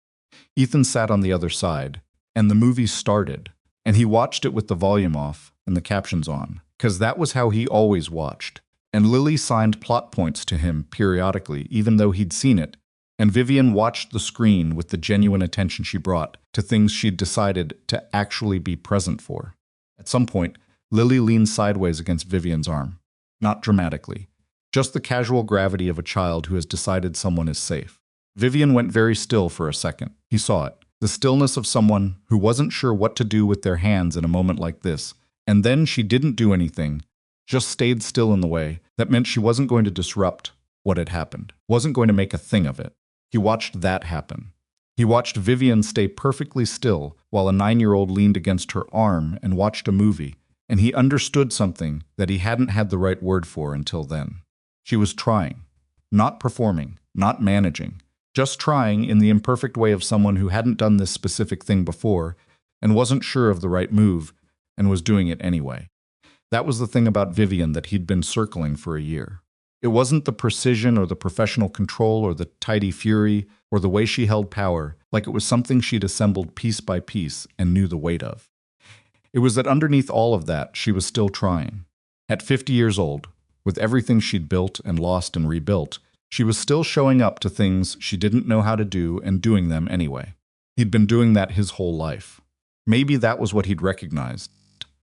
[SPEAKER 1] Ethan sat on the other side, and the movie started, and he watched it with the volume off and the captions on, because that was how he always watched. And Lily signed plot points to him periodically, even though he'd seen it, and Vivian watched the screen with the genuine attention she brought to things she'd decided to actually be present for. At some point, Lily leaned sideways against Vivian's arm. Not dramatically, just the casual gravity of a child who has decided someone is safe. Vivian went very still for a second. He saw it. The stillness of someone who wasn't sure what to do with their hands in a moment like this. And then she didn't do anything, just stayed still in the way that meant she wasn't going to disrupt, what had happened. Wasn't going to make a thing of it. He watched that happen. He watched Vivian stay perfectly still while a 9-year-old leaned against her arm and watched a movie, and he understood something that he hadn't had the right word for until then. She was trying. Not performing, not managing. Just trying in the imperfect way of someone who hadn't done this specific thing before and wasn't sure of the right move and was doing it anyway. That was the thing about Vivian that he'd been circling for a year. It wasn't the precision or the professional control or the tidy fury or the way she held power, like it was something she'd assembled piece by piece and knew the weight of. It was that underneath all of that, she was still trying. At 50 years old, with everything she'd built and lost and rebuilt, she was still showing up to things she didn't know how to do and doing them anyway. He'd been doing that his whole life. Maybe that was what he'd recognized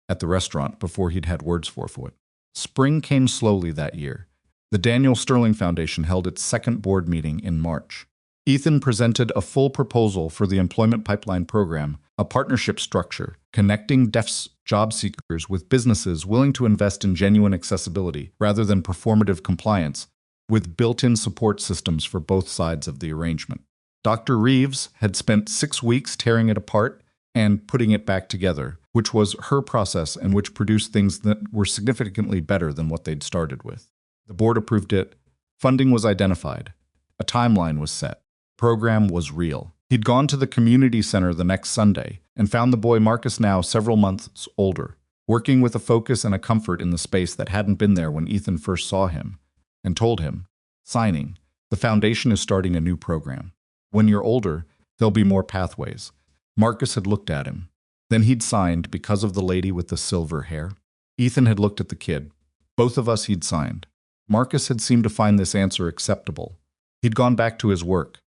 [SPEAKER 1] at the restaurant before he'd had words for it. Spring came slowly that year. The Daniel Sterling Foundation held its second board meeting in March. Ethan presented a full proposal for the Employment Pipeline Program, a partnership structure connecting deaf job seekers with businesses willing to invest in genuine accessibility rather than performative compliance, with built-in support systems for both sides of the arrangement. Dr. Reeves had spent 6 weeks tearing it apart and putting it back together, which was her process and which produced things that were significantly better than what they'd started with. The board approved it. Funding was identified. A timeline was set. The program was real. He'd gone to the community center the next Sunday and found the boy Marcus, now several months older, working with a focus and a comfort in the space that hadn't been there when Ethan first saw him, and told him, signing, the foundation is starting a new program. When you're older, there'll be more pathways. Marcus had looked at him. Then he'd signed because of the lady with the silver hair. Ethan had looked at the kid. Both of us he'd signed. Marcus had seemed to find this answer acceptable. He'd gone back to his work.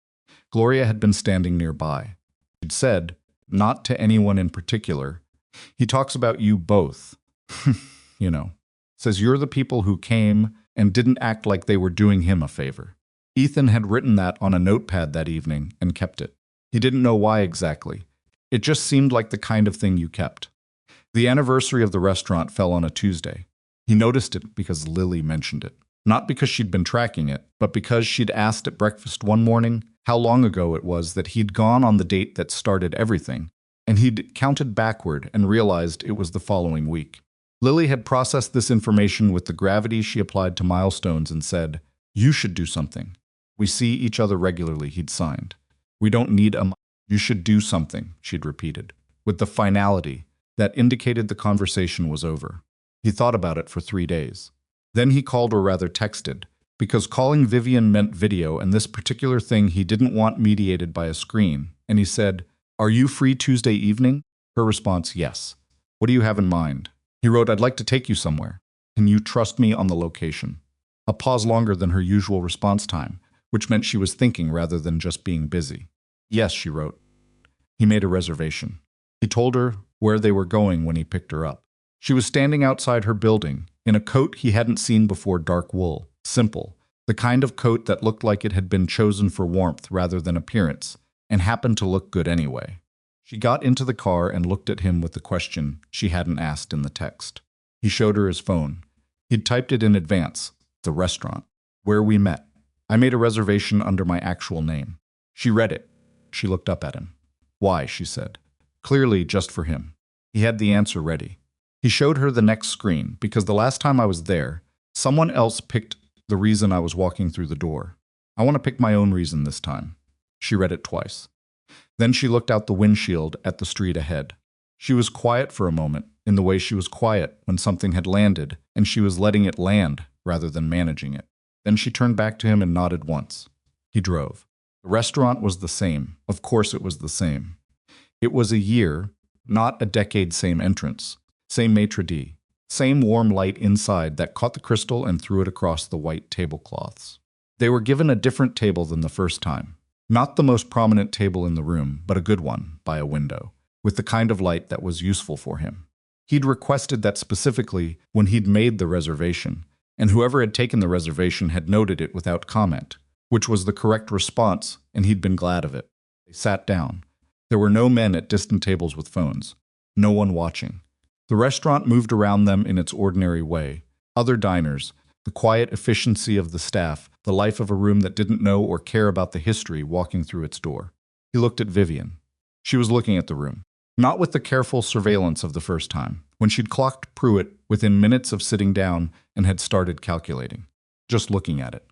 [SPEAKER 1] Gloria had been standing nearby. She'd said, not to anyone in particular, he talks about you both. You know. Says you're the people who came and didn't act like they were doing him a favor. Ethan had written that on a notepad that evening and kept it. He didn't know why exactly. It just seemed like the kind of thing you kept. The anniversary of the restaurant fell on a Tuesday. He noticed it because Lily mentioned it. Not because she'd been tracking it, but because she'd asked at breakfast one morning how long ago it was that he'd gone on the date that started everything, and he'd counted backward and realized it was the following week. Lily had processed this information with the gravity she applied to milestones and said, "You should do something. We see each other regularly," he'd signed. "We don't need a... You should do something," she'd repeated, with the finality that indicated the conversation was over. He thought about it for 3 days. Then he called, or rather texted, because calling Vivian meant video and this particular thing he didn't want mediated by a screen, and he said, "Are you free Tuesday evening?" Her response, "Yes." "What do you have in mind?" He wrote, "I'd like to take you somewhere. Can you trust me on the location?" A pause longer than her usual response time, which meant she was thinking rather than just being busy. "Yes," she wrote. He made a reservation. He told her where they were going when he picked her up. She was standing outside her building, in a coat he hadn't seen before, dark wool, simple, the kind of coat that looked like it had been chosen for warmth rather than appearance, and happened to look good anyway. She got into the car and looked at him with the question she hadn't asked in the text. He showed her his phone. He'd typed it in advance, the restaurant, where we met. "I made a reservation under my actual name." She read it. She looked up at him. "Why?" she said. Clearly just for him. He had the answer ready. He showed her the next screen, because the last time I was there, someone else picked the reason I was walking through the door. "I want to pick my own reason this time." She read it twice. Then she looked out the windshield at the street ahead. She was quiet for a moment, in the way she was quiet when something had landed, and she was letting it land rather than managing it. Then she turned back to him and nodded once. He drove. The restaurant was the same. Of course it was the same. It was a year, not a decade, same entrance, same maitre d', same warm light inside that caught the crystal and threw it across the white tablecloths. They were given a different table than the first time. Not the most prominent table in the room, but a good one, by a window, with the kind of light that was useful for him. He'd requested that specifically when he'd made the reservation, and whoever had taken the reservation had noted it without comment, which was the correct response, and he'd been glad of it. They sat down. There were no men at distant tables with phones. No one watching. The restaurant moved around them in its ordinary way. Other diners, The quiet efficiency of the staff, the life of a room that didn't know or care about the history walking through its door. He looked at Vivian. She was looking at the room. Not with the careful surveillance of the first time, when she'd clocked Pruitt within minutes of sitting down and had started calculating. Just looking at it.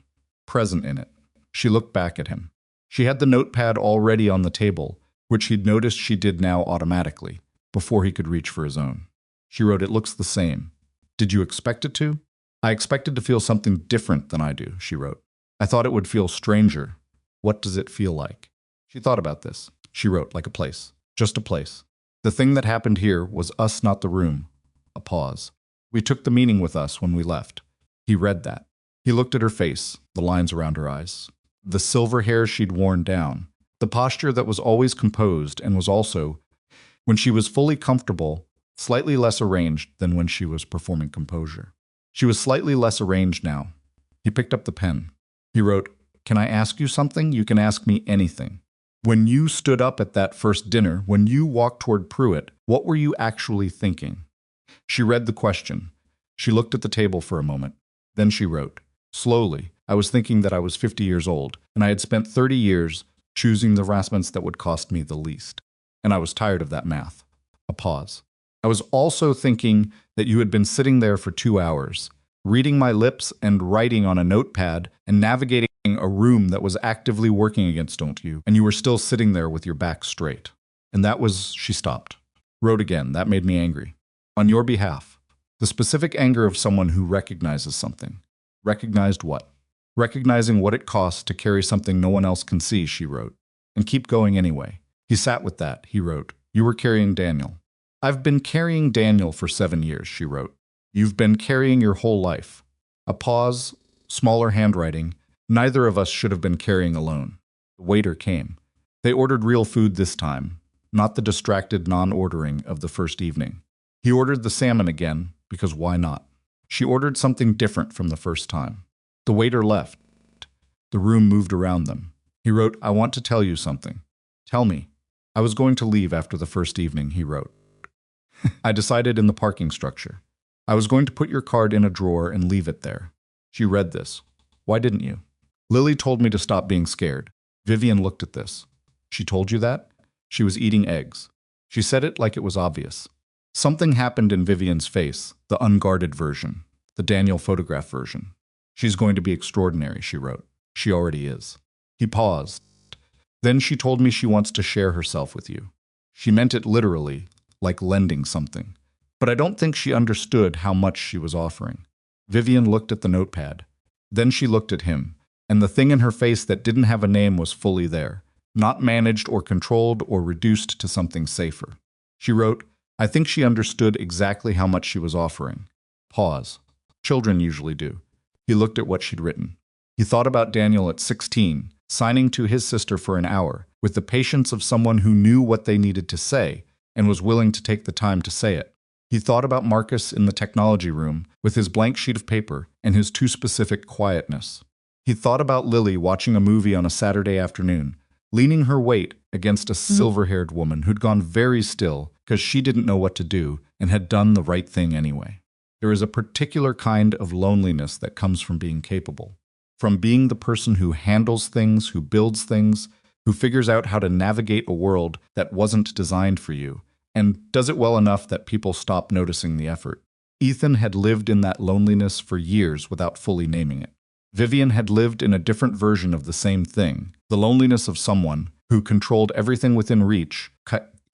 [SPEAKER 1] Present in it. She looked back at him. She had the notepad already on the table, which he'd noticed she did now automatically, before he could reach for his own. She wrote, "It looks the same. Did you expect it to?" "I expected to feel something different than I do," she wrote. "I thought it would feel stranger. What does it feel like?" She thought about this. She wrote, "Like a place. Just a place. The thing that happened here was us, not the room." A pause. "We took the meaning with us when we left." He read that. He looked at her face, the lines around her eyes, the silver hair she'd worn down, the posture that was always composed and was also, when she was fully comfortable, slightly less arranged than when she was performing composure. She was slightly less arranged now. He picked up the pen. He wrote, "Can I ask you something? You can ask me anything. When you stood up at that first dinner, when you walked toward Pruitt, what were you actually thinking?" She read the question. She looked at the table for a moment. Then she wrote, "Slowly, I was thinking that I was 50 years old, and I had spent 30 years choosing the harassments that would cost me the least. And I was tired of that math." A pause. "I was also thinking that you had been sitting there for 2 hours, reading my lips and writing on a notepad and navigating a room that was actively working against you, and you were still sitting there with your back straight. And that was," she stopped. Wrote again, "That made me angry. On your behalf. The specific anger of someone who recognizes something." Recognized what? "Recognizing what it costs to carry something no one else can see," she wrote. "And keep going anyway." He sat with that, he wrote. "You were carrying Daniel." "I've been carrying Daniel for 7 years," she wrote. "You've been carrying your whole life." A pause, smaller handwriting. "Neither of us should have been carrying alone." The waiter came. They ordered real food this time, not the distracted non-ordering of the first evening. He ordered the salmon again, because why not? She ordered something different from the first time. The waiter left. The room moved around them. He wrote, "I want to tell you something." "Tell me." "I was going to leave after the first evening," he wrote. "I decided in the parking structure. I was going to put your card in a drawer and leave it there." She read this. "Why didn't you?" "Lily told me to stop being scared." Vivian looked at this. "She told you that?" She was eating eggs. She said it like it was obvious. Something happened in Vivian's face, the unguarded version, the Daniel photograph version. "She's going to be extraordinary," she wrote. "She already is." He paused. "Then she told me she wants to share herself with you." She meant it literally, like lending something. But I don't think she understood how much she was offering. Vivian looked at the notepad. Then she looked at him, and the thing in her face that didn't have a name was fully there, not managed or controlled or reduced to something safer. She wrote, "I think she understood exactly how much she was offering." Pause. Children usually do. He looked at what she'd written. He thought about Daniel at 16, signing to his sister for an hour, with the patience of someone who knew what they needed to say and was willing to take the time to say it. He thought about Marcus in the technology room with his blank sheet of paper and his too specific quietness. He thought about Lily watching a movie on a Saturday afternoon, leaning her weight against a silver-haired woman who'd gone very still because she didn't know what to do and had done the right thing anyway. There is a particular kind of loneliness that comes from being capable, from being the person who handles things, who builds things, who figures out how to navigate a world that wasn't designed for you, and does it well enough that people stop noticing the effort. Ethan had lived in that loneliness for years without fully naming it. Vivian had lived in a different version of the same thing, the loneliness of someone who controlled everything within reach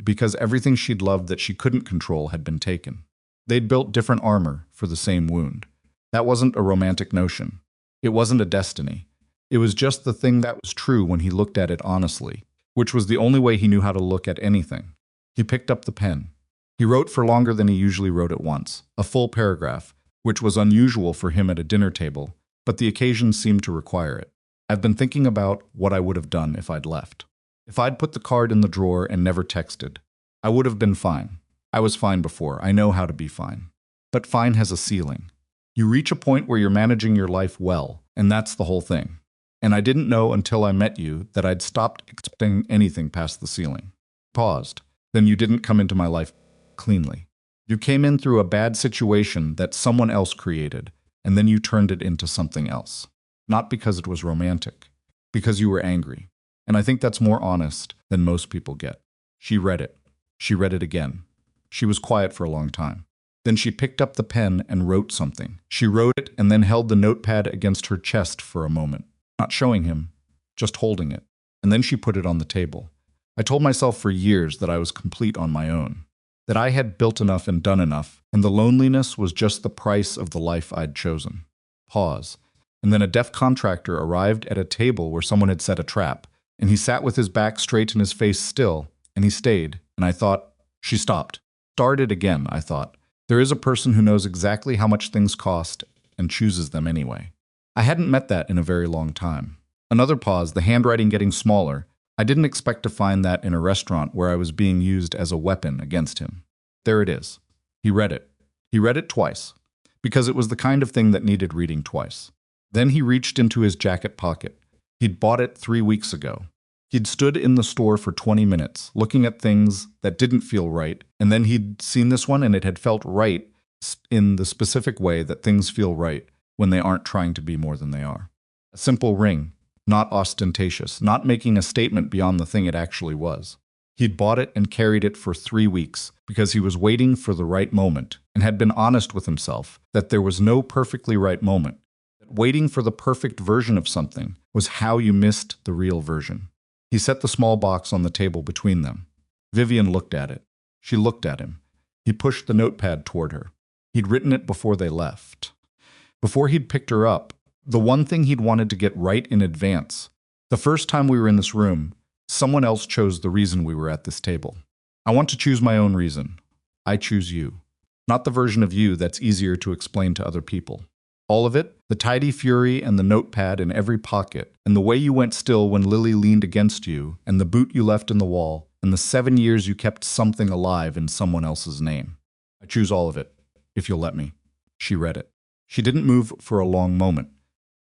[SPEAKER 1] because everything she'd loved that she couldn't control had been taken. They'd built different armor for the same wound. That wasn't a romantic notion. It wasn't a destiny. It was just the thing that was true when he looked at it honestly, which was the only way he knew how to look at anything. He picked up the pen. He wrote for longer than he usually wrote at once, a full paragraph, which was unusual for him at a dinner table, but the occasion seemed to require it. "I've been thinking about what I would have done if I'd left. If I'd put the card in the drawer and never texted, I would have been fine. I was fine before. I know how to be fine. But fine has a ceiling. You reach a point where you're managing your life well, and that's the whole thing. And I didn't know until I met you that I'd stopped expecting anything past the ceiling." Paused. "Then you didn't come into my life cleanly. You came in through a bad situation that someone else created, and then you turned it into something else. Not because it was romantic, because you were angry. And I think that's more honest than most people get. She read it. She read it again. She was quiet for a long time. Then she picked up the pen and wrote something. She wrote it and then held the notepad against her chest for a moment, not showing him, just holding it. And then she put it on the table. I told myself for years that I was complete on my own, that I had built enough and done enough, and the loneliness was just the price of the life I'd chosen. Pause. And then a deaf contractor arrived at a table where someone had set a trap, and he sat with his back straight and his face still, and he stayed, and I thought, she stopped. Started again, I thought. There is a person who knows exactly how much things cost and chooses them anyway. I hadn't met that in a very long time. Another pause, the handwriting getting smaller. I didn't expect to find that in a restaurant where I was being used as a weapon against him. There it is. He read it. He read it twice, because it was the kind of thing that needed reading twice. Then he reached into his jacket pocket. He'd bought it 3 weeks ago. He'd stood in the store for 20 minutes, looking at things that didn't feel right, and then he'd seen this one and it had felt right in the specific way that things feel right when they aren't trying to be more than they are. A simple ring, not ostentatious, not making a statement beyond the thing it actually was. He'd bought it and carried it for 3 weeks because he was waiting for the right moment and had been honest with himself that there was no perfectly right moment. That waiting for the perfect version of something was how you missed the real version. He set the small box on the table between them. Vivian looked at it. She looked at him. He pushed the notepad toward her. He'd written it before they left. Before he'd picked her up, the one thing he'd wanted to get right in advance. The first time we were in this room, someone else chose the reason we were at this table. I want to choose my own reason. I choose you. Not the version of you that's easier to explain to other people. All of it, the tidy fury and the notepad in every pocket, and the way you went still when Lily leaned against you, and the boot you left in the wall, and the 7 years you kept something alive in someone else's name. I choose all of it, if you'll let me. She read it. She didn't move for a long moment.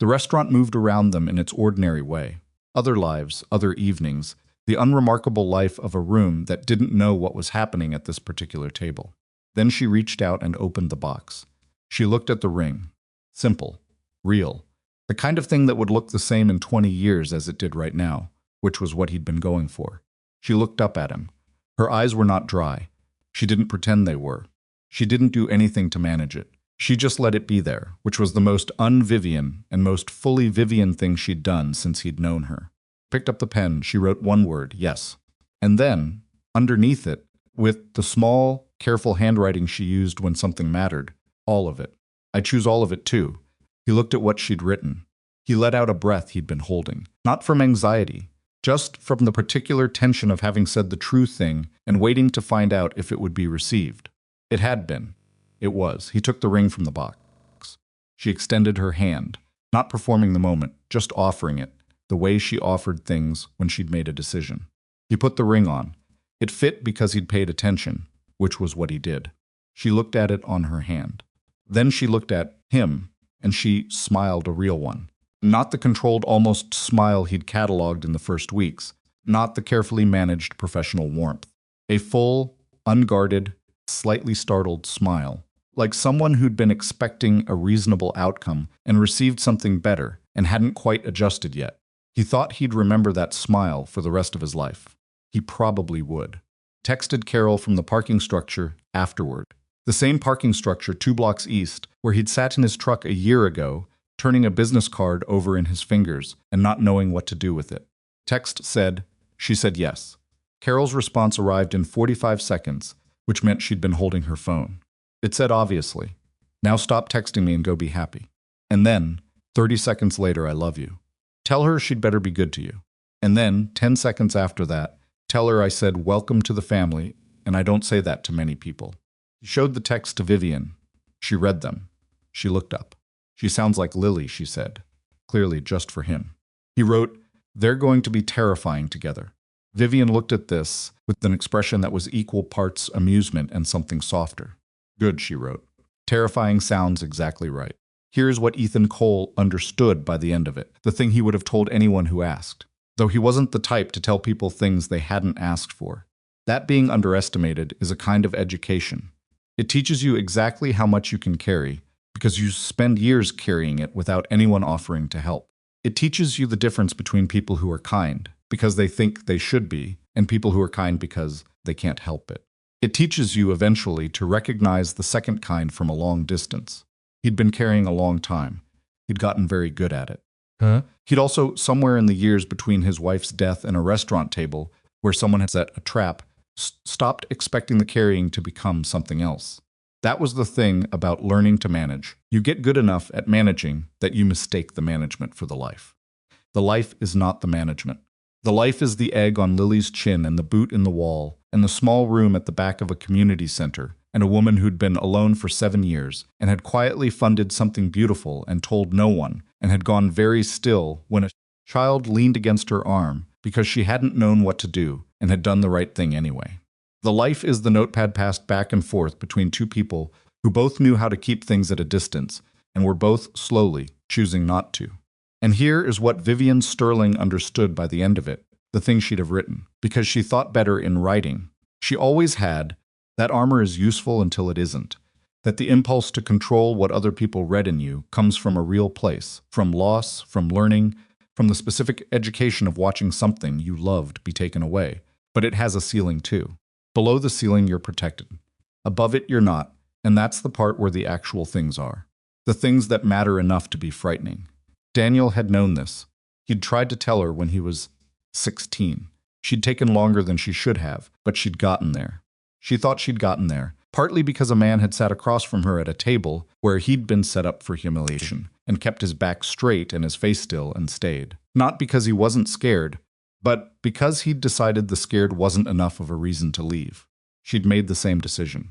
[SPEAKER 1] The restaurant moved around them in its ordinary way. Other lives, other evenings, the unremarkable life of a room that didn't know what was happening at this particular table. Then she reached out and opened the box. She looked at the ring. Simple. Real. The kind of thing that would look the same in 20 years as it did right now, which was what he'd been going for. She looked up at him. Her eyes were not dry. She didn't pretend they were. She didn't do anything to manage it. She just let it be there, which was the most un-Vivian and most fully Vivian thing she'd done since he'd known her. Picked up the pen, she wrote one word, yes. And then, underneath it, with the small, careful handwriting she used when something mattered, all of it. I choose all of it too. He looked at what she'd written. He let out a breath he'd been holding, not from anxiety, just from the particular tension of having said the true thing and waiting to find out if it would be received. It had been. It was. He took the ring from the box. She extended her hand, not performing the moment, just offering it, the way she offered things when she'd made a decision. He put the ring on. It fit because he'd paid attention, which was what he did. She looked at it on her hand. Then she looked at him, and she smiled, a real one. Not the controlled, almost smile he'd cataloged in the first weeks, not the carefully managed professional warmth. A full, unguarded, slightly startled smile, like someone who'd been expecting a reasonable outcome and received something better and hadn't quite adjusted yet. He thought he'd remember that smile for the rest of his life. He probably would. Texted Carol from the parking structure afterward. The same parking structure 2 blocks east, where he'd sat in his truck a year ago, turning a business card over in his fingers and not knowing what to do with it. Text said, she said yes. Carol's response arrived in 45 seconds, which meant she'd been holding her phone. It said obviously, now stop texting me and go be happy. And then, 30 seconds later, I love you. Tell her she'd better be good to you. And then, 10 seconds after that, tell her I said welcome to the family, and I don't say that to many people. He showed the text to Vivian. She read them. She looked up. She sounds like Lily, she said, clearly just for him. He wrote, they're going to be terrifying together. Vivian looked at this with an expression that was equal parts amusement and something softer. Good, she wrote. Terrifying sounds exactly right. Here's what Ethan Cole understood by the end of it, the thing he would have told anyone who asked, though he wasn't the type to tell people things they hadn't asked for. That being underestimated is a kind of education. It teaches you exactly how much you can carry, because you spend years carrying it without anyone offering to help. It teaches you the difference between people who are kind because they think they should be and people who are kind because they can't help it. It teaches you eventually to recognize the second kind from a long distance. He'd been carrying a long time. He'd gotten very good at it. He'd also, somewhere in the years between his wife's death and a restaurant table where someone had set a trap, stopped expecting the carrying to become something else. That was the thing about learning to manage. You get good enough at managing that you mistake the management for the life. The life is not the management. The life is the egg on Lily's chin and the boot in the wall and the small room at the back of a community center and a woman who'd been alone for 7 years and had quietly funded something beautiful and told no one and had gone very still when a child leaned against her arm because she hadn't known what to do and had done the right thing anyway. The life is the notepad passed back and forth between two people who both knew how to keep things at a distance and were both slowly choosing not to. And here is what Vivian Sterling understood by the end of it, the thing she'd have written, because she thought better in writing. She always had. That armor is useful until it isn't. That the impulse to control what other people read in you comes from a real place, from loss, from learning, from the specific education of watching something you loved be taken away. But it has a ceiling too. Below the ceiling, you're protected. Above it, you're not, and that's the part where the actual things are. The things that matter enough to be frightening. Daniel had known this. He'd tried to tell her when he was 16. She'd taken longer than she should have, but she'd gotten there. She thought she'd gotten there, partly because a man had sat across from her at a table where he'd been set up for humiliation, and kept his back straight and his face still and stayed. Not because he wasn't scared, but because he'd decided the scared wasn't enough of a reason to leave. She'd made the same decision.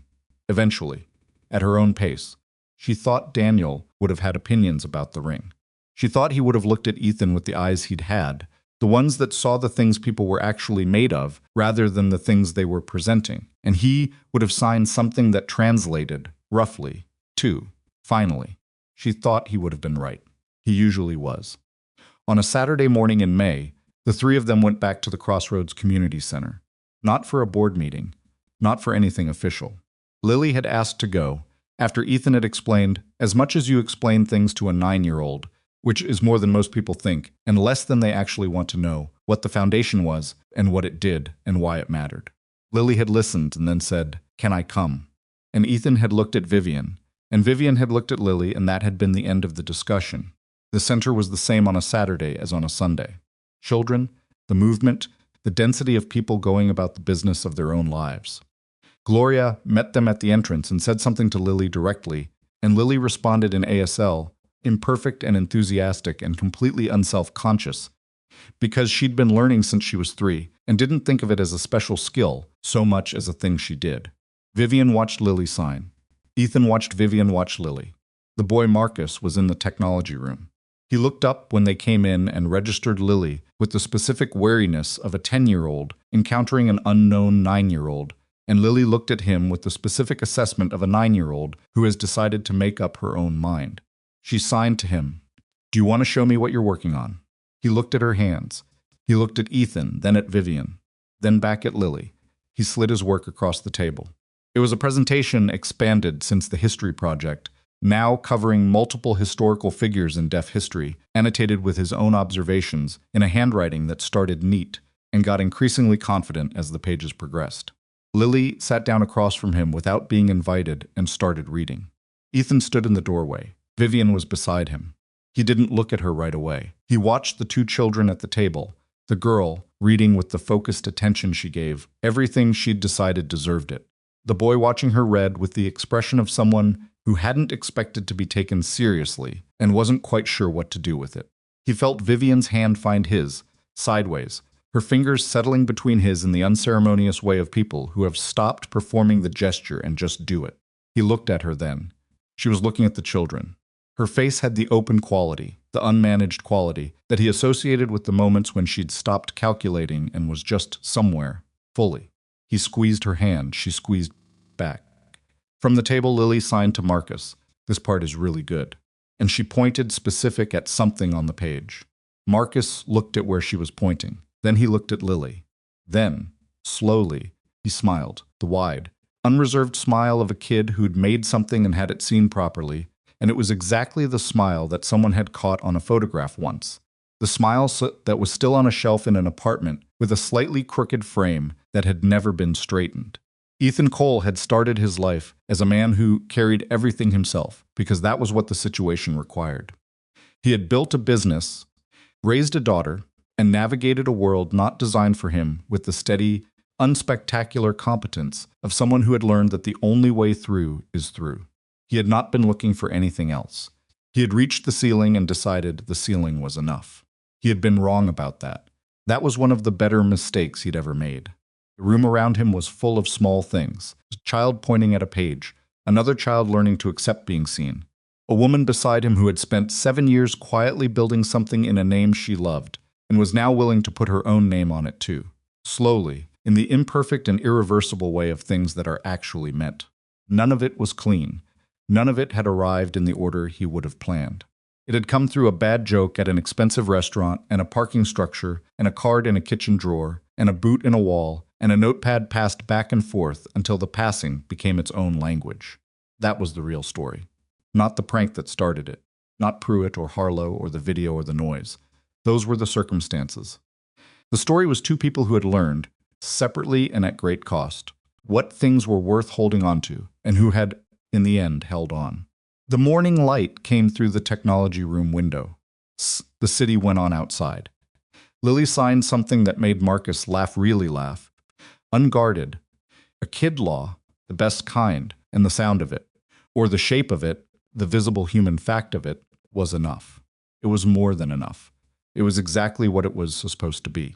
[SPEAKER 1] Eventually, at her own pace, she thought Daniel would have had opinions about the ring. She thought he would have looked at Ethan with the eyes he'd had, the ones that saw the things people were actually made of rather than the things they were presenting, and he would have signed something that translated, roughly, to, finally. She thought he would have been right. He usually was. On a Saturday morning in May, the three of them went back to the Crossroads Community Center. Not for a board meeting, not for anything official. Lily had asked to go, after Ethan had explained, as much as you explain things to a 9-year-old, which is more than most people think, and less than they actually want to know, what the foundation was, and what it did, and why it mattered. Lily had listened and then said, "Can I come?" And Ethan had looked at Vivian, and Vivian had looked at Lily, and that had been the end of the discussion. The center was the same on a Saturday as on a Sunday. Children, the movement, the density of people going about the business of their own lives. Gloria met them at the entrance and said something to Lily directly, and Lily responded in ASL, imperfect and enthusiastic and completely unself-conscious, because she'd been learning since she was 3 and didn't think of it as a special skill so much as a thing she did. Vivian watched Lily sign. Ethan watched Vivian watch Lily. The boy Marcus was in the technology room. He looked up when they came in and registered Lily with the specific wariness of a 10-year-old encountering an unknown 9-year-old, and Lily looked at him with the specific assessment of a 9-year-old who has decided to make up her own mind. She signed to him. "Do you want to show me what you're working on?" He looked at her hands. He looked at Ethan, then at Vivian, then back at Lily. He slid his work across the table. It was a presentation expanded since the history project, now covering multiple historical figures in deaf history, annotated with his own observations in a handwriting that started neat and got increasingly confident as the pages progressed. Lily sat down across from him without being invited and started reading. Ethan stood in the doorway. Vivian was beside him. He didn't look at her right away. He watched the 2 children at the table, the girl reading with the focused attention she gave. Everything she'd decided deserved it. The boy watching her read with the expression of someone who hadn't expected to be taken seriously and wasn't quite sure what to do with it. He felt Vivian's hand find his, sideways, her fingers settling between his in the unceremonious way of people who have stopped performing the gesture and just do it. He looked at her then. She was looking at the children. Her face had the open quality, the unmanaged quality, that he associated with the moments when she'd stopped calculating and was just somewhere, fully. He squeezed her hand. She squeezed back. From the table, Lily signed to Marcus. "This part is really good." And she pointed specific at something on the page. Marcus looked at where she was pointing. Then he looked at Lily. Then, slowly, he smiled, the wide, unreserved smile of a kid who'd made something and had it seen properly, and it was exactly the smile that someone had caught on a photograph once. The smile that was still on a shelf in an apartment with a slightly crooked frame that had never been straightened. Ethan Cole had started his life as a man who carried everything himself because that was what the situation required. He had built a business, raised a daughter, and navigated a world not designed for him with the steady, unspectacular competence of someone who had learned that the only way through is through. He had not been looking for anything else. He had reached the ceiling and decided the ceiling was enough. He had been wrong about that. That was one of the better mistakes he'd ever made. The room around him was full of small things. A child pointing at a page, another child learning to accept being seen, a woman beside him who had spent 7 years quietly building something in a name she loved, and was now willing to put her own name on it too. Slowly, in the imperfect and irreversible way of things that are actually meant. None of it was clean. None of it had arrived in the order he would have planned. It had come through a bad joke at an expensive restaurant, and a parking structure, and a card in a kitchen drawer, and a boot in a wall, and a notepad passed back and forth until the passing became its own language. That was the real story. Not the prank that started it. Not Pruitt or Harlow or the video or the noise. Those were the circumstances. The story was two people who had learned, separately and at great cost, what things were worth holding on to, and who had, in the end, held on. The morning light came through the technology room window. The city went on outside. Lily signed something that made Marcus really laugh. Unguarded. A kid law, the best kind, and the sound of it, or the shape of it, the visible human fact of it, was enough. It was more than enough. It was exactly what it was supposed to be.